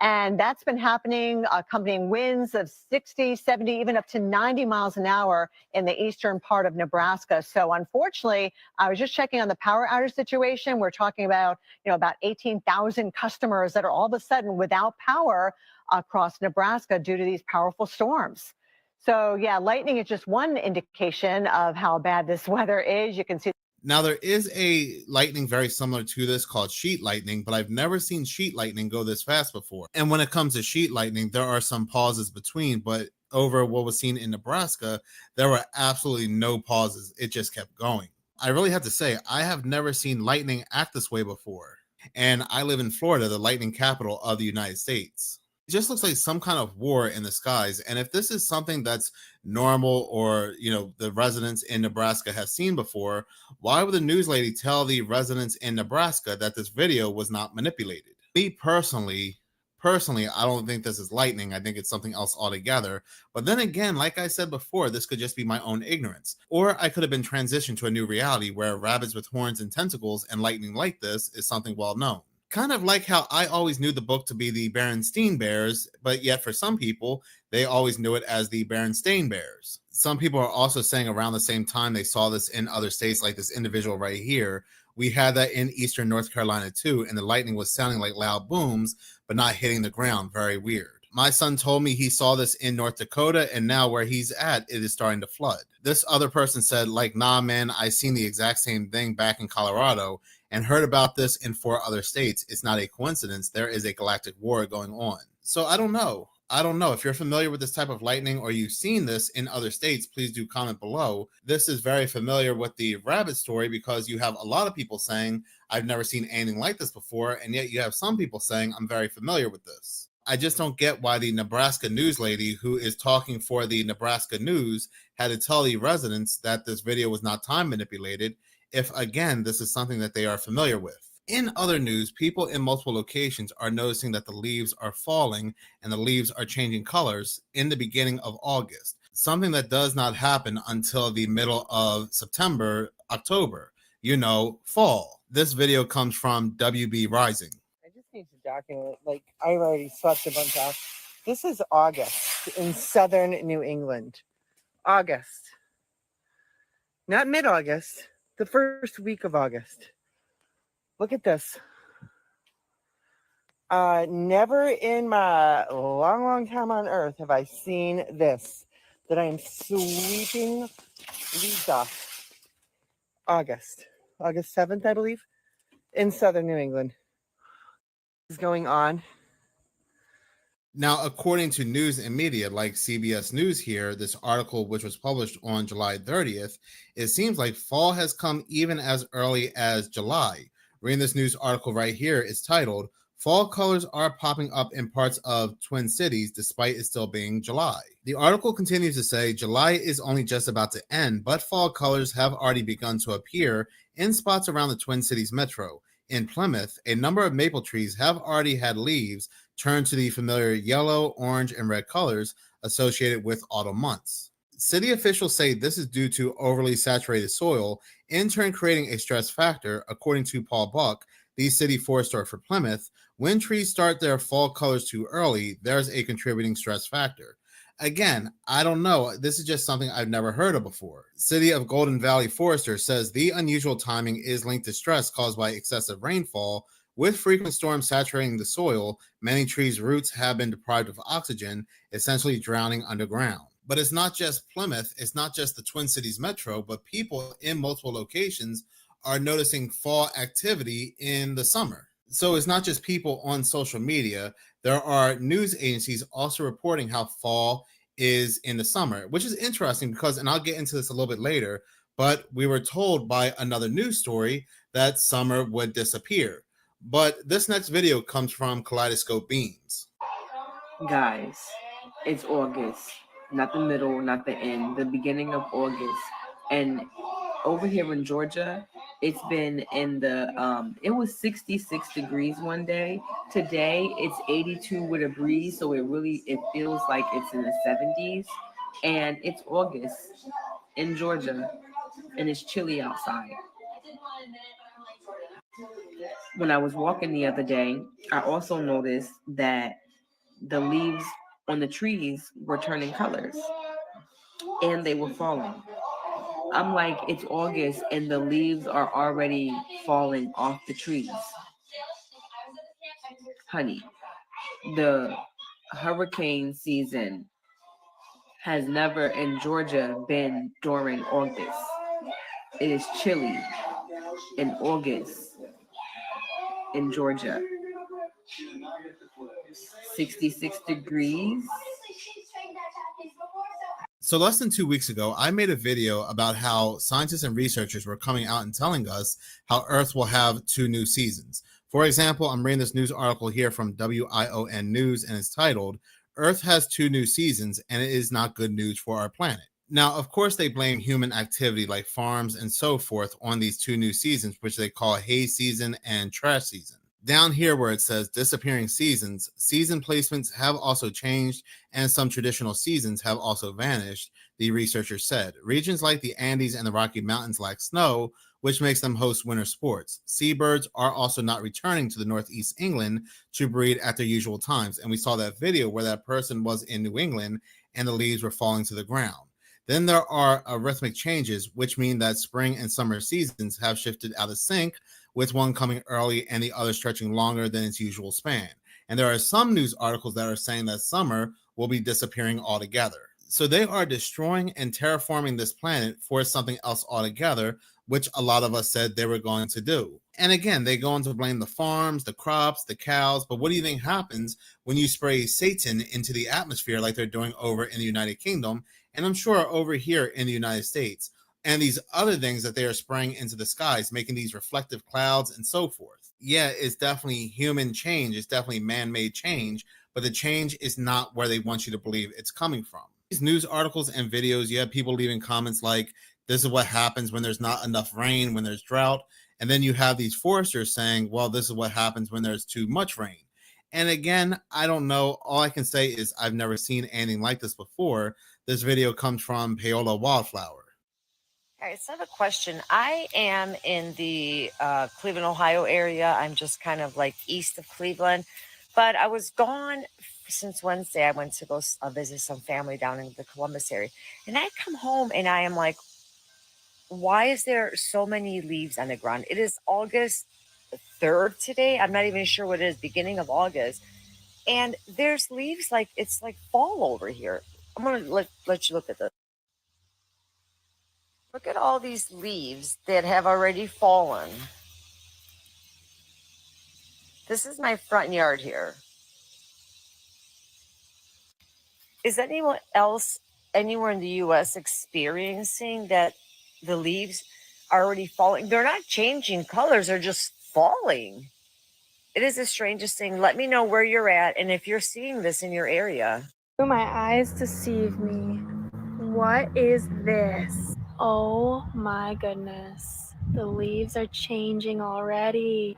And that's been happening, accompanying winds of 60, 70, even up to 90 miles an hour in the eastern part of Nebraska. So unfortunately, I was just checking on the power outage situation. We're talking about, about 18,000 customers that are all of a sudden without power across Nebraska due to these powerful storms. So yeah, lightning is just one indication of how bad this weather is. You can see. Now, there is a lightning very similar to this called sheet lightning, but I've never seen sheet lightning go this fast before. And when it comes to sheet lightning, there are some pauses between, but over what was seen in Nebraska, there were absolutely no pauses. It just kept going. I really have to say, I have never seen lightning act this way before. And I live in Florida, the lightning capital of the United States. It just looks like some kind of war in the skies. And if this is something that's normal or, the residents in Nebraska have seen before, why would the news lady tell the residents in Nebraska that this video was not manipulated? Me personally, I don't think this is lightning. I think it's something else altogether. But then again, like I said before, this could just be my own ignorance. Or I could have been transitioned to a new reality where rabbits with horns and tentacles and lightning like this is something well known. Kind of like how I always knew the book to be the Berenstain Bears, but yet for some people, they always knew it as the Berenstain Bears. Some people are also saying around the same time they saw this in other states, like this individual right here. We had that in eastern North Carolina too, and the lightning was sounding like loud booms, but not hitting the ground. Very weird. My son told me he saw this in North Dakota, and now where he's at, it is starting to flood. This other person said, nah, man, I seen the exact same thing back in Colorado and heard about this in 4 other states. It's not a coincidence. There is a galactic war going on. So I don't know. If you're familiar with this type of lightning or you've seen this in other states, please do comment below. This is very familiar with the rabbit story because you have a lot of people saying, I've never seen anything like this before, and yet you have some people saying, I'm very familiar with this. I just don't get why the Nebraska news lady who is talking for the Nebraska News had to tell the residents that this video was not time manipulated if, again, this is something that they are familiar with. In other news, people in multiple locations are noticing that the leaves are falling and the leaves are changing colors in the beginning of August, something that does not happen until the middle of September, October, fall. This video comes from WB Rising. I just need to document, I've already swept a bunch out. This is August in southern New England. August. Not mid-August, the first week of August. Look at this. Never in my long time on earth have I seen this, that I am sweeping leaves off. August 7th, I believe, in southern New England. What is going on? Now, according to news and media like CBS News here, this article, which was published on July 30th, it seems like fall has come even as early as July. Reading this news article right here is titled, Fall Colors Are Popping Up in Parts of Twin Cities Despite It Still Being July. The article continues to say July is only just about to end, but fall colors have already begun to appear in spots around the Twin Cities metro. In Plymouth, a number of maple trees have already had leaves turn to the familiar yellow, orange, and red colors associated with autumn months. City officials say this is due to overly saturated soil, in turn creating a stress factor. According to Paul Buck, the city forester for Plymouth, when trees start their fall colors too early, there's a contributing stress factor. Again, I don't know. This is just something I've never heard of before. City of Golden Valley Forester says the unusual timing is linked to stress caused by excessive rainfall. With frequent storms saturating the soil, many trees' roots have been deprived of oxygen, essentially drowning underground. But it's not just Plymouth, it's not just the Twin Cities metro, but people in multiple locations are noticing fall activity in the summer. So it's not just people on social media. There are news agencies also reporting how fall is in the summer, which is interesting because, and I'll get into this a little bit later, but we were told by another news story that summer would disappear. But this next video comes from Kaleidoscope Beams. Guys, it's August. Not the middle, not the end, the beginning of August. And over here in Georgia, it's been in the, it was 66 degrees one day. Today, it's 82 with a breeze, so it feels like it's in the 70s. And it's August in Georgia, and it's chilly outside. When I was walking the other day, I also noticed that the leaves on the trees were turning colors and they were falling. I'm like, it's August and the leaves are already falling off the trees. Honey, the hurricane season has never in Georgia been during August. It is chilly in August in Georgia. 66 degrees. So less than 2 weeks ago, I made a video about how scientists and researchers were coming out and telling us how Earth will have 2 new seasons. For example, I'm reading this news article here from WION News, and it's titled, "Earth has 2 new seasons, and it is not good news for our planet." Now, of course, they blame human activity like farms and so forth on these 2 new seasons, which they call hay season and trash season. Down here where it says disappearing seasons, season placements have also changed and some traditional seasons have also vanished, the researchers said. Regions like the Andes and the Rocky Mountains lack snow, which makes them host winter sports. Seabirds are also not returning to the Northeast England to breed at their usual times. And we saw that video where that person was in New England and the leaves were falling to the ground. Then there are arithmetic changes, which mean that spring and summer seasons have shifted out of sync, with one coming early and the other stretching longer than its usual span. And there are some news articles that are saying that summer will be disappearing altogether. So they are destroying and terraforming this planet for something else altogether, which a lot of us said they were going to do. And again, they go on to blame the farms, the crops, the cows, but what do you think happens when you spray Satan into the atmosphere like they're doing over in the United Kingdom, and I'm sure over here in the United States? And these other things that they are spraying into the skies, making these reflective clouds and so forth. Yeah, it's definitely human change. It's definitely man-made change, but the change is not where they want you to believe it's coming from. These news articles and videos, you have people leaving comments like, this is what happens when there's not enough rain, when there's drought. And then you have these foresters saying, well, this is what happens when there's too much rain. And again, I don't know. All I can say is I've never seen anything like this before. This video comes from Paola Wildflower. All right, so I have a question. I am in the Cleveland, Ohio area. I'm just kind of like east of Cleveland, but I was gone since Wednesday. I went to go visit some family down in the Columbus area, and I come home and I am like, why is there so many leaves on the ground? It is August 3rd today. I'm not even sure what it is, beginning of August. And there's leaves like, it's like fall over here. I'm going to let you look at this. Look at all these leaves that have already fallen. This is my front yard here. Is anyone else anywhere in the U.S. experiencing that the leaves are already falling? They're not changing colors, they're just falling. It is the strangest thing. Let me know where you're at and if you're seeing this in your area. My eyes deceive me. What is this? Oh my goodness. The leaves are changing already.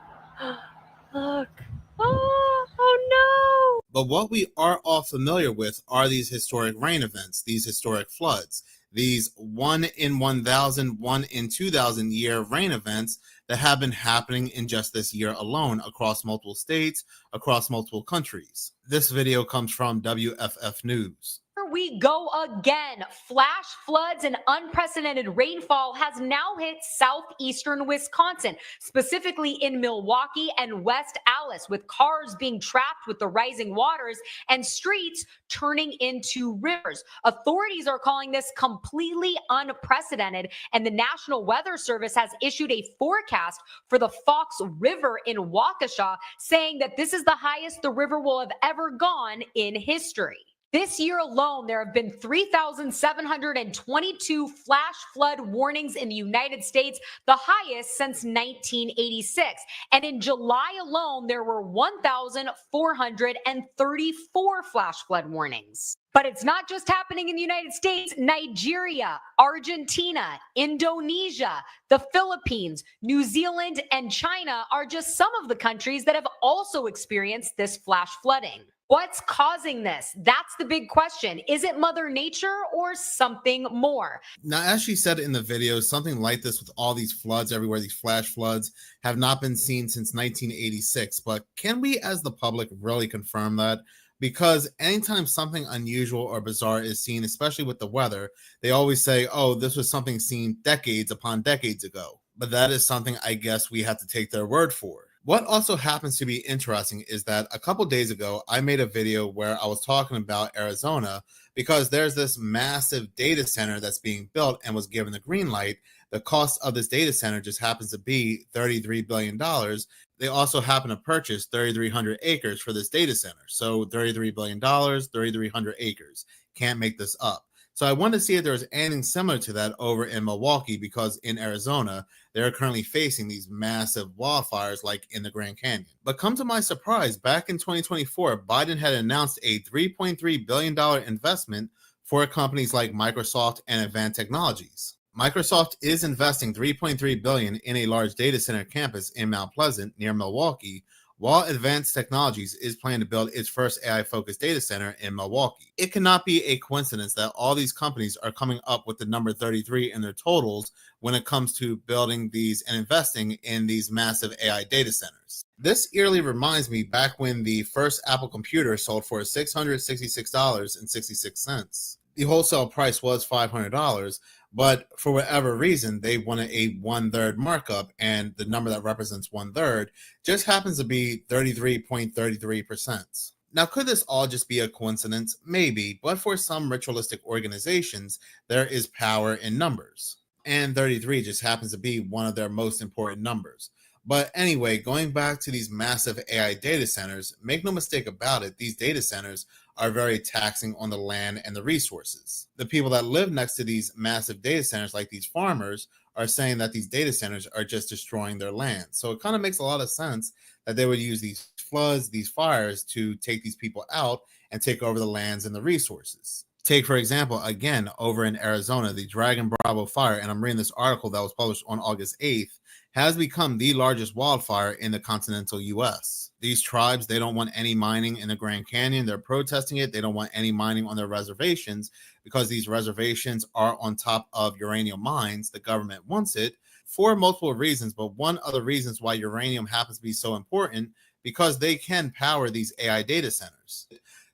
Look. Oh no! But what we are all familiar with are these historic rain events, these historic floods, these 1 in 1,000, 1 in 2,000 year rain events that have been happening in just this year alone across multiple states, across multiple countries. This video comes from WFF News. Here we go again. Flash floods and unprecedented rainfall has now hit southeastern Wisconsin, specifically in Milwaukee and West Allis, with cars being trapped with the rising waters and streets turning into rivers. Authorities are calling this completely unprecedented, and the National Weather Service has issued a forecast for the Fox River in Waukesha, saying that this is the highest the river will have ever gone in history. This year alone, there have been 3,722 flash flood warnings in the United States, the highest since 1986. And in July alone, there were 1,434 flash flood warnings. But it's not just happening in the United States. Nigeria, Argentina, Indonesia, the Philippines, New Zealand, and China are just some of the countries that have also experienced this flash flooding. What's causing this? That's the big question. Is it Mother Nature or something more? Now, as she said in the video, something like this with all these floods everywhere, these flash floods, have not been seen since 1986. But can we, as the public, really confirm that? Because anytime something unusual or bizarre is seen, especially with the weather, they always say, oh, this was something seen decades upon decades ago. But that is something I guess we have to take their word for. What also happens to be interesting is that a couple days ago, I made a video where I was talking about Arizona because there's this massive data center that's being built and was given the green light. The cost of this data center just happens to be $33 billion. They also happen to purchase 3,300 acres for this data center. So $33 billion, 3,300 acres. Can't make this up. So I wanted to see if there was anything similar to that over in Milwaukee, because in Arizona, they're currently facing these massive wildfires like in the Grand Canyon. But come to my surprise, back in 2024, Biden had announced a $3.3 billion investment for companies like Microsoft and Advanced Technologies. Microsoft is investing $3.3 billion in a large data center campus in Mount Pleasant near Milwaukee, while Advanced Technologies is planning to build its first AI-focused data center in Milwaukee. It cannot be a coincidence that all these companies are coming up with the number 33 in their totals when it comes to building these and investing in these massive AI data centers. This eerily reminds me back when the first Apple computer sold for $666.66. The wholesale price was $500, but for whatever reason, they wanted a 1/3 markup, and the number that represents 1/3 just happens to be 33.33%. Now, could this all just be a coincidence? Maybe, but for some ritualistic organizations, there is power in numbers, and 33 just happens to be one of their most important numbers. But anyway, going back to these massive AI data centers, make no mistake about it, these data centers are very taxing on the land and the resources. The people that live next to these massive data centers, like these farmers, are saying that these data centers are just destroying their land. So it kind of makes a lot of sense that they would use these floods, these fires, to take these people out and take over the lands and the resources. Take, for example, again, over in Arizona, the Dragon Bravo fire, and I'm reading this article that was published on August 8th, has become the largest wildfire in the continental U.S. These tribes, they don't want any mining in the Grand Canyon. They're protesting it. They don't want any mining on their reservations because these reservations are on top of uranium mines. The government wants it for multiple reasons, but one of the reasons why uranium happens to be so important, because they can power these AI data centers.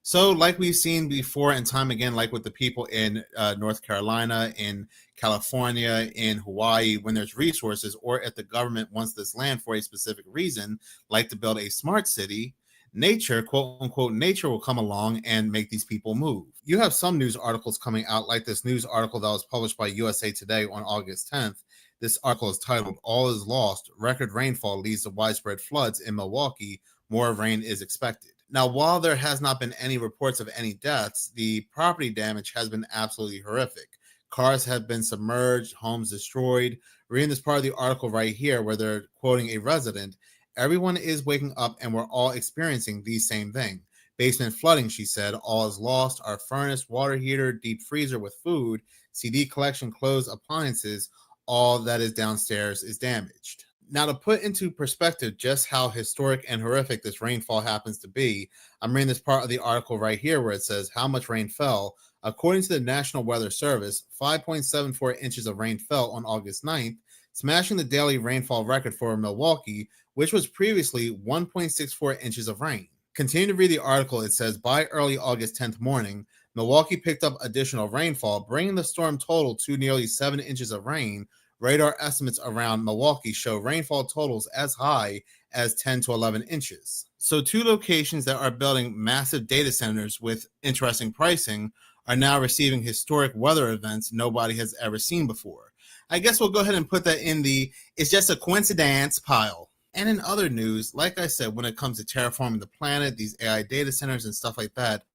So like we've seen before and time again, like with the people in North Carolina, in California, in Hawaii, when there's resources, or if the government wants this land for a specific reason, like to build a smart city, nature, quote unquote, nature will come along and make these people move. You have some news articles coming out, like this news article that was published by USA Today on August 10th. This article is titled, "All is Lost. Record Rainfall Leads to Widespread Floods in Milwaukee. More rain is expected." Now, while there has not been any reports of any deaths, the property damage has been absolutely horrific. Cars have been submerged, homes destroyed. Reading this part of the article right here where they're quoting a resident, "Everyone is waking up and we're all experiencing the same thing. Basement flooding," she said. "All is lost. Our furnace, water heater, deep freezer with food, CD collection, clothes, appliances, all that is downstairs is damaged." Now, to put into perspective just how historic and horrific this rainfall happens to be, I'm reading this part of the article right here where it says how much rain fell. According to the National Weather Service, 5.74 inches of rain fell on August 9th, smashing the daily rainfall record for Milwaukee, which was previously 1.64 inches of rain. Continue to read the article. It says, by early August 10th morning, Milwaukee picked up additional rainfall, bringing the storm total to nearly 7 inches of rain. Radar estimates around Milwaukee show rainfall totals as high as 10 to 11 inches. So two locations that are building massive data centers with interesting pricing are now receiving historic weather events nobody has ever seen before. I guess we'll go ahead and put that in the "it's just a coincidence" pile. And in other news, like I said, when it comes to terraforming the planet, these AI data centers and stuff like that,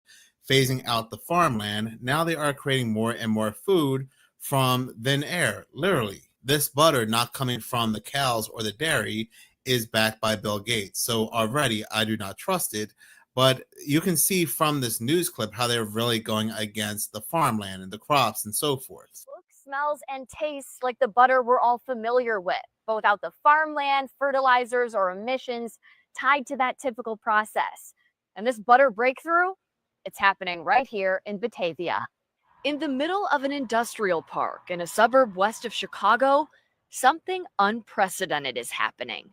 phasing out the farmland, now they are creating more and more food from thin air, literally. This butter not coming from the cows or the dairy is backed by Bill Gates. So already I do not trust it, but you can see from this news clip how they're really going against the farmland and the crops and so forth. Looks, smells, and tastes like the butter we're all familiar with, but without the farmland, fertilizers, or emissions tied to that typical process. And this butter breakthrough, it's happening right here in Batavia. In the middle of an industrial park in a suburb west of Chicago, something unprecedented is happening.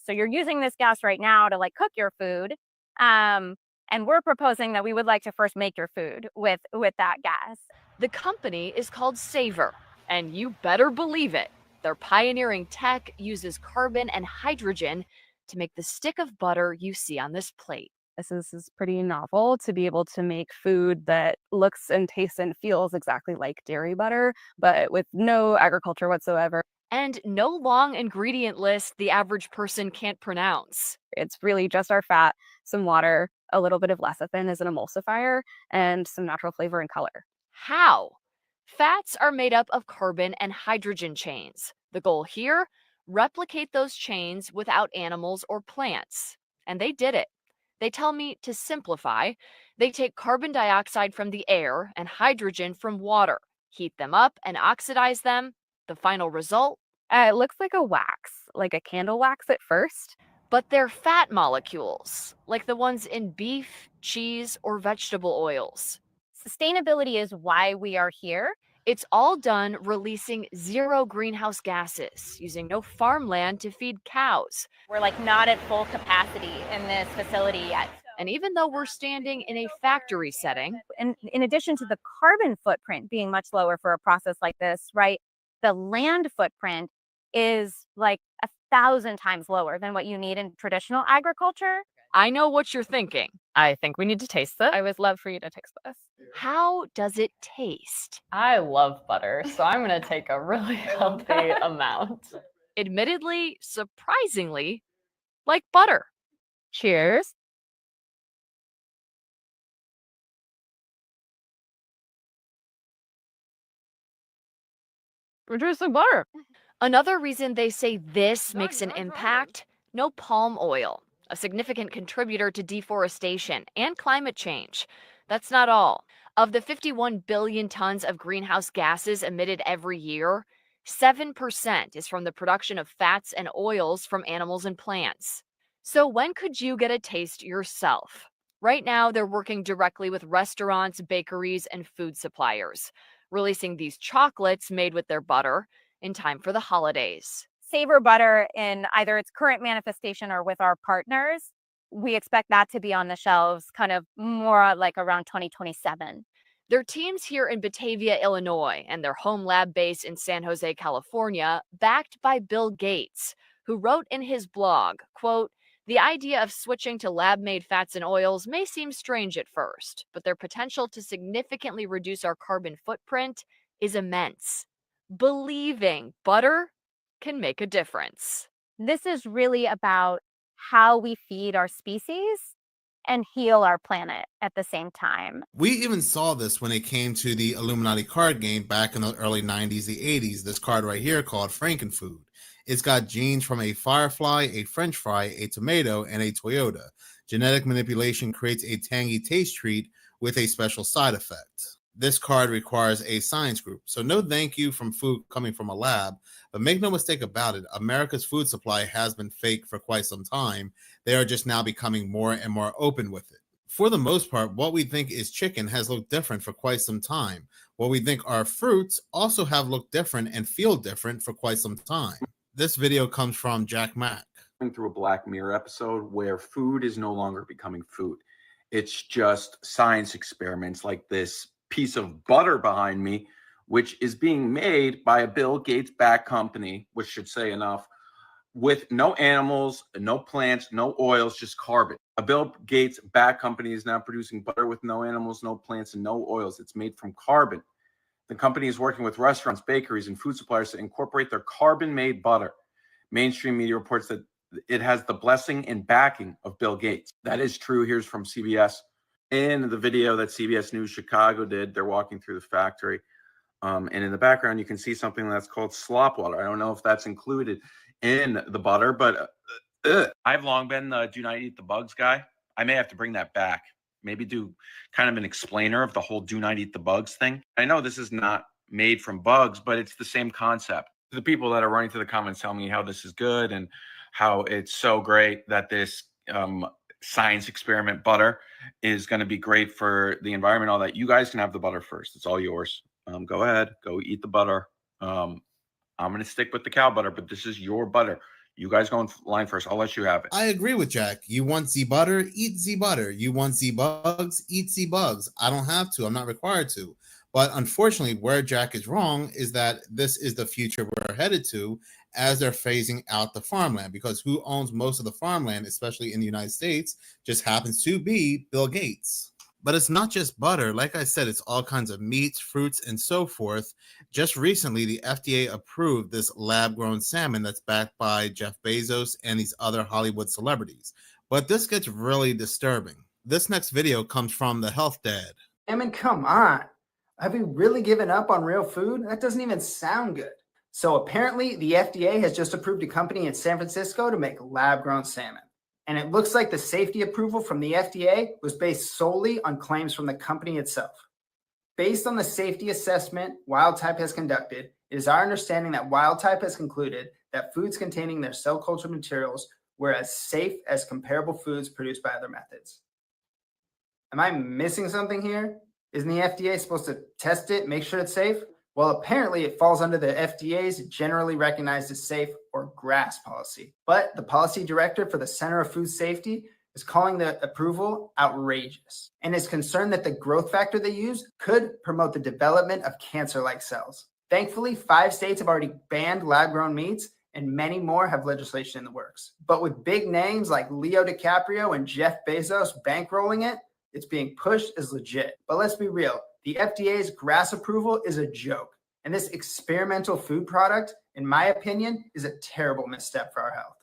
So you're using this gas right now to cook your food. And we're proposing that we would like to first make your food with that gas. The company is called Savor, and you better believe it. Their pioneering tech uses carbon and hydrogen to make the stick of butter you see on this plate. This is pretty novel to be able to make food that looks and tastes and feels exactly like dairy butter, but with no agriculture whatsoever. And no long ingredient list the average person can't pronounce. It's really just our fat, some water, a little bit of lecithin as an emulsifier, and some natural flavor and color. How? Fats are made up of carbon and hydrogen chains. The goal here, replicate those chains without animals or plants. And they did it. They tell me to simplify. They take carbon dioxide from the air and hydrogen from water, heat them up and oxidize them. The final result? It looks like a wax, like a candle wax at first. But they're fat molecules, like the ones in beef, cheese, or vegetable oils. Sustainability is why we are here. It's all done releasing 0 greenhouse gases, using no farmland to feed cows. We're like not at full capacity in this facility yet. And even though we're standing in a factory setting, And in addition to the carbon footprint being much lower for a process like this, right, the land footprint is like 1,000 times lower than what you need in traditional agriculture. I know what you're thinking. I think we need to taste this. I would love for you to taste this. How does it taste? I love butter, so I'm going to take a really healthy amount. Admittedly, surprisingly, like butter. Cheers. We're just like butter. Another reason they say this makes an impact, no palm oil, a significant contributor to deforestation and climate change. That's not all. Of the 51 billion tons of greenhouse gases emitted every year, 7% is from the production of fats and oils from animals and plants. So when could you get a taste yourself? Right now, they're working directly with restaurants, bakeries, and food suppliers, releasing these chocolates made with their butter in time for the holidays. Savor butter in either its current manifestation or with our partners. We expect that to be on the shelves kind of more like around 2027. Their teams here in Batavia, Illinois, and their home lab base in San Jose, California, backed by Bill Gates, who wrote in his blog, quote, "The idea of switching to lab-made fats and oils may seem strange at first, but their potential to significantly reduce our carbon footprint is immense. Believing butter can make a difference." This is really about how we feed our species and heal our planet at the same time. We even saw this when it came to the Illuminati card game back in the early 90s, the 80s. This card right here called Frankenfood. It's got genes from a firefly, a french fry, a tomato, and a Toyota. Genetic manipulation creates a tangy taste treat with a special side effect. This card requires a science group, so no thank you from food coming from a lab. But make no mistake about it, America's food supply has been fake for quite some time. They are just now becoming more and more open with it. For the most part, what we think is chicken has looked different for quite some time. What we think are fruits also have looked different and feel different for quite some time. This video comes from Jack Mack. Through a Black Mirror episode where food is no longer becoming food. It's just science experiments like this piece of butter behind me, which is being made by a Bill Gates backed company, which should say enough, with no animals, no plants, no oils, just carbon. A Bill Gates backed company is now producing butter with no animals, no plants, and no oils. It's made from carbon. The company is working with restaurants, bakeries, and food suppliers to incorporate their carbon-made butter. Mainstream media reports that it has the blessing and backing of Bill Gates. That is true. Here's from CBS. In the video that CBS News Chicago did, they're walking through the factory. And in the background, you can see something that's called slop water. I don't know if that's included in the butter, but I've long been the do not eat the bugs guy. I may have to bring that back. Maybe do kind of an explainer of the whole do not eat the bugs thing. I know this is not made from bugs, but it's the same concept. The people that are running to the comments telling me how this is good and how it's so great that this science experiment butter is going to be great for the environment, all that. You guys can have the butter first. It's all yours. Go ahead, go eat the butter. I'm going to stick with the cow butter, but this is your butter. You guys go in line first. I'll let you have it. I agree with Jack. You want Z butter, eat Z butter. You want Z bugs, eat Z bugs. I don't have to. I'm not required to. But unfortunately, where Jack is wrong is that this is the future we're headed to as they're phasing out the farmland, because who owns most of the farmland, especially in the United States, just happens to be Bill Gates. But it's not just butter. Like I said, it's all kinds of meats, fruits, and so forth. Just recently, the FDA approved this lab-grown salmon that's backed by Jeff Bezos and these other Hollywood celebrities. But this gets really disturbing. This next video comes from the Health Dad. I mean, come on. Have we really given up on real food? That doesn't even sound good. So apparently the FDA has just approved a company in San Francisco to make lab-grown salmon. And it looks like the safety approval from the FDA was based solely on claims from the company itself. Based on the safety assessment Wildtype has conducted, it is our understanding that Wildtype has concluded that foods containing their cell culture materials were as safe as comparable foods produced by other methods. Am I missing something here? Isn't the FDA supposed to test it, make sure it's safe? Well, apparently it falls under the FDA's generally recognized as safe or GRAS policy. But the policy director for the Center of Food Safety is calling the approval outrageous and is concerned that the growth factor they use could promote the development of cancer-like cells. Thankfully, 5 states have already banned lab-grown meats and many more have legislation in the works. But with big names like Leo DiCaprio and Jeff Bezos bankrolling it, it's being pushed as legit. But let's be real, the FDA's GRAS approval is a joke. And this experimental food product, in my opinion, is a terrible misstep for our health.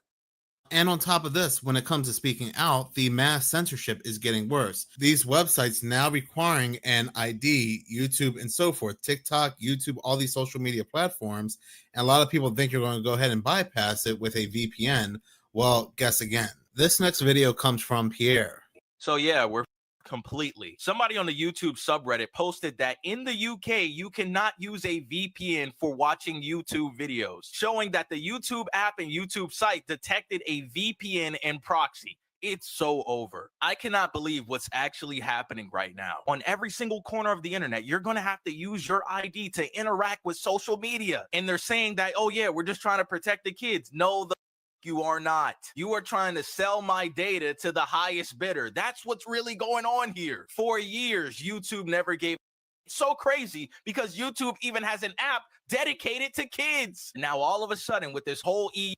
And on top of this, when it comes to speaking out, the mass censorship is getting worse. These websites now requiring an ID, YouTube and so forth, TikTok, YouTube, all these social media platforms. And a lot of people think you're going to go ahead and bypass it with a VPN. Well, guess again. This next video comes from Pierre. So yeah, we're completely. Somebody on the YouTube subreddit posted that in the UK, you cannot use a VPN for watching YouTube videos, showing that the YouTube app and YouTube site detected a VPN and proxy. It's so over. I cannot believe what's actually happening right now. On every single corner of the internet, you're going to have to use your ID to interact with social media. And they're saying that, oh yeah, we're just trying to protect the kids. No, you are not. You are trying to sell my data to the highest bidder. That's what's really going on here. For years, YouTube never gave. It's so crazy because YouTube even has an app dedicated to kids. Now, all of a sudden, with this whole EU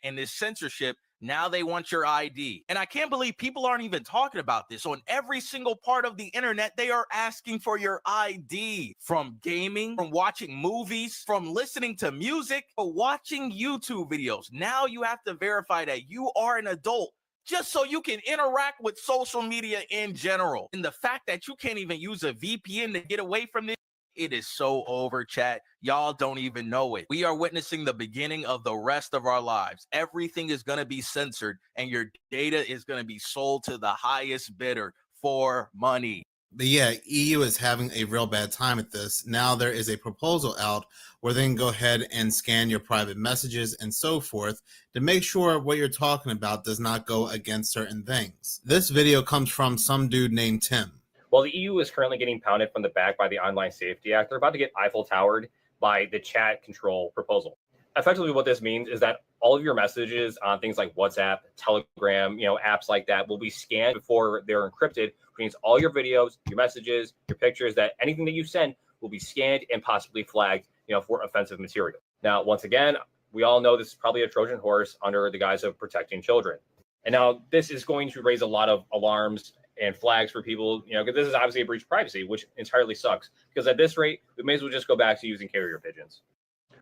and this censorship, now they want your ID. And I can't believe people aren't even talking about this. On every single part of the internet, they are asking for your ID. From gaming, from watching movies, from listening to music, or watching YouTube videos. Now you have to verify that you are an adult just so you can interact with social media in general. And the fact that you can't even use a VPN to get away from this, it is so over, chat. Y'all don't even know it. We are witnessing the beginning of the rest of our lives. Everything is going to be censored and your data is going to be sold to the highest bidder for money. But yeah, EU is having a real bad time at this. Now there is a proposal out where they can go ahead and scan your private messages and so forth to make sure what you're talking about does not go against certain things. This video comes from some dude named Tim. While the EU is currently getting pounded from the back by the Online Safety Act, they're about to get Eiffel Towered by the chat control proposal. Effectively, what this means is that all of your messages on things like WhatsApp, Telegram, apps like that will be scanned before they're encrypted, which means all your videos, your messages, your pictures, that anything that you send will be scanned and possibly flagged, for offensive material. Now, once again, we all know this is probably a Trojan horse under the guise of protecting children. And now this is going to raise a lot of alarms and flags for people, because this is obviously a breach of privacy, which entirely sucks. Because at this rate, we may as well just go back to using carrier pigeons.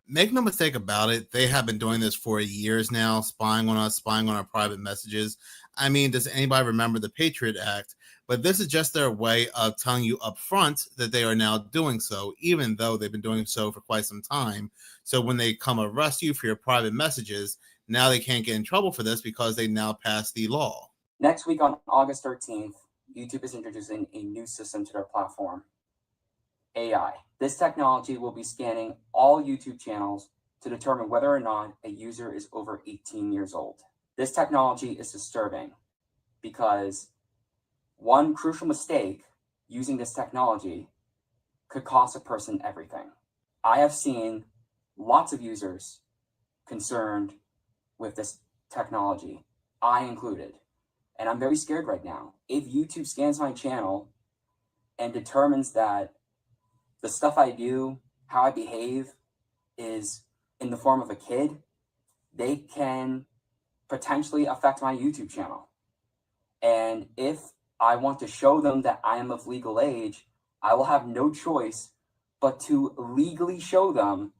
Make no mistake about it, they have been doing this for years now, spying on us, spying on our private messages. I mean, does anybody remember the Patriot Act? But this is just their way of telling you up front that they are now doing so, even though they've been doing so for quite some time. So when they come arrest you for your private messages, now they can't get in trouble for this because they now passed the law. Next week on August 13th, YouTube is introducing a new system to their platform, AI. This technology will be scanning all YouTube channels to determine whether or not a user is over 18 years old. This technology is disturbing because one crucial mistake using this technology could cost a person everything. I have seen lots of users concerned with this technology, I included. And I'm very scared right now. If YouTube scans my channel and determines that the stuff I do, how I behave, is in the form of a kid, they can potentially affect my YouTube channel. And if I want to show them that I am of legal age, I will have no choice but to legally show them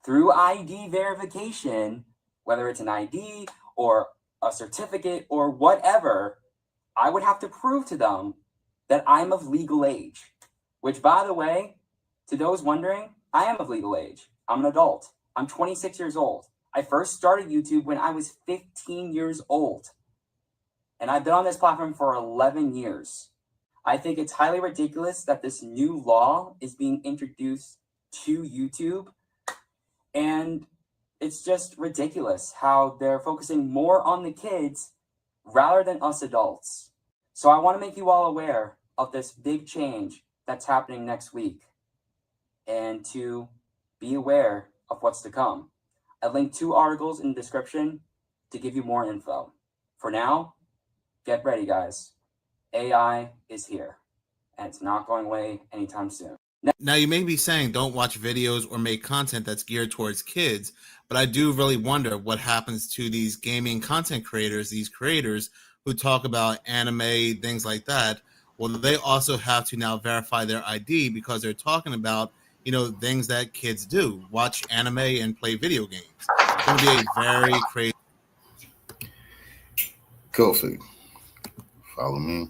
through ID verification, whether it's an ID or a certificate or whatever, I would have to prove to them that I'm of legal age, which, by the way, To those wondering, I am of legal age. I'm an adult. I'm 26 years old. I first started YouTube when I was 15 years old. And I've been on this platform for 11 years. I think it's highly ridiculous that this new law is being introduced to YouTube. And it's just ridiculous how they're focusing more on the kids rather than us adults. So I want to make you all aware of this big change that's happening next week and to be aware of what's to come. I linked 2 articles in the description to give you more info. For now, get ready, guys. AI is here, and it's not going away anytime soon. Now, you may be saying don't watch videos or make content that's geared towards kids, but I do really wonder what happens to these gaming content creators, these creators who talk about anime, things like that. Well, they also have to now verify their ID because they're talking about, you know, things that kids do, watch anime and play video games. It's going to be a very crazy. Kofi, follow me.